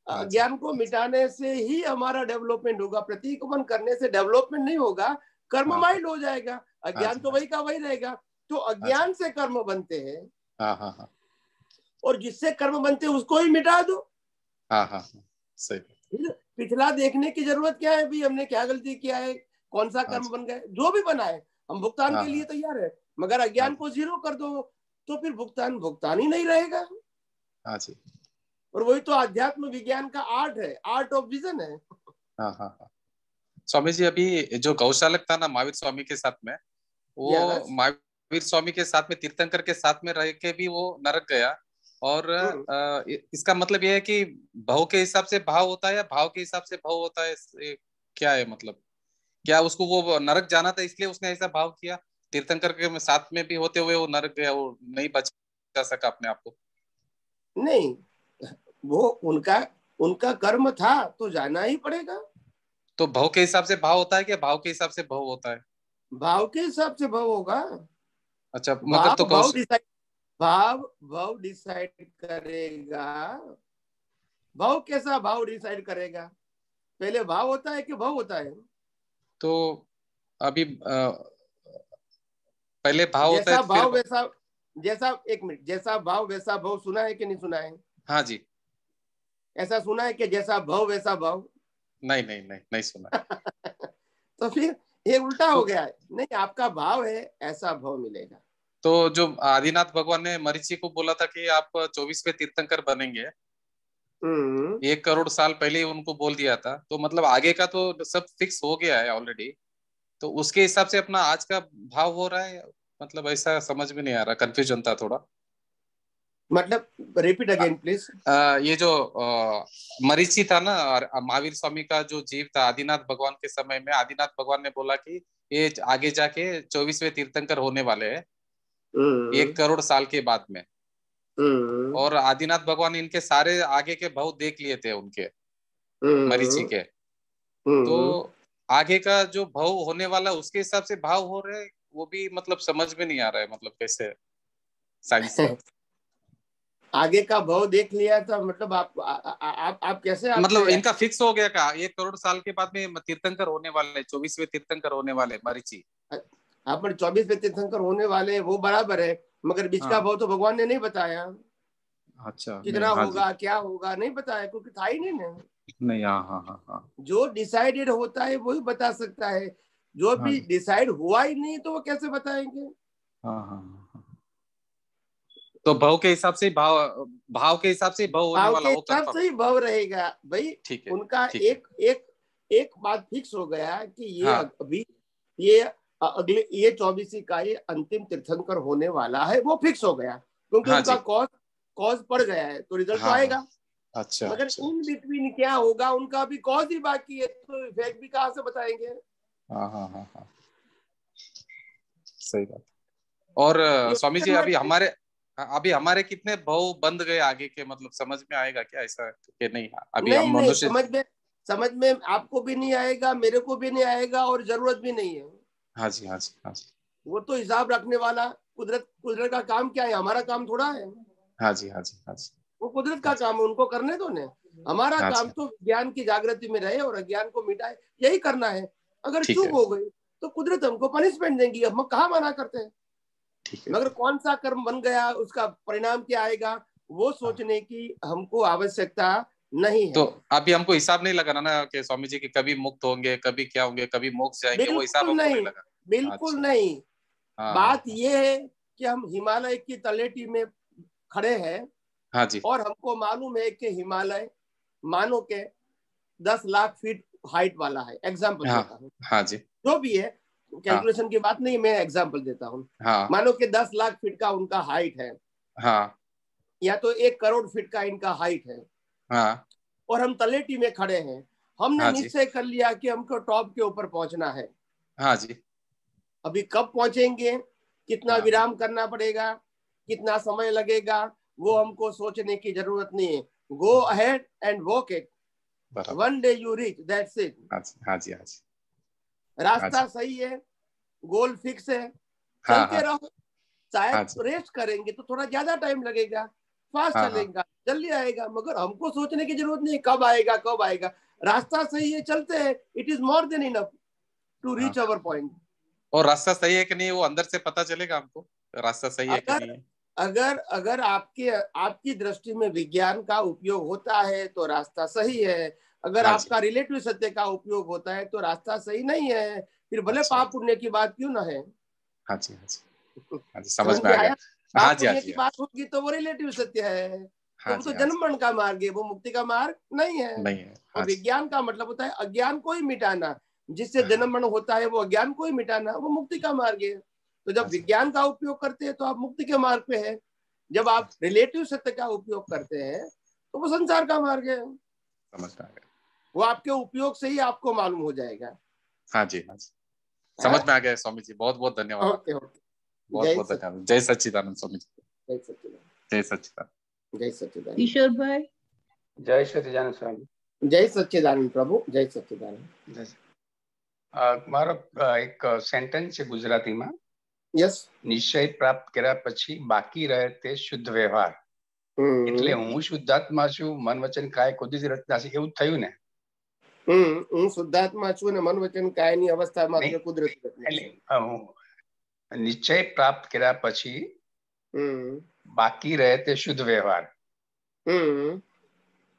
अज्ञान को मिटाने से ही हमारा डेवलपमेंट होगा। प्रतिक्रमण करने से डेवलपमेंट नहीं होगा, कर्म माइंड हो जाएगा। अज्ञान तो वही का वही रहेगा। तो अज्ञान से कर्म बनते हैं, और जिससे कर्म बनते हैं उसको ही मिटा दो। सही। पिछला देखने की जरूरत क्या है? भी हमने क्या गलती किया है, कौन सा कर्म बन गया, जो भी बना है हम भुगतान के लिए तैयार है। मगर अज्ञान को जीरो कर दो तो फिर भुगतान ही नहीं रहेगा। हाँ जी। और वही तो आध्यात्म विज्ञान का आर्ट है, आर्ट ऑफ विजन है। हाँ। स्वामी जी, अभी जो गौशालक था ना महावीर स्वामी के साथ में, वो महावीर स्वामी के साथ में तीर्थंकर के साथ में रह के भी वो नरक गया। और इसका मतलब ये है कि भाव के हिसाब से भाव होता है या भाव के हिसाब से भाव होता है? क्या है मतलब? क्या उसको वो नरक जाना था इसलिए उसने ऐसा भाव किया? तीर्थंकर के साथ में भी होते हुए वो नरक गया, वो नहीं बचा सका अपने आप को? नहीं, वो उनका कर्म था तो जाना ही पड़ेगा। तो भाव के हिसाब से भाव होता है कि भाव के हिसाब से भाव होता है? भाव के हिसाब से भाव होगा। अच्छा, मगर तो भाव डिसाइड करेगा। भाव कैसा भाव डिसाइड करेगा? पहले भाव होता है कि भाव होता है? तो अभी पहले भाव होता है, भाव वैसा, जैसा, एक मिनट, जैसा भाव वैसा भाव सुना है कि नहीं सुना है? हाँ जी। ऐसा सुना है कि जैसा भाव वैसा भाव? नहीं सुना। तो फिर ये उल्टा हो गया है। नहीं, आपका भाव है ऐसा भाव मिलेगा। तो जो आदिनाथ भगवान ने मरीचि को बोला था कि आप 24वें तीर्थंकर बनेंगे, 1 करोड़ साल पहले ही उनको बोल दिया था, तो मतलब आगे का तो सब फिक्स हो गया है ऑलरेडी। तो उसके हिसाब से अपना आज का भाव हो रहा है, मतलब ऐसा समझ में नहीं आ रहा, कंफ्यूजन था थोड़ा। मतलब रिपीट अगेन प्लीज। ये जो मरीचि था ना, महावीर स्वामी का जो जीव था आदिनाथ भगवान के समय में, आदिनाथ भगवान ने बोला कि ये आगे जाके 24वें तीर्थंकर होने वाले हैं 1 करोड़ साल के बाद में। और आदिनाथ भगवान इनके सारे आगे के भाव देख लिए थे उनके, मरीचि के। तो आगे का जो भाव होने वाला उसके हिसाब से भाव हो रहे, वो भी मतलब समझ में नहीं आ रहा है, मतलब कैसे साइंस का। आगे का भाव देख लिया था मतलब आप कैसे मतलब इनका फिक्स हो गया का 1 करोड़ साल के बाद में तीर्थंकर होने वाले, 24वें तीर्थंकर होने वाले मरीचि। आप 24वें तीर्थंकर होने वाले, वो बराबर है, मगर बीच का भाव तो भगवान ने नहीं बताया। अच्छा, कितना होगा क्या होगा नहीं बताया, क्योंकि था ही नहीं। हाँ। जो डिसाइडेड होता है वही बता सकता है, जो भी डिसाइड हुआ ही नहीं तो वो कैसे बताएंगे? हाँ। तो भाव के हिसाब से भाव के हिसाब से भाव होने वाला, वो हिसाब से ही भाव रहेगा भाई। ठीक है, उनका एक बात फिक्स हो गया कि ये अभी ये अगले ये 24 का ये अंतिम तीर्थंकर होने वाला है, वो फिक्स हो गया, क्योंकि उनका कॉज पड़ गया है तो रिजल्ट तो आएगा। अच्छा, मगर इन बिटवीन क्या होगा, उनका भी कॉज ही बाकी है, तो इफेक्ट भी कहाँ से बताएंगे? हाँ, सही बात। और स्वामी जी, अभी हमारे कितने भाव बंद गए आगे के, मतलब समझ में आएगा क्या ऐसा कि नहीं? अभी नहीं, हम मनुष्य समझ में आपको भी नहीं आएगा, मेरे को भी नहीं आएगा, और जरूरत भी नहीं है। हाँ जी। वो तो हिसाब रखने वाला कुदरत का काम क्या है, हमारा काम थोड़ा है। हाँ जी। वो कुदरत का काम है, उनको करने दो ने। हमारा काम तो ज्ञान की जागृति में रहे और अज्ञान को मिटाए, यही करना है। अगर चूक हो गई तो कुदरत हमको पनिशमेंट देंगी, हम कहाँ मना करते हैं। मगर कौन सा कर्म बन गया, उसका परिणाम क्या आएगा, वो सोचने की हमको आवश्यकता नहीं है। तो अभी हमको हिसाब नहीं लगाना ना कि स्वामी जी की कभी मुक्त होंगे, कभी क्या होंगे, कभी मोक्ष जाएंगे, वो हिसाब हमको नहीं लगा। बिल्कुल नहीं। बात ये है कि हम हिमालय की तलेटी में खड़े हैं। हाँ जी। और हमको मालूम है कि हिमालय मानो के 10 लाख फीट हाइट वाला है। एग्जाम्पल देता हूँ। हाँ जी। जो भी है, कैलकुलेशन की बात नहीं, मैं एग्जाम्पल देता हूँ। मानो के 10 लाख फीट का उनका हाइट है, या तो 1 करोड़ फीट का इनका हाइट है, और हम तलेटी में खड़े हैं। हमने निश्चय कर लिया कि हमको टॉप के ऊपर पहुंचना है। हाँ जी। अभी कब पहुंचेंगे, कितना विराम करना पड़ेगा, कितना समय लगेगा, वो हमको सोचने की जरूरत नहीं है। Go ahead and walk it, one day you reach, that's it. हाँ जी, हाँ जी। रास्ता सही है, गोल फिक्स है, चलते रहो। शायद रेस्ट करेंगे तो थोड़ा ज्यादा टाइम लगेगा, फास्ट चलेगा, जल्दी आएगा, मगर हमको सोचने की जरूरत नहीं कब आएगा कब आएगा। रास्ता सही है, चलते हैं, it is more than enough to reach our point. और रास्ता सही है कि नहीं वो अंदर से पता चलेगा हमको, रास्ता सही है कि नहीं है। अगर आपकी दृष्टि में विज्ञान का उपयोग होता है तो रास्ता सही है, अगर आपका रिलेटिव सत्य का उपयोग होता है तो रास्ता सही नहीं है। फिर भले पाप पुण्य की बात क्यों ना है। हाँ जी, हाँ जी, हाँ जी, समझ में आ गया। पाप पुण्य की बात होगी तो वो रिलेटिव सत्य है, तो वो तो जन्म मरण का मार्ग है, वो मुक्ति का मार्ग नहीं है। और विज्ञान का मतलब होता है अज्ञान को ही मिटाना, जिससे जन्म मरण होता है वो अज्ञान को ही मिटाना, वो मुक्ति का मार्ग है। तो जब विज्ञान का उपयोग करते हैं तो आप मुक्ति के मार्ग पे है, जब आप रिलेटिव सत्य का उपयोग करते हैं तो वो संसार का मार्ग है। समझ में आ गया, वो आपके उपयोग से ही आपको मालूम हो जाएगा। हाँ जी, हाँ जी, समझ में आ गया स्वामी जी, बहुत बहुत धन्यवाद। ओके, बहुत बहुत धन्यवाद। जय सच्चिदानंद स्वामी जी। जय सच्चिदानंद। जय सच्चिदानंद। जय सच्चिदानंद। किशोर भाई। जय सच्चिदानंद स्वामी। जय सच्चिदानंद प्रभु, जय सच्चिदानंद। મારો એક સેન્ટેન્સ છે ગુજરાતીમાં, યસ, નિશ્ચય પ્રાપ્ત કર્યા પછી બાકી રહે તે શુદ્ધ વ્યવહાર. એટલે હું શુદ્ધાત્મા છું, મન વચન કાય કુદરતી રચના છે, એવું થયું ને? હું શુદ્ધાત્મા છું ને મન વચન કાયની અવસ્થા માત્ર કુદરતી રચના છે. એટલે નિશ્ચય પ્રાપ્ત કર્યા પછી બાકી રહે તે શુદ્ધ વ્યવહાર.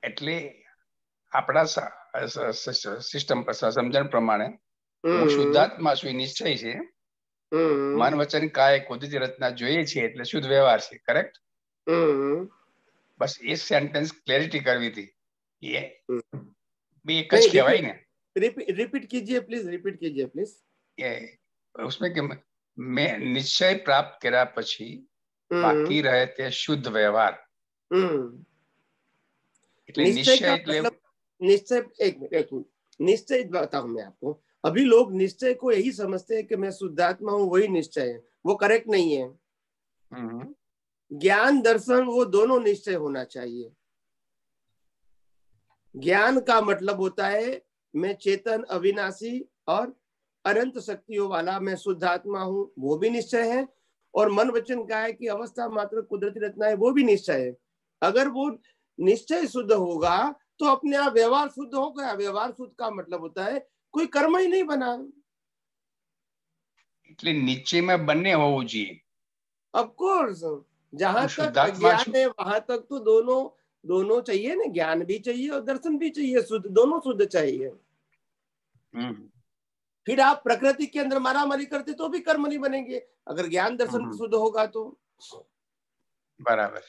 એટલે આપણા સિસ્ટમ સમજણ પ્રમાણે હું શુદ્ધાત્મા છું, નિશ્ચય છે, મન વચન કાય કુદરતી રચના જોઈએ છે એટલે શુદ્ધ વ્યવહાર છે. કરેક્ટ? બસ એ સેન્ટેન્સ ક્લેરિટી કરવી હતી. એ भी एक જ કહેવાય ને? रिपीट कीजिए प्लीज, रिपीट कीजिए प्लीज। उसमें कि मैं निश्चय प्राप्त કર્યા પછી બાકી રહે તે શુદ્ધ વ્યવહાર. એટલે નિશ્ચય એટલે निश्चय, एक मिनट, निश्चय बताऊं मैं आपको। अभी लोग निश्चय को यही समझते हैं कि मैं शुद्धात्मा हूं, वही निश्चय है, वो करेक्ट नहीं है। ज्ञान दर्शन वो दोनों निश्चय होना चाहिए। ज्ञान का मतलब होता है मैं चेतन अविनाशी और अनंत शक्तियों वाला मैं शुद्धात्मा हूं, वो भी निश्चय है। और मन वचन काया की अवस्था मात्र कुदरती रचना है, वो भी निश्चय है। अगर वो निश्चय शुद्ध होगा तो अपने आप व्यवहार शुद्ध हो गया। व्यवहार शुद्ध का मतलब होता है कोई कर्म ही नहीं बना। એટલે નિશ્ચયમાં બંને હોવું જોઈએ। ऑफ कोर्स, जहां तक ज्ञान है वहां तक तो दोनों चाहिए ना, ज्ञान भी चाहिए और दर्शन भी चाहिए, शुद्ध, दोनों शुद्ध चाहिए। फिर आप प्रकृति के अंदर मारामारी करते तो भी कर्म नहीं बनेंगे, अगर ज्ञान दर्शन शुद्ध होगा तो। बराबर।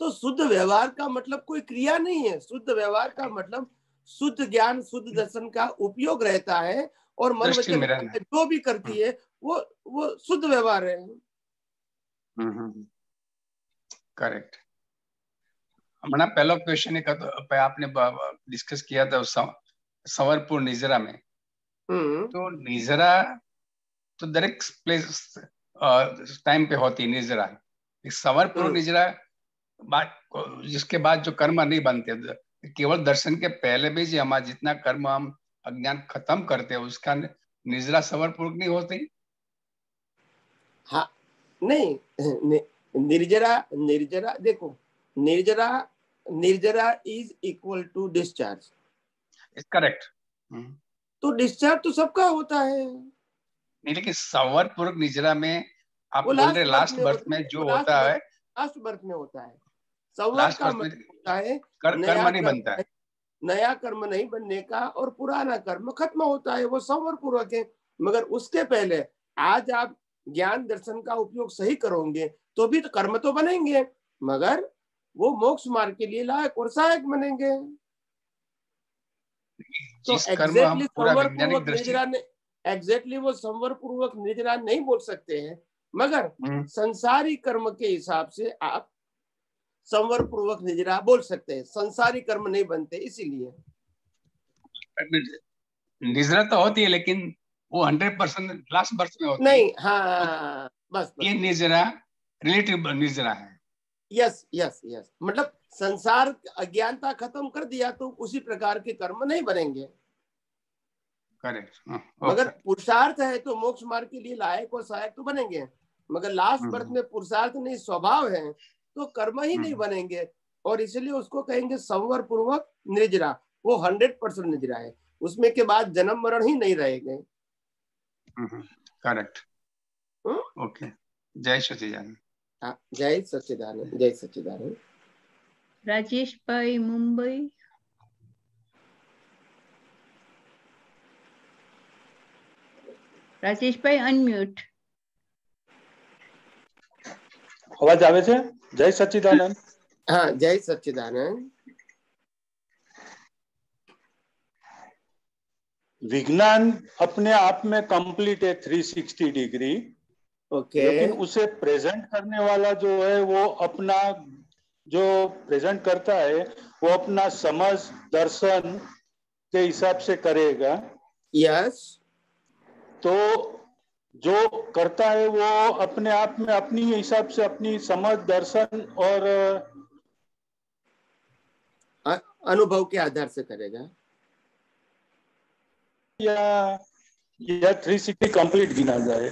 तो शुद्ध व्यवहार का मतलब कोई क्रिया नहीं है, शुद्ध व्यवहार का मतलब शुद्ध ज्ञान शुद्ध दर्शन का उपयोग रहता है, और मन वचन जो भी करती है वो शुद्ध व्यवहार है। करेक्ट। हमारा पहला क्वेश्चन एक आपने डिस्कस किया था संवरपुर निजरा में। तो निजरा तो दरेक प्लेस टाइम पे होती है निजरा। संवरपुर निजरा जिसके बाद जो कर्म नहीं बनते, केवल दर्शन के पहले भी जो हमारा जितना कर्म हम अज्ञान खत्म करते हैं उसका निजरा संवरपूर्वक नहीं होती। हाँ, नहीं, निर्जरा देखो, निर्जरा is equal to discharge. Correct. तो डिस्चार्ज तो सबका होता है। नहीं, लेकिन संवरपूर्वक निर्जरा में आप बोल रहे लास्ट बर्थ में जो होता है, लास्ट बर्थ में होता है। संवर का मतलब होता है कर्म नहीं बनता है, नया कर्म नहीं बनने का, और पुराना कर्म खत्म होता है, वो संवर पूर्वक है। मगर उसके पहले आज आप ज्ञान दर्शन का उपयोग सही करोगे तो भी तो कर्म तो बनेंगे, मगर वो मोक्ष मार्ग के लिए लायक और सहायक बनेंगे। तो एग्जैक्टली वो संवर पूर्वक निर्जरा नहीं बोल सकते हैं, मगर संसारी कर्म के हिसाब से आप संवर पूर्वक निर्जरा बोल सकते हैं। संसारी कर्म नहीं बनते इसीलिए। निर्जरा तो होती है लेकिन वो 100% लास्ट बर्थ में होती नहीं। है। हाँ, बस ये निर्जरा रिलेटिव निर्जरा है। यस यस यस, मतलब संसार अज्ञानता खत्म कर दिया तो उसी प्रकार के कर्म नहीं बनेंगे। करेक्ट। मगर पुरुषार्थ है तो मोक्ष मार्ग के लिए लायक और सहायक तो बनेंगे, मगर लास्ट बर्थ में पुरुषार्थ नहीं स्वभाव है तो कर्म ही नहीं बनेंगे, और इसलिए उसको कहेंगे संवर पूर्वक निर्जरा। वो 100% निर्जरा है, उसमें के बाद जन्म मरण ही नहीं रहेंगे। करेक्ट। ओके, जय सच्चिदानंद। जय सच्चिदानंद, जय सच्चिदानंद। राजेश भाई मुंबई। राजेश भाई अनम्यूट। अवाज आवे छे? जय सच्चिदानंद। हाँ, जय सच्चिदानंद। विज्ञान अपने आप में कंप्लीट है 360 डिग्री। ओके। लेकिन उसे प्रेजेंट करने वाला जो है वो अपना जो प्रेजेंट करता है वो अपना समझ दर्शन के हिसाब से करेगा। यस। तो जो करता है वो अपने आप में अपनी हिसाब से अपनी समझ दर्शन और अनुभव के आधार से करेगा, या 360 कंप्लीट गिना जाए।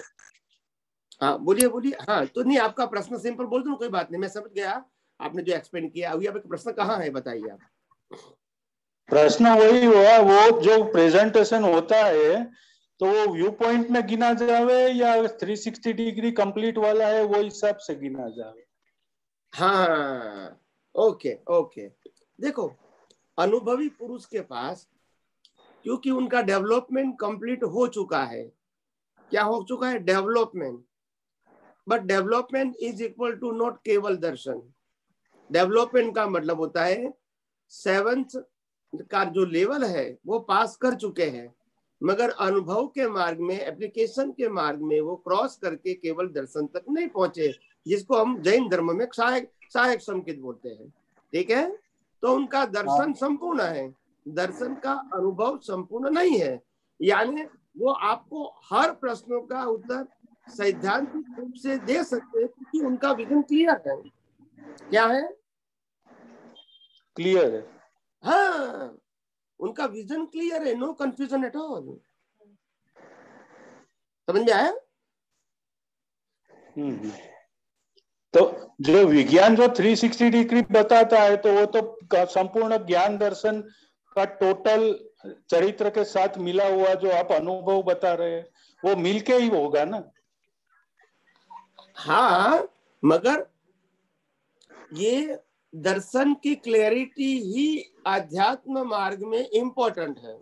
हाँ बोलिए बोलिए। हाँ तो नहीं, आपका प्रश्न सिंपल बोल दूं, कोई बात नहीं, मैं समझ गया आपने जो एक्सप्लेन किया। अभी आपका प्रश्न कहाँ है बताइए आप। प्रश्न वही हुआ, वो जो प्रेजेंटेशन होता है तो वो व्यू पॉइंट में गिना जावे या 360 डिग्री कंप्लीट वाला है वो हिसाब से गिना जावे। हाँ ओके ओके। देखो अनुभवी पुरुष के पास, क्योंकि उनका डेवलपमेंट कंप्लीट हो चुका है, क्या हो चुका है? Development. But development is equal to not केवल दर्शन। डेवलपमेंट का मतलब होता है 7th का जो लेवल है वो पास कर चुके हैं, मगर अनुभव के मार्ग में, एप्लीकेशन के मार्ग में वो क्रॉस करके केवल दर्शन तक नहीं पहुंचे, जिसको हम जैन धर्म में सहायक संकेत बोलते हैं। ठीक है, तो उनका दर्शन संपूर्ण है, दर्शन का अनुभव संपूर्ण नहीं है। यानी वो आपको हर प्रश्नों का उत्तर सैद्धांतिक रूप से दे सकते हैं, क्योंकि उनका विजन क्लियर है। क्या है? क्लियर है। हाँ, उनका विजन क्लियर है, नो कंफ्यूजन एट ऑल। समझ में आया? तो जो विज्ञान जो 360 डिग्री बताता है तो वो तो संपूर्ण ज्ञान दर्शन का टोटल चरित्र के साथ मिला हुआ जो आप अनुभव बता रहे हैं वो मिलके ही होगा ना। हाँ, मगर ये दर्शन की क्लैरिटी ही आध्यात्म मार्ग में इंपॉर्टेंट है।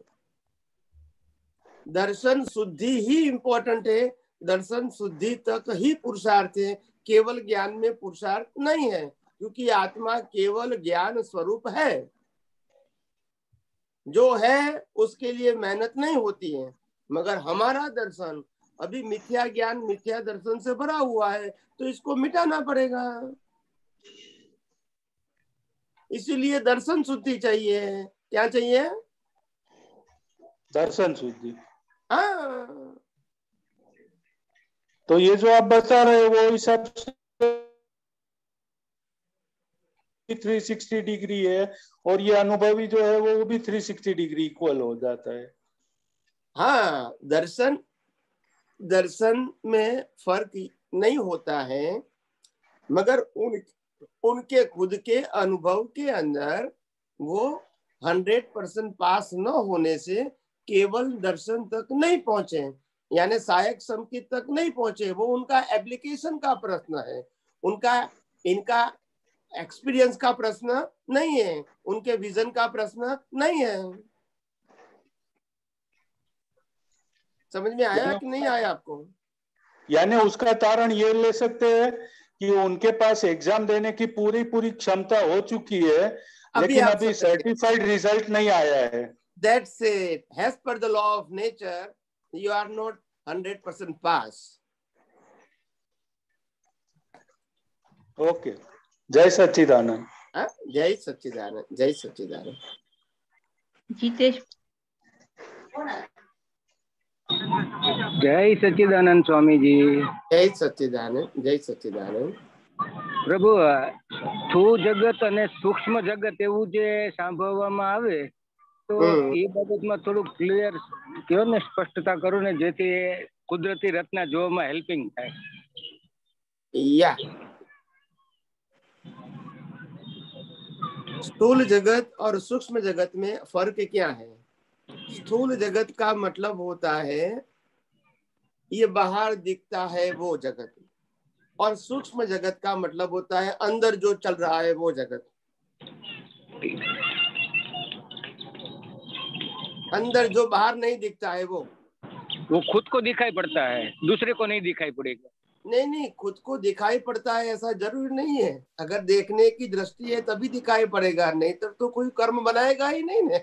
दर्शन शुद्धि ही इंपॉर्टेंट है, दर्शन शुद्धि तक ही पुरुषार्थ है, केवल ज्ञान में पुरुषार्थ नहीं है, क्योंकि आत्मा केवल ज्ञान स्वरूप है। जो है उसके लिए मेहनत नहीं होती है, मगर हमारा दर्शन अभी मिथ्या ज्ञान मिथ्या दर्शन से भरा हुआ है, तो इसको मिटाना पड़ेगा। इसीलिए दर्शन शुद्धि चाहिए। क्या चाहिए? दर्शन शुद्धि। हाँ, तो ये जो आप बता रहे हैं वो हिसाब से 360 डिग्री है और ये अनुभवी जो है वो भी 360 डिग्री इक्वल हो जाता है। हाँ, दर्शन में फर्क नहीं होता है, मगर उनके खुद के अनुभव के अंदर वो 100% पास न होने से केवल दर्शन तक नहीं पहुंचे, यानी सहायक संकेत तक नहीं पहुंचे। वो उनका एप्लीकेशन का प्रश्न है, उनका इनका एक्सपीरियंस का प्रश्न नहीं है, उनके विजन का प्रश्न नहीं है। समझ में आया कि नहीं आया आपको? यानी उसका कारण ये ले सकते हैं कि उनके पास एग्जाम देने की पूरी क्षमता हो चुकी है, लेकिन अभी सर्टिफाइड रिजल्ट नहीं आया है। That's it. As per the law of nature, you are not 100% pass. Okay, जय सच्चिदानंद। जय सच्चिदानंद, जय सच्चिदानंद। जितेश। जय सच्चिदानंद स्वामी जी। जय सच्चिदानंद, जय सच्चिदानंद। પ્રભુ સ્થૂળ જગત અને સૂક્ષ્મ જગત એવું જે સાંભળવામાં આવે તો એ બાબતમાં થોડું ક્લિયર કયો ને, સ્પષ્ટતા કરો ને, જેથી કુદરતી રચના જોવામાં હેલ્પિંગ થાય. या स्थूल जगत और सूक्ष्म जगत में फर्क क्या है? स्थूल जगत का मतलब होता है ये बाहर दिखता है वो जगत, और सूक्ष्म जगत का मतलब होता है अंदर जो चल रहा है वो जगत. अंदर जो बाहर नहीं दिखता है वो खुद को दिखाई पड़ता है, दूसरे को नहीं दिखाई पड़ेगा. नहीं, खुद को दिखाई पड़ता है ऐसा जरूरी नहीं है. अगर देखने की दृष्टि है तभी दिखाई पड़ेगा, नहीं तो कोई कर्म बनाएगा ही नहीं ने.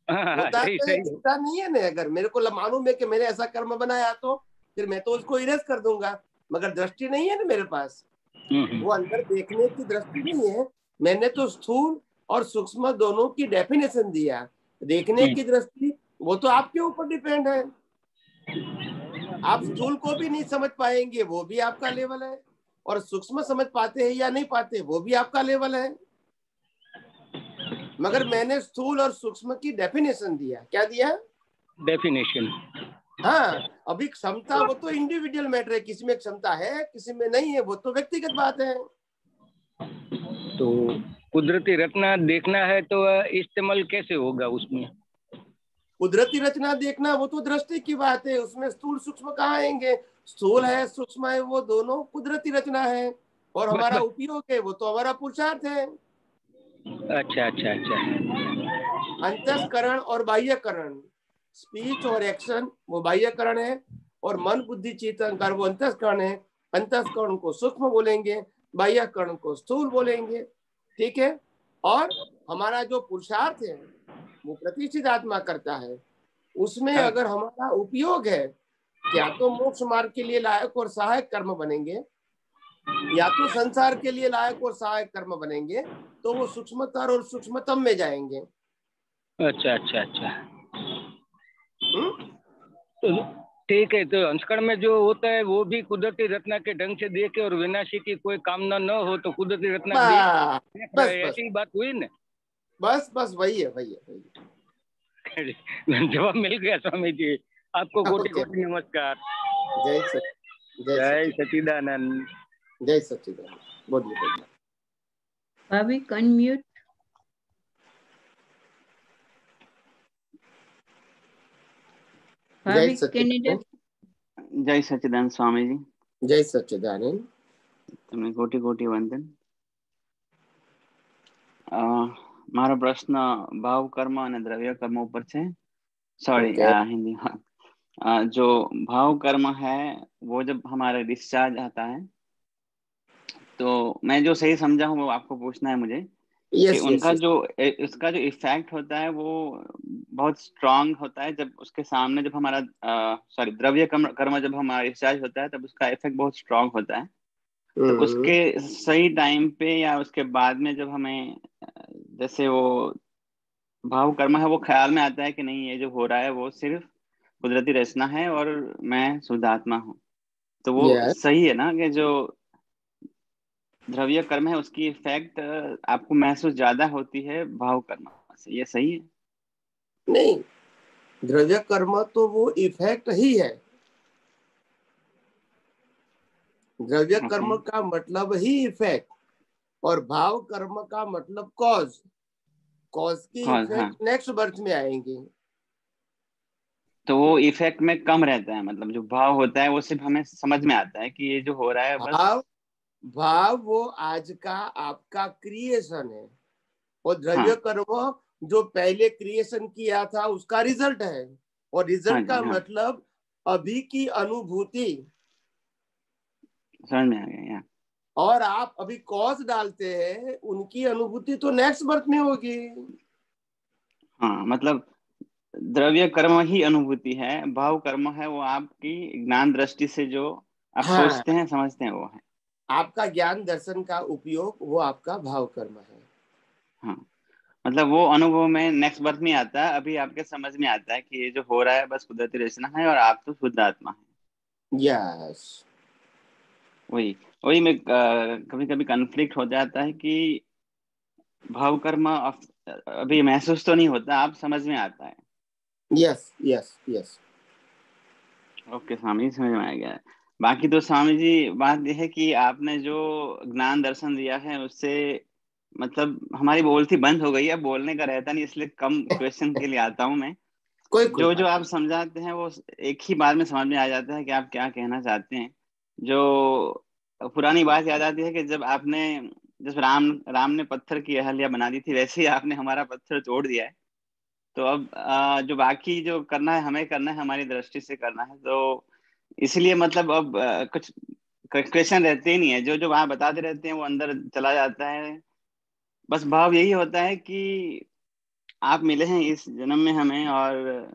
होता है दिखता नहीं है ना. अगर मेरे को मालूम है कि मैंने ऐसा कर्म बनाया तो फिर मैं तो उसको इरेज कर दूंगा, मगर दृष्टि नहीं है ना मेरे पास. वो अंदर देखने की दृष्टि नहीं है. मैंने तो स्थूल और सूक्ष्म दोनों की डेफिनेशन दिया. देखने की दृष्टि वो तो आपके ऊपर डिपेंड है. आप स्थूल को भी नहीं समझ पाएंगे, वो भी आपका लेवल है, और सूक्ष्म समझ पाते हैं या नहीं पाते वो भी आपका लेवल है. मगर मैंने स्थूल और सूक्ष्म की डेफिनेशन दिया. क्या दिया? डेफिनेशन. हाँ, अभी क्षमता वो तो इंडिविजुअल मैटर है. किसी में क्षमता है, किसी में नहीं है, वो तो व्यक्तिगत बात है. तो कुदरती रचना देखना है तो इस्तेमाल कैसे होगा उसमें? कुदरती रचना देखना वो तो दृष्टि की बात है. उसमें स्थूल सूक्ष्म कहाँ आएंगे? स्थूल है, सूक्ष्म है, वो दोनों कुदरती रचना है, और हमारा उपयोग है वो तो हमारा पुरुषार्थ है. अच्छा. अंतस्करण और बाह्यकरण, स्पीच और एक्शन वो बाह्यकरण है, और मन बुद्धि चित्त अहंकार वो अंतस्करण है. अंतस्करण को सूक्ष्म बोलेंगे, बाह्यकरण को स्थूल बोलेंगे. ठीक है. और हमारा जो पुरुषार्थ है वो प्रतिष्ठित आत्मा करता है. उसमें अगर हमारा उपयोग है, या तो मोक्ष मार्ग के लिए लायक और सहायक कर्म बनेंगे, या तो संसार के लिए लायक और सहायक कर्म बनेंगे, तो वो सूक्ष्मतर और सूक्ष्मतम में जाएंगे. अच्छा. ठीक है. तो अंशकरण में जो होता है वो भी कुदरती रचना के ढंग से देखे, और विनाशी की कोई कामना न हो तो कुदरती रचना ऐसी बात हुई ना. बस वही है. जवाब मिल गया स्वामी जी. आपको कोटि नमस्कार. जय सच्चिदानंद. जय सच्चिदानंद. बोलिए. भाविक अनम्यूट. भाविक कैनेडा. जय सच्चिदानंद स्वामी जी. जय सच्चिदानंद. તમને કોટી કોટી વંદન. મારો પ્રશ્ન ભાવ કર્મ અને દ્રવ્ય કર્મ ઉપર છે. सॉरी हिंदी. जो भाव कर्म है वो जब हमारा डिस्चार्ज आता है, तो मैं जो सही समझा हूँ वो आपको पूछना है मुझे. कि उनका जो उसका जो इफेक्ट होता है वो बहुत स्ट्रांग होता है जब उसके सामने, जब हमारा द्रव्य कर्म जब हमारा डिस्चार्ज होता है तब उसका इफेक्ट बहुत स्ट्रांग होता है. तो उसके सही टाइम पे या उसके बाद में जब हमें जैसे वो भाव कर्म है वो ख्याल में आता है कि नहीं ये जो हो रहा है वो सिर्फ कुदरती रचना है और मैं शुद्धात्मा हूँ, तो वो सही है ना कि जो द्रव्य कर्म है उसकी इफेक्ट आपको महसूस ज्यादा होती है भाव कर्म से, ये सही है? नहीं, द्रव्य कर्म तो वो इफेक्ट ही है. द्रव्य कर्म का मतलब ही इफेक्ट, और भाव कर्म का मतलब कॉज की इफेक्ट नेक्स्ट बर्थ में आएंगे. तो वो इफेक्ट में कम रहता है, मतलब जो भाव होता है वो सिर्फ हमें समझ में आता है कि ये जो हो रहा है बस. भाव वो आज का आपका क्रिएशन है, और द्रव्य कर्म जो पहले क्रिएशन किया था उसका रिजल्ट है. और रिजल्ट का मतलब अभी की अनुभूति. समझ में आ गया. और आप अभी कॉज डालते हैं, उनकी अनुभूति तो नेक्स्ट बर्थ में होगी. हाँ, मतलब द्रव्य कर्म ही अनुभूति है, भाव कर्म है वो आपकी ज्ञान दृष्टि से जो आप सोचते हैं समझते हैं वो है. आपका ज्ञान दर्शन का उपयोग वो आपका भाव कर्म है. हाँ, मतलब वो अनुभव में नेक्स्ट बर्थ में आता है, अभी आपके समझ में आता है कि ये जो हो रहा है बस कुदरती रचना है और आप तो शुद्ध आत्मा है. यस, वही. वही में कभी कभी कन्फ्लिक्ट हो जाता है कि भाव कर्म अभी महसूस तो नहीं होता, आप समझ में आता है। Yes yes yes. Okay Swami ji, समझ में आ गया। बाकी तो स्वामी जी बात यह है कि आपने जो ज्ञान दर्शन दिया है उससे मतलब हमारी बोलती बंद हो गई है, बोलने का रहता नहीं, इसलिए कम क्वेश्चन के लिए आता हूँ मैं। जो जो आप समझाते हैं वो एक ही बार में समझ में आ जाता है कि आप क्या कहना चाहते हैं। जो पुरानी बात याद आती है कि जब राम ने पत्थर की अहल्या बना दी थी, वैसे ही आपने हमारा पत्थर तोड़ दिया है। तो अब जो बाकी जो करना है हमें करना है, हमारी दृष्टि से करना है, तो इसलिए मतलब अब कुछ क्वेश्चन रहते ही नहीं है, जो जो वहां बताते रहते हैं वो अंदर चला जाता है। बस भाव यही होता है कि आप मिले हैं इस जन्म में हमें, और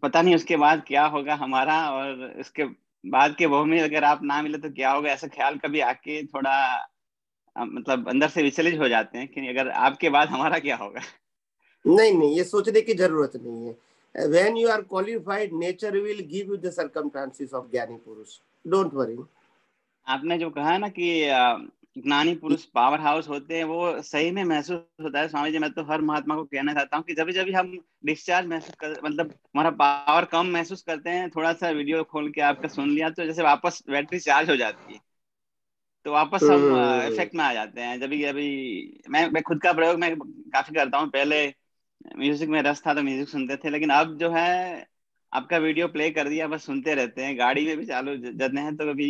पता नहीं उसके बाद क्या होगा हमारा, और इसके बाद के भव में अगर आप ना मिले तो क्या होगा, ऐसा ख्याल कभी आके थोड़ा मतलब अंदर से विचलित हो जाते हैं कि अगर आपके बाद हमारा क्या होगा। नहीं नहीं, ये सोचने की जरूरत नहीं है। When you are qualified, nature will give you the circumstances of ज्ञानी पुरुष. Don't worry. आपने जो कहा ना कि ज्ञानी पुरुष पावर हाउस होते हैं, वो सही में महसूस होता है स्वामी जी। मैं तो हर महात्मा को कहना चाहता हूँ कि जब जब हम डिस्चार्ज महसूस कर, मतलब हमारा पावर कम महसूस करते हैं, थोड़ा सा वीडियो खोल के आपका सुन लिया तो जैसे वापस बैटरी चार्ज हो जाती है, तो वापस हम इफेक्ट में आ जाते हैं। जब अभी मैं खुद का प्रयोग मैं काफी करता हूँ। पहले म्यूजिक में रस था तो म्यूजिक सुनते थे, लेकिन अब जो है आपका वीडियो प्ले कर दिया, बस सुनते रहते हैं, गाड़ी में भी चालू जाते हैं तो कभी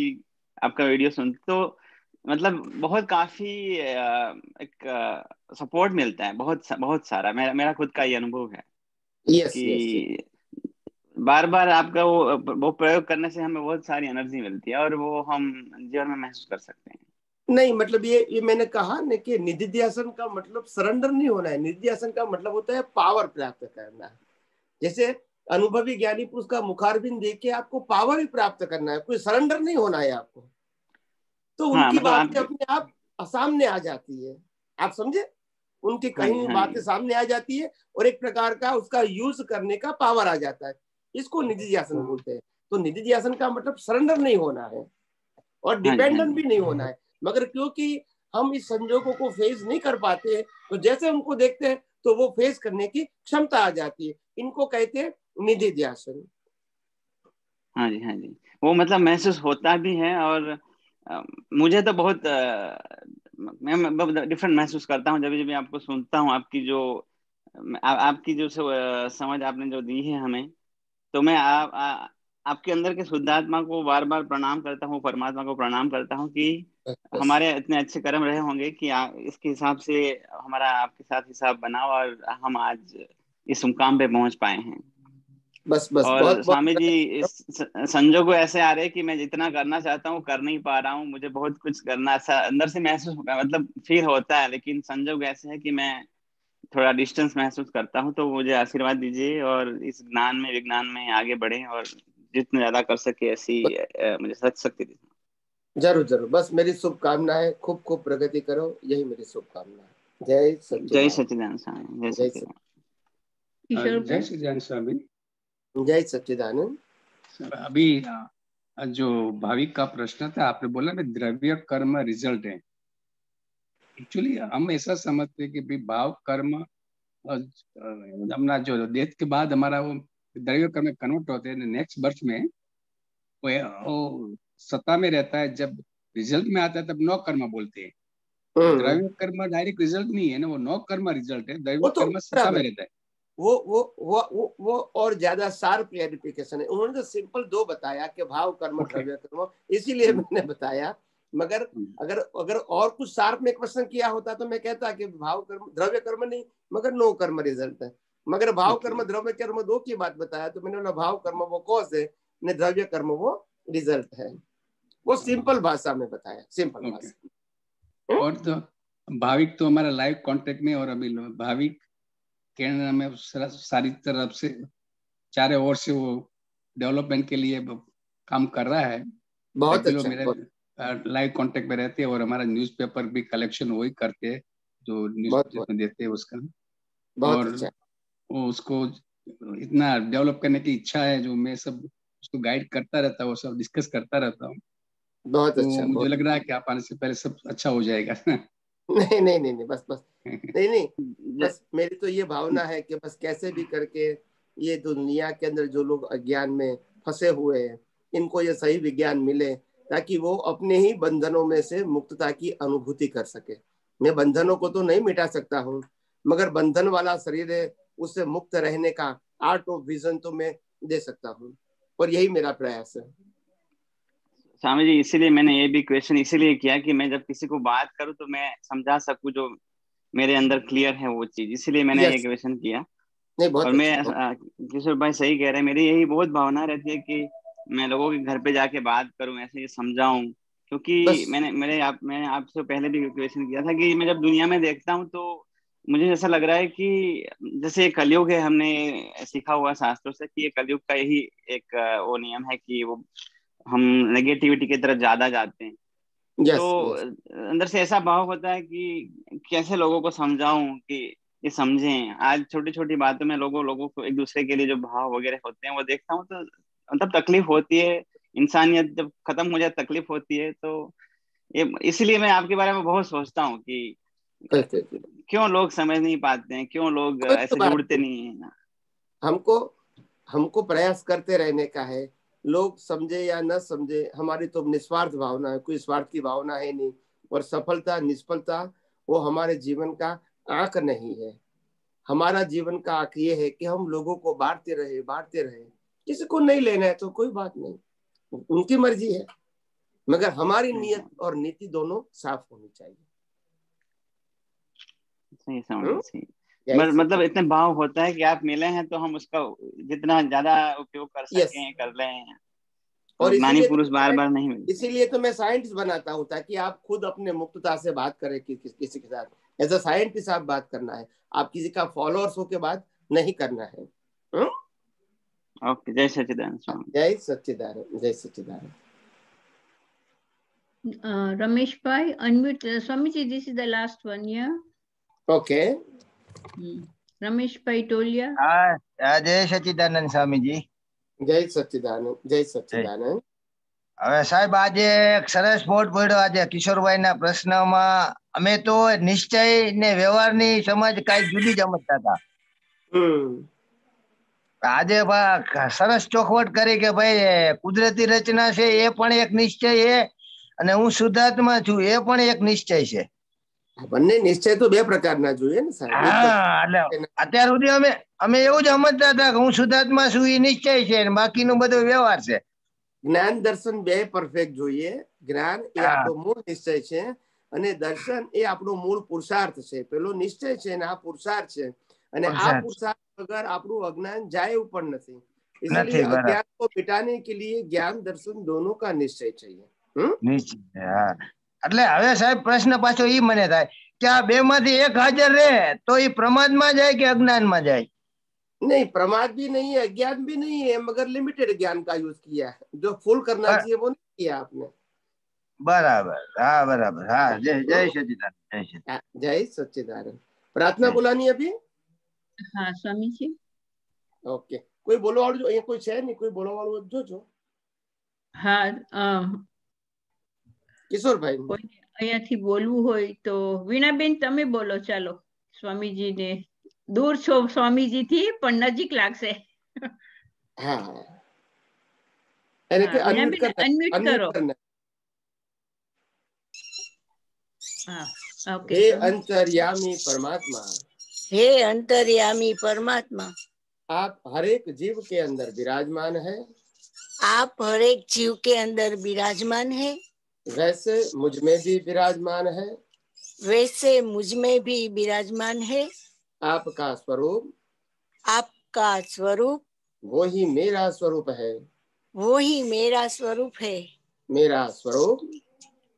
आपका वीडियो सुनते, तो मतलब बहुत काफी एक सपोर्ट मिलता है, बहुत सारा। मेरा खुद का ये अनुभव है कि बार बार आपका वो प्रयोग करने से हमें बहुत सारी एनर्जी मिलती है और वो हम जीवन में महसूस कर सकते हैं। नहीं मतलब ये मैंने कहा ना कि निधिध्यासन का मतलब सरेंडर नहीं होना है। निधिध्यासन का मतलब होता है पावर प्राप्त करना। जैसे अनुभवी ज्ञानी पुरुष का मुखारबिंद देख के आपको पावर ही प्राप्त करना है, कोई सरेंडर नहीं होना है आपको। तो उनकी बातें अपने आप सामने आ जाती है, आप समझे, उनकी कहीं बातें सामने आ जाती है और एक प्रकार का उसका यूज करने का पावर आ जाता है। इसको निधिध्यासन बोलते हैं। तो निधिध्यासन का मतलब सरेंडर नहीं होना है और डिपेंडेंट भी नहीं होना है, मगर क्योंकि हम इस संजोगों को फेस नहीं कर पाते हैं तो जैसे उनको देखते हैं तो वो फेस करने की क्षमता आ जाती है। इनको कहते हैं निधिध्यासन। हाँ जी, वो मतलब महसूस होता भी है। और मुझे तो बहुत मैं डिफरेंट महसूस करता हूँ जब आपको सुनता हूँ। आपकी जो समझ आपने जो दी है हमें, तो मैं आपके अंदर के शुद्धात्मा को बार बार प्रणाम करता हूँ, परमात्मा को प्रणाम करता हूँ कि हमारे इतने अच्छे कर्म रहे होंगे कि इसके हिसाब से हमारा आपके साथ हिसाब बना और हम आज इस मुकाम पे पहुंच पाए हैं। बस और बहुत स्वामी जी इस संजोग ऐसे आ रहे कि मैं जितना करना चाहता हूँ कर नहीं पा रहा हूँ। मुझे बहुत कुछ करना ऐसा अंदर से महसूस मतलब फील होता है, लेकिन संजोग ऐसे है कि मैं थोड़ा डिस्टेंस महसूस करता हूँ। तो मुझे आशीर्वाद दीजिए और इस ज्ञान में विज्ञान में आगे बढ़े और जितना ज्यादा कर सके ऐसी मुझे सच शक्ति दी। जरूर जरूर, बस मेरी शुभकामना है, खूब खूब प्रगति करो, यही मेरी शुभकामना है। जय सच्चिदानंद स्वामी। जय सच्चिदानंद स्वामी। जय सच्चिदानंद। अभी जो भाविक का प्रश्न था, आपने बोला ना द्रव्य कर्म रिजल्ट है। एक्चुअली हम ऐसा समझते हैं कि भाव कर्म अपना जो डेथ के बाद हमारा वो द्रव्य कर्म में कन्वर्ट होते हैं, नेक्स्ट बर्थ में वो सत्ता में रहता है। जब रिजल्ट में आता है तब नौ कर्म बोलते हैं। द्रव्य कर्म डायरेक्ट रिजल्ट नहीं है ना, वो नौ कर्म रिजल्ट है। द्रव्य कर्म सत्ता में रहता है। वो और ज्यादा शार्प क्लैरिफिकेशन है। उन्होंने तो सिंपल दो बताया कि भाव कर्म द्रव्य कर्म, इसीलिए मैंने बताया। मगर अगर और कुछ शार्प में क्वेश्चन किया होता तो मैं कहता कि भाव कर्म द्रव्य कर्म नहीं मगर नो कर्म रिजल्ट है। मगर भाव कर्म द्रव्य कर्म दो की बात बताया तो मैंने बोला भाव कर्म वो कॉज है, द्रव्य कर्म वो रिजल्ट है। वो सिंपल भाषा में बताया, सिंपल भाषा। और तो भाविक तो हमारा लाइव कांटेक्ट में, और अभी भाविक केरला में सारी तरफ से चारों ओर से वो डेवलपमेंट के लिए काम कर रहा है। बहुत अच्छा। मेरे लाइव कांटेक्ट में रहते हैं और हमारा न्यूज़पेपर भी कलेक्शन वही करते हैं जो न्यूज़पेपर में देते हैं उसका। और अच्छा। वो उसको इतना डेवलप करने की इच्छा है जो मैं सब उसको गाइड करता रहता हूँ, सब डिस्कस करता रहता हूँ। बहुत अच्छा। मुझे बहुत लग रहा है कि आप आने से पहले सब अच्छा हो जाएगा। नहीं नहीं नहीं नहीं, बस नहीं बस मेरी तो ये भावना है कि बस कैसे भी करके ये दुनिया के अंदर जो लोग अज्ञान में फंसे हुए हैं, इनको ये सही विज्ञान मिले ताकि वो अपने ही बंधनों में से मुक्तता की अनुभूति कर सके। मैं बंधनों को तो नहीं मिटा सकता हूँ, मगर बंधन वाला शरीर है, उससे मुक्त रहने का आर्ट ऑफ विजन तो मैं दे सकता हूँ, और यही मेरा प्रयास है। स्वामी जी, इसीलिए मैंने ये भी क्वेश्चन इसीलिए किया कि मैं जब किसी को बात करूं तो मैं समझा सकूं जो मेरे अंदर क्लियर है वो चीज, इसीलिए मैंने ये क्वेश्चन किया। नहीं, बहुत और मैं किशोर भाई सही कह रहे हैं, मेरी यही बहुत भावना रहती है कि मैं लोगों के घर पे जाके बात करूं, ऐसे ये समझाऊं, क्योंकि मैंने आपसे पहले भी क्वेश्चन किया था कि मैं जब दुनिया में देखता हूं तो मुझे ऐसा लग रहा है कि जैसे ये कलयुग है, हमने सीखा हुआ शास्त्रों से कि ये कलयुग का यही एक वो नियम है कि वो हम नेगेटिविटी की तरफ ज्यादा जाते हैं। तो अंदर से ऐसा भाव होता है कि कैसे लोगों को समझाऊं कि ये समझें। आज छोटी छोटी बातों में लोगों को एक दूसरे के लिए जो भाव वगैरह होते हैं वो देखता हूँ तो मतलब तकलीफ होती है। इंसानियत जब खत्म हो जाए तकलीफ होती है। तो ये इसलिए मैं आपके बारे में बहुत सोचता हूँ कि क्यों लोग समझ नहीं पाते हैं, क्यों लोग ऐसे जुड़ते नहीं है। हमको प्रयास करते रहने का है, लोग समझे या न समझे, हमारी तो निस्वार्थ भावना है, कोई स्वार्थ की भावना है नहीं। और सफलता निष्फलता वो हमारे जीवन का आंक नहीं है। हमारा जीवन का आंक ये है कि हम लोगों को बांटते रहे। किसी को नहीं लेना है तो कोई बात नहीं, उनकी मर्जी है, मगर हमारी नियत और नीति दोनों साफ होनी चाहिए। सही समझ, सही। मतलब इतने भाव होता है कि आप मिले हैं तो हम उसका जितना ज्यादा उपयोग कर सकें कर रहे हैं। और ज्ञानी पुरुष बार बार नहीं मिलते। इसीलिए तो मैं साइंटिस्ट बनाता हूँ ताकि आप खुद अपने मुक्तता से बात करें किसी के साथ। एज अ साइंटिस्ट आप बात करना है, आप किसी का फॉलोअर्स होके बात नहीं करना है। ओके, जय सच्चिदानंद स्वामी। जय सच्चिदानंद, जय सच्चिदानंद। Ramesh bhai, unmute. Swamiji, this is the last one, yeah? Okay. Ramesh bhai Tolia. જય સચ્ચિદાનંદ સ્વામીજી. જય સચ્ચિદાનંદ, જય સચ્ચિદાનંદ. હવે સાહેબ આજે એક સરસ સ્પોટ પડ્યો આજે કિશોરભાઈના પ્રશ્નમાં. અમે તો નિશ્ચય ને વ્યવહારની સમજ કઈ જુદી જ સમજતા હતા. આજે સરસ ચોખવટ કરી કે ભાઈ કુદરતી રચના છે એ પણ એક નિશ્ચય છે અને હું શુદ્ધાત્મા છું એ પણ એક નિશ્ચય છે. બંને નિશ્ચય તો બે પ્રકારના જોઈએ ને સાહેબ. એટલે અત્યાર સુધી અમે એવું જ સમજતા હતા કે હું શુદ્ધાત્મા છું એ નિશ્ચય છે અને બાકીનું બધું વ્યવહાર છે. જ્ઞાન દર્શન બે પરફેક્ટ જોઈએ. જ્ઞાન એ આપણો મૂળ નિશ્ચય છે અને દર્શન એ આપણો મૂળ પુરુષાર્થ છે. પેલો નિશ્ચય છે અને આ પુરુષાર્થ છે, અને આ પુરુષાર્થ વગર આપણું અજ્ઞાન જાય એવું પણ નથી. इसलिए अज्ञान को मिटाने के लिए ज्ञान दर्शन दोनों का निश्चय चाहिए. એટલે હવે સાહેબ પ્રશ્ન પાછો ઈ મને થાય કે આ બે માંથી એક હાજર રહે તો એ પ્રમાદમાં જાય કે અજ્ઞાનમાં જાય? नहीं, प्रमाद भी नहीं है, अज्ञान भी नहीं है, मगर लिमिटेड ज्ञान का यूज किया है। जो फुल करना चाहिए वो नहीं किया आपने। बराबर, हाँ बराबर, हाँ। जय सच्चिदानंद, जय सच्चिदानंद। प्रार्थना बुलानी अभी? हाँ स्वामी जी। ओके, कोई बोलो वालों जो कोई है नहीं, कोई बोलो वालों जो हाँ કિશોર ભાઈ અહીંયાથી બોલવું હોય તો વીણાબેન તમે બોલો. ચાલો, સ્વામીજી ને દૂર છો સ્વામીજી થી પણ નજીક લાગશે. હા, એને કે અનમ્યુટ કરો. હા, ઓકે. हे अंतर्यामी परमात्मा, हे अंतर्यामी परमात्मा, आप हर एक जीव के अंदर विराजमान है। आप हर एक जीव के अंदर विराजमान है। वैसे मुझ में भी विराजमान है। वैसे मुझ में भी विराजमान है। आपका स्वरूप, आपका स्वरूप वो ही मेरा स्वरूप है। वो ही मेरा स्वरूप है। मेरा स्वरूप,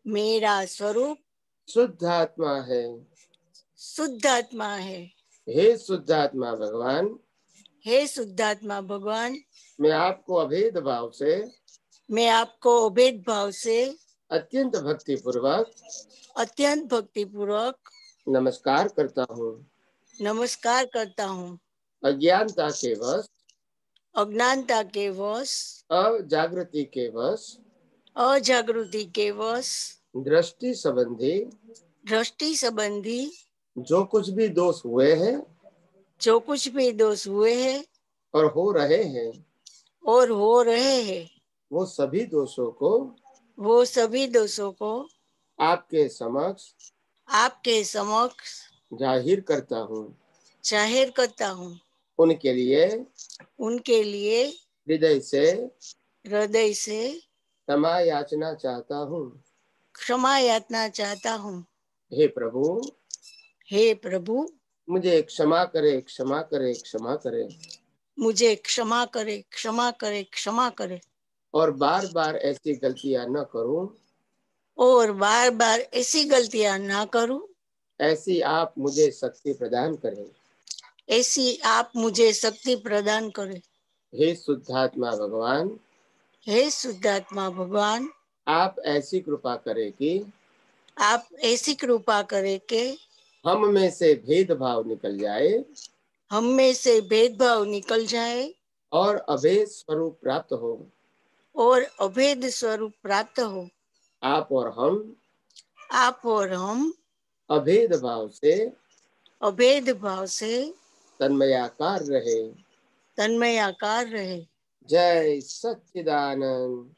मेरा स्वरूप शुद्ध आत्मा है। शुद्ध आत्मा है। हे शुद्ध आत्मा भगवान, हे शुद्ध आत्मा भगवान, मैं आपको अभेद भाव से, मैं आपको अभेद भाव से अत्यंत भक्ति पूर्वक नमस्कार करता हूँ। नमस्कार करता हूँ। अज्ञानता के वश, अज्ञानता के वश, अजागृति के वश, अजागृति के वश दृष्टि संबंधी जो कुछ भी दोष हुए हैं और हो रहे हैं वो सभी दोषों को आपके समक्ष जाहिर करता हूँ। उनके लिए हृदय से क्षमा याचना चाहता हूँ। हे प्रभु मुझे क्षमा करे। मुझे क्षमा करे और बार बार ऐसी गलतियां न करूं। ऐसी आप मुझे शक्ति प्रदान करें। हे शुद्धात्मा भगवान आप ऐसी कृपा करें कि हम में से भेदभाव निकल जाए और अभेद स्वरूप प्राप्त हो। आप और हम अभेद भाव से तन्मयाकार रहे। जय सच्चिदानंद।